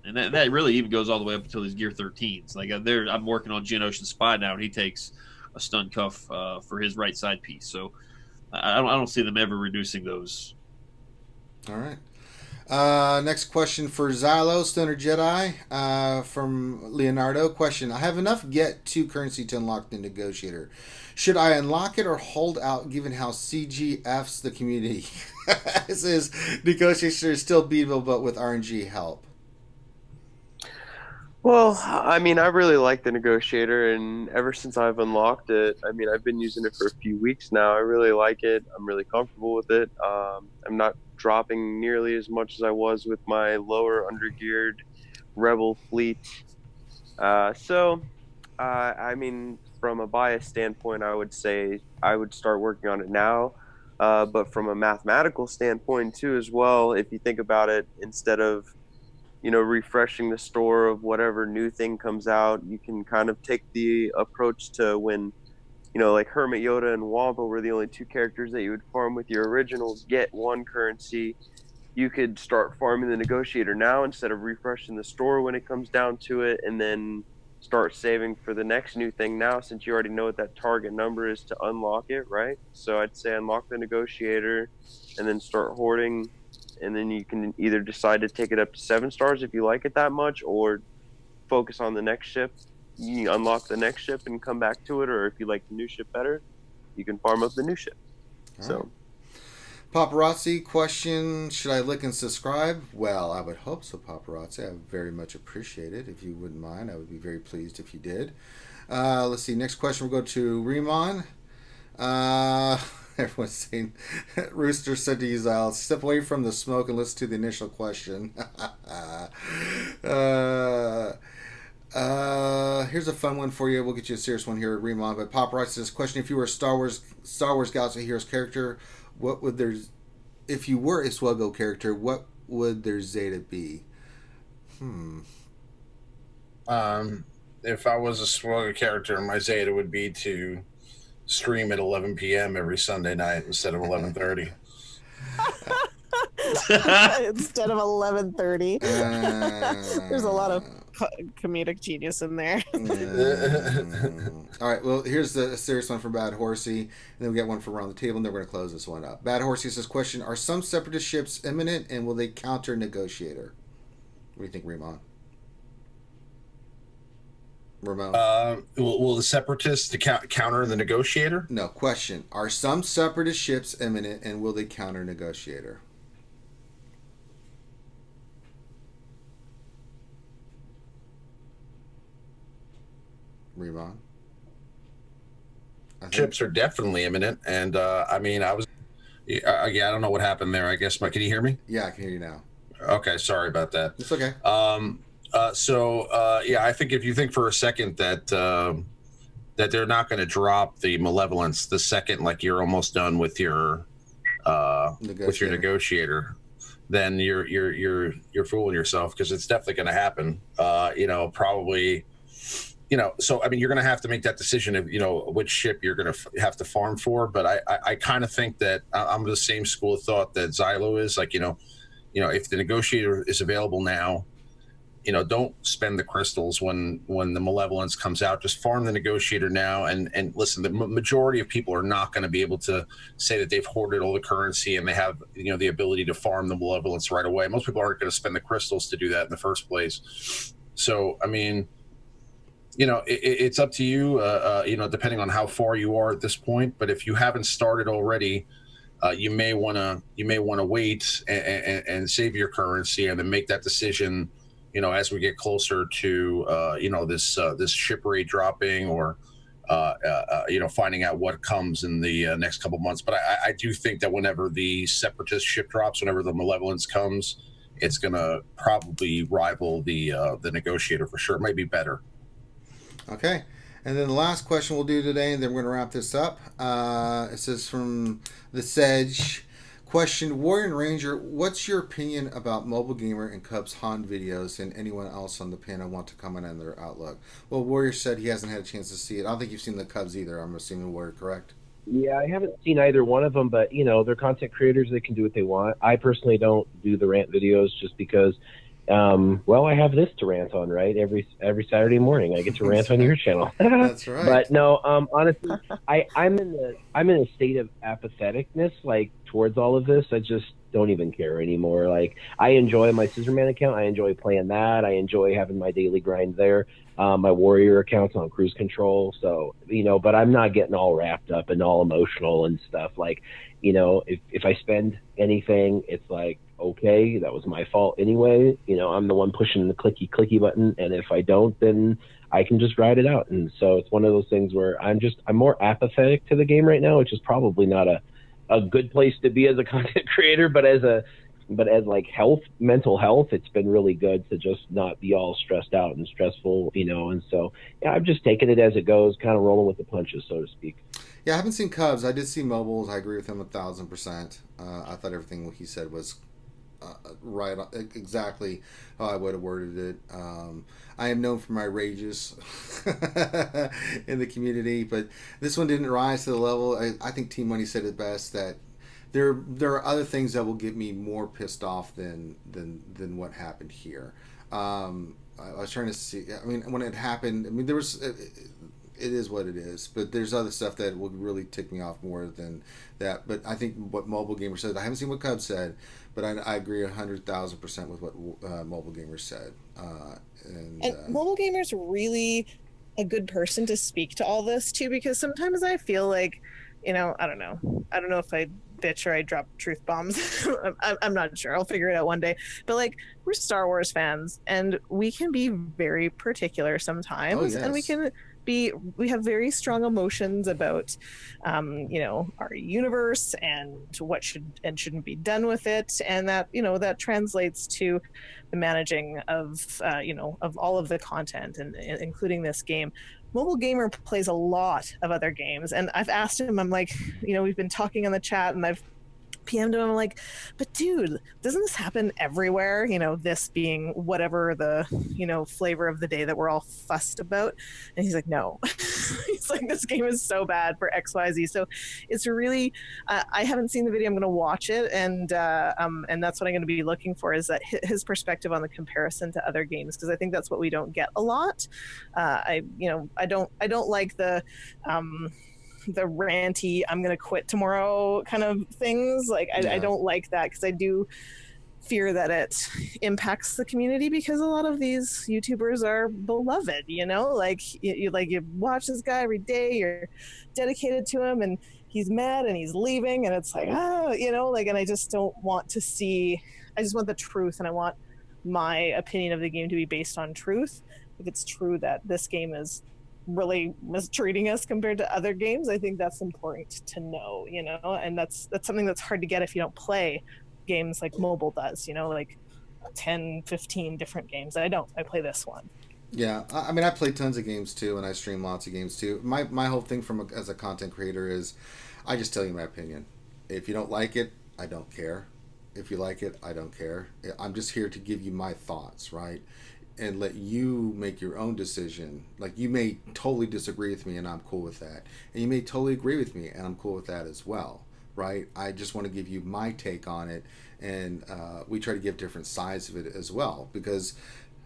And that really even goes all the way up until these gear 13s. Like I'm working on Geonosian Spy now, and he takes a stun cuff for his right side piece. So I don't see them ever reducing those. All right. Next question for Xylo, Stunner Jedi, from Leonardo. Question: I have enough Get 2 currency to unlock the Negotiator. Should I unlock it or hold out, given how CGF's the community? It says Negotiator is still beatable, but with RNG help. Well, I mean, I really like the Negotiator, and ever since I've unlocked it, I mean, I've been using it for a few weeks now. I really like it. I'm really comfortable with it. I'm not dropping nearly as much as I was with my lower undergeared Rebel fleet. I mean, from a bias standpoint, I would say I would start working on it now. But from a mathematical standpoint, too, as well, if you think about it, instead of refreshing the store of whatever new thing comes out, you can kind of take the approach to when, like Hermit Yoda and Wampa were the only 2 characters that you would farm with your original Get 1 currency. You could start farming the Negotiator now instead of refreshing the store when it comes down to it, and then start saving for the next new thing now, since you already know what that target number is to unlock it, right? So I'd say unlock the Negotiator and then start hoarding. And then you can either decide to take it up to 7 stars if you like it that much, or focus on the next ship. You unlock the next ship and come back to it, or if you like the new ship better, you can farm up the new ship. All so, right. Paparazzi question: should I lick and subscribe? Well, I would hope so, Paparazzi. I would very much appreciate it if you wouldn't mind. I would be very pleased if you did. Let's see. Next question will go to Ramon. Everyone's saying, Rooster said to you, I'll step away from the smoke and listen to the initial question. Here's a fun one for you. We'll get you a serious one here, Ramon. But Paparazzi says, question: if you were a Star Wars Galaxy of Heroes character, what would their, if you were a SWGOH character, what would their Zeta be? If I was a SWGOH character, my Zeta would be to stream at 11 p.m. every Sunday night instead of 11:30. Instead of 11:30. There's a lot of comedic genius in there. All right, well, here's the serious one from Bad Horsey, and then we got one from around the table, and then we're going to close this one up. Bad Horsey says, question: are some separatist ships imminent, and will they counter Negotiator? What do you think, Ramon? Will the Separatists counter the Negotiator? No, question: are some Separatist ships imminent, and will they counter Negotiator? Ramon? Ships are definitely imminent, and I mean, I don't know what happened there. I guess, can you hear me? Yeah, I can hear you now. Okay, sorry about that. It's okay. I think if you think for a second that they're not going to drop the Malevolence the second like you're almost done with your Negotiator, then you're fooling yourself, because it's definitely going to happen. Probably, so I mean, you're going to have to make that decision of which ship you're going to have to farm for. But I kind of think that I'm the same school of thought that Xylo is. Like if the negotiator is available now, don't spend the crystals when the malevolence comes out. Just farm the negotiator now. And listen, the majority of people are not going to be able to say that they've hoarded all the currency and they have the ability to farm the malevolence right away. Most people aren't going to spend the crystals to do that in the first place. So I mean, it's up to you. Depending on how far you are at this point. But if you haven't started already, you may want to wait and save your currency and then make that decision. As we get closer to this ship rate dropping or finding out what comes in the next couple months. But I do think that whenever the separatist ship drops, whenever the malevolence comes, it's going to probably rival the negotiator for sure. It might be better. Okay. And then the last question we'll do today, and then we're going to wrap this up. It says from the Sedge. Question, Warrior and Ranger, what's your opinion about Mobile Gamer and Cubs Han videos, and anyone else on the panel want to comment on their outlook? Well, Warrior said he hasn't had a chance to see it. I don't think you've seen the Cubs either. I'm assuming, Warrior, correct? Yeah, I haven't seen either one of them, but, they're content creators. They can do what they want. I personally don't do the rant videos just because, I have this to rant on, right? Every Saturday morning I get to rant on your channel. That's right. But no, honestly, I'm in a state of apatheticness, like, towards all of this. I just don't even care anymore. Like, I enjoy my Scissorman account. I enjoy playing that. I enjoy having my daily grind there. My Warrior account's on cruise control. So, but I'm not getting all wrapped up and all emotional and stuff. Like, if I spend anything, it's like, okay, that was my fault anyway. I'm the one pushing the clicky button. And if I don't, then I can just ride it out. And so it's one of those things where I'm more apathetic to the game right now, which is probably not a good place to be as a content creator, but as like mental health, it's been really good to just not be all stressed out and stressful, and so I'm just taking it as it goes, kind of rolling with the punches, so to speak. Yeah, I haven't seen Cubs. I did see Mobiles. I agree with him 1,000%. I thought everything he said was right, exactly how I would have worded it. I am known for my rages in the community, but this one didn't rise to the level. I think Team Money said it best, that there are other things that will get me more pissed off than what happened here. I was trying to see. I mean, when it happened, there was. It is what it is, but there's other stuff that will really tick me off more than that. But I think what Mobile Gamer said, I haven't seen what Cubs said, but I agree 100,000% with what Mobile Gamer said. And Mobile Gamer's really a good person to speak to all this too, because sometimes I feel like, I don't know if I bitch or I drop truth bombs. I'm not sure. I'll figure it out one day. But like, we're Star Wars fans, and we can be very particular sometimes. Oh, yes. And we have very strong emotions about, our universe and what should and shouldn't be done with it. And that, that translates to the managing of all of the content, and including this game. Mobile Gamer plays a lot of other games, and I've asked him, I'm like, we've been talking on the chat, and I've PM'd him, I'm like, but dude, doesn't this happen everywhere? This being whatever the, flavor of the day that we're all fussed about. And he's like, no. He's like, this game is so bad for XYZ. So it's really, I haven't seen the video. I'm going to watch it. And that's what I'm going to be looking for, is that his perspective on the comparison to other games. Cause I think that's what we don't get a lot. I don't like the ranty, I'm gonna quit tomorrow kind of things. Like I don't like that, because I do fear that it impacts the community, because a lot of these YouTubers are beloved, like you watch this guy every day, you're dedicated to him, and he's mad and he's leaving, and it's like, and I just don't want to see, I just want the truth, and I want my opinion of the game to be based on truth. If it's true that this game is really mistreating us compared to other games, I think that's important to know, and that's something that's hard to get if you don't play games like mobile does, like 10, 15 different games. I play this one. Yeah, I mean, I play tons of games too, and I stream lots of games too. My whole thing as a content creator is, I just tell you my opinion. If you don't like it, I don't care. If you like it, I don't care. I'm just here to give you my thoughts, right? and let you make your own decision. Like, you may totally disagree with me and I'm cool with that, and you may totally agree with me and I'm cool with that as well, right? I just want to give you my take on it, and we try to give different sides of it as well, because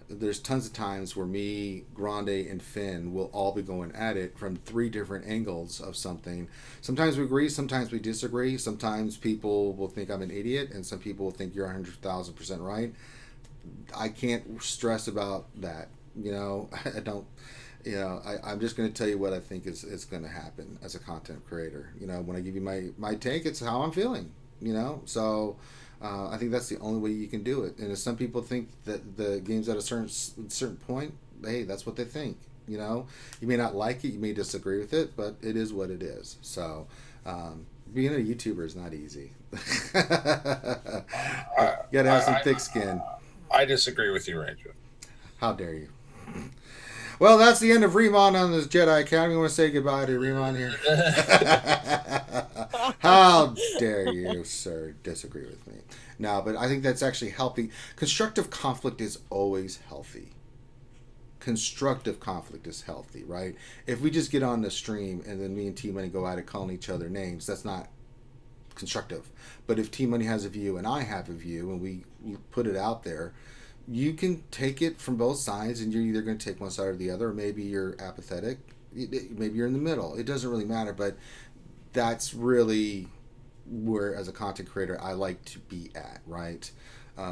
there's tons of times where me, Grande, and Finn will all be going at it from 3 different angles of something. Sometimes we agree, sometimes we disagree. Sometimes people will think I'm an idiot, and some people will think you're 100,000% right. I can't stress about that. I don't. I'm just going to tell you what I think is going to happen as a content creator. When I give you my take, it's how I'm feeling. So. I think that's the only way you can do it. And if some people think that the game's at a certain point, hey, that's what they think. You may not like it, you may disagree with it, but it is what it is. So being a YouTuber is not easy. You gotta have some thick skin. I disagree with you, Ranger. How dare you? Well, that's the end of Ramon on this Jedi Academy. You want to say goodbye to Ramon here? How dare you, sir, disagree with me? No, but I think that's actually healthy. Constructive conflict is always healthy. Constructive conflict is healthy, right? If we just get on the stream and then me and T-Money go at it calling each other names, that's not constructive. But if T-Money has a view and I have a view and we put it out there, you can take it from both sides, and you're either going to take one side or the other, or maybe you're apathetic, maybe you're in the middle. It doesn't really matter, but that's really where, as a content creator, I like to be at, right?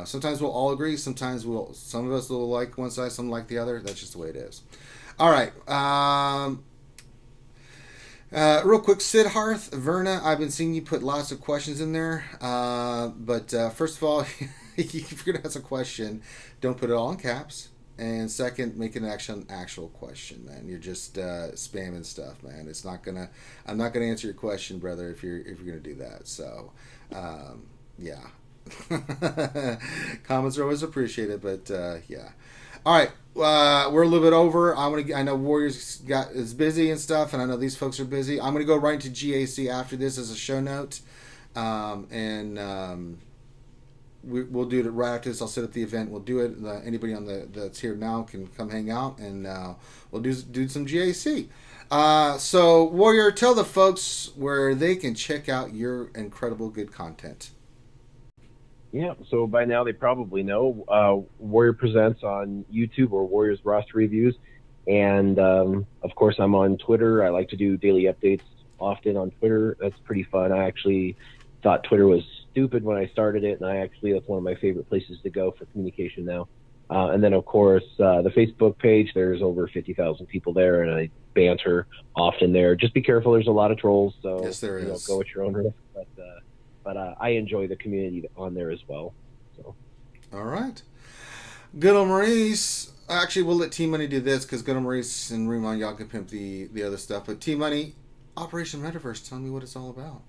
Sometimes we'll all agree, sometimes some of us will like one side, some like the other. That's just the way it is. All right. Real quick, Sid Hearth, Verna, I've been seeing you put lots of questions in there, but first of all, if you're going to ask a question, don't put it all in caps. And second, make an actual question, man. You're just spamming stuff, man. I'm not gonna answer your question, brother, if you're gonna do that. So, yeah. Comments are always appreciated, but yeah. All right, we're a little bit over. I know Warriors is busy and stuff, and I know these folks are busy. I'm gonna go right into GAC after this as a show note, and. We'll do it right after this. I'll set up the event. We'll do it. Anybody on that's here now can come hang out, and we'll do some GAC. So, Warrior, tell the folks where they can check out your incredible good content. Yeah, so by now they probably know Warrior Presents on YouTube, or Warriors Roster Reviews. And, of course, I'm on Twitter. I like to do daily updates often on Twitter. That's pretty fun. I actually thought Twitter was stupid when I started it, and that's one of my favorite places to go for communication now. And then, of course, the Facebook page, there's over 50,000 people there, and I banter often there. Just be careful, there's a lot of trolls, so yes, there is. Go at your own risk. But I enjoy the community on there as well. So. All right. Good old Maurice. Actually, we'll let T-Money do this, because good old Maurice and Ramon, y'all can pimp the other stuff. But T-Money, Operation Metaverse, tell me what it's all about.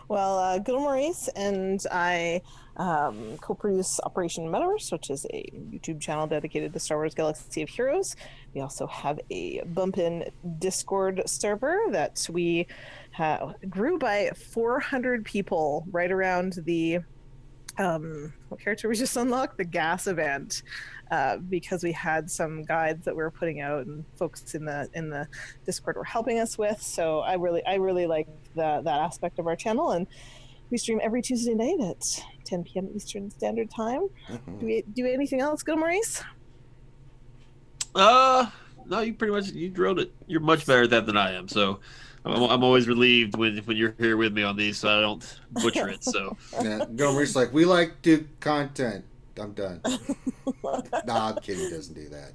Well, good old Maurice and I co-produce Operation Metaverse, which is a YouTube channel dedicated to Star Wars Galaxy of Heroes. We also have a bump-in Discord server that we grew by 400 people right around the what character we just unlocked? The gas event. Because we had some guides that we were putting out, and folks in the Discord were helping us with. So I really like that aspect of our channel, and we stream every Tuesday night at 10 p.m. Eastern Standard Time. Mm-hmm. Do we do anything else? Good, Maurice? No, you drilled it. You're much better at that than I am. So I'm always relieved when you're here with me on these, so I don't butcher it. So yeah, go Maurice, like, we like to content. I'm done. Nah, I'm kidding. He doesn't do that.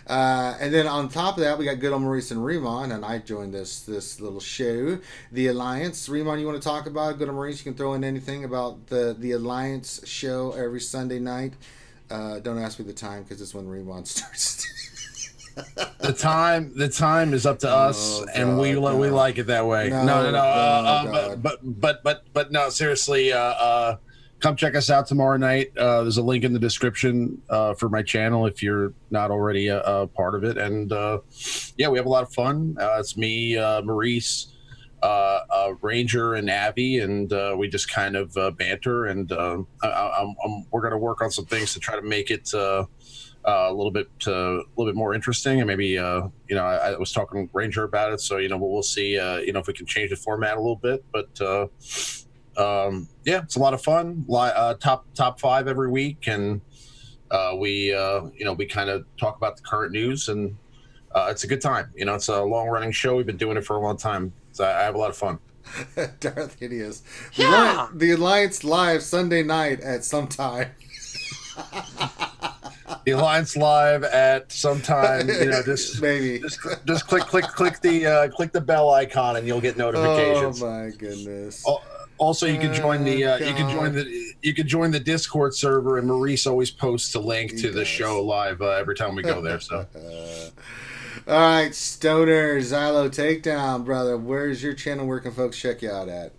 And then on top of that, we got good old Maurice and Ramon, and I joined this little show, the Alliance. Ramon, you want to talk about it? Good old Maurice, you can throw in anything about the Alliance show every Sunday night. Don't ask me the time, because it's when Ramon starts. The time is up to us, and we like it that way. No. But no, seriously. Come check us out tomorrow night. There's a link in the description for my channel if you're not already a part of it. And yeah, we have a lot of fun. It's me, Maurice, Ranger and Abby, and we just kind of banter. And we're going to work on some things to try to make it a little bit more interesting. And maybe I was talking to Ranger about it, so we'll see if we can change the format a little bit. But yeah, it's a lot of fun. Top 5 every week, and we kind of talk about the current news, and it's a good time. It's a long running show. We've been doing it for a long time, so I have a lot of fun. Darth Hideous. Yeah! The Alliance live Sunday night at some time. The Alliance live at some time. Just maybe just click the bell icon, and you'll get notifications. Oh my goodness. Also, you can join the you can join the Discord server, and Maurice always posts a link to the show live every time we go there. So, all right, Stoner Xylo Takedown, brother. Where's your channel? Where can folks check you out at?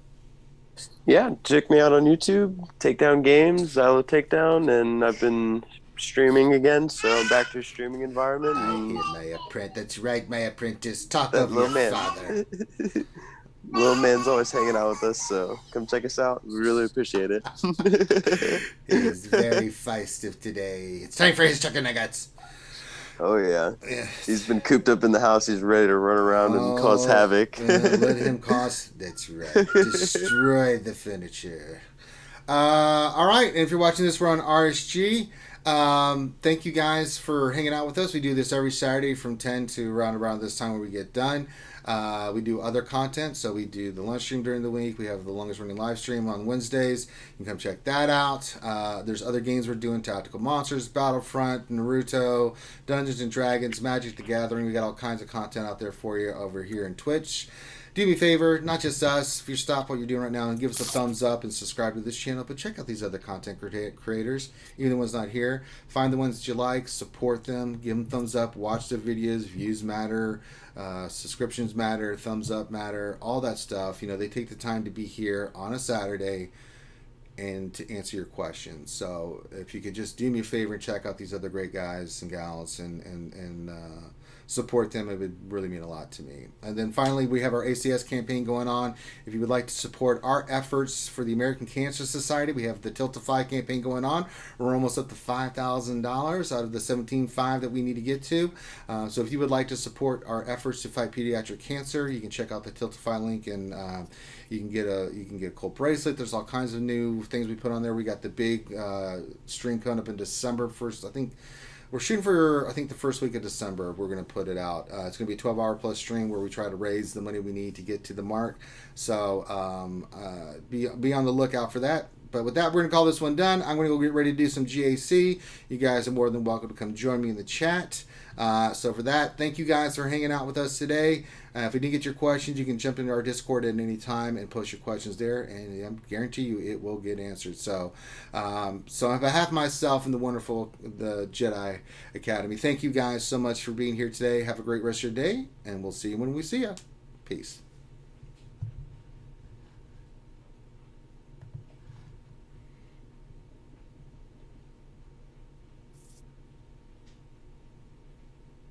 Yeah, check me out on YouTube. Takedown Games, Xylo Takedown, and I've been streaming again, so I'm back to a streaming environment. I hear my apprentice. That's right, my apprentice. Talk of your father. Little man's always hanging out with us, so come check us out. We really appreciate it. He's very feisty today. It's time for his chicken nuggets. Oh, yeah. He's been cooped up in the house. He's ready to run around and cause havoc. Let him cause... That's right. Destroy the furniture. All right. And if you're watching this, we're on RSG. Thank you guys for hanging out with us. We do this every Saturday from 10 to around this time where we get done. We do other content, so we do the lunch stream during the week. We have the longest running live stream on Wednesdays. You can come check that out. There's other games we're doing: Tactical Monsters, Battlefront, Naruto, Dungeons and Dragons, Magic the Gathering. We got all kinds of content out there for you over here in Twitch. Do me a favor, not just us, if you stop what you're doing right now and give us a thumbs up and subscribe to this channel, but check out these other content creators, even the ones not here. Find the ones that you like, support them, give them thumbs up, watch their videos. Views matter, subscriptions matter, thumbs up matter, all that stuff. They take the time to be here on a Saturday and to answer your questions. So if you could just do me a favor and check out these other great guys and gals and support them, it would really mean a lot to me. And then finally, we have our ACS campaign going on. If you would like to support our efforts for the American Cancer Society, we have the Tiltify campaign going on. We're almost up to $5,000 out of the $17,500 that we need to get to. So if you would like to support our efforts to fight pediatric cancer, you can check out the Tiltify link, and you can get a cool bracelet. There's all kinds of new things we put on there. We got the big stream coming up in December 1st. I think we're shooting for, the first week of December. We're going to put it out. It's going to be a 12-hour plus stream where we try to raise the money we need to get to the mark. So be on the lookout for that. But with that, we're going to call this one done. I'm going to go get ready to do some GAC. You guys are more than welcome to come join me in the chat. So for that, thank you guys for hanging out with us today. If we didn't get your questions, you can jump into our Discord at any time and post your questions there, and I guarantee you it will get answered. So, on behalf of myself and the Jedi Academy, thank you guys so much for being here today. Have a great rest of your day, and we'll see you when we see you. Peace.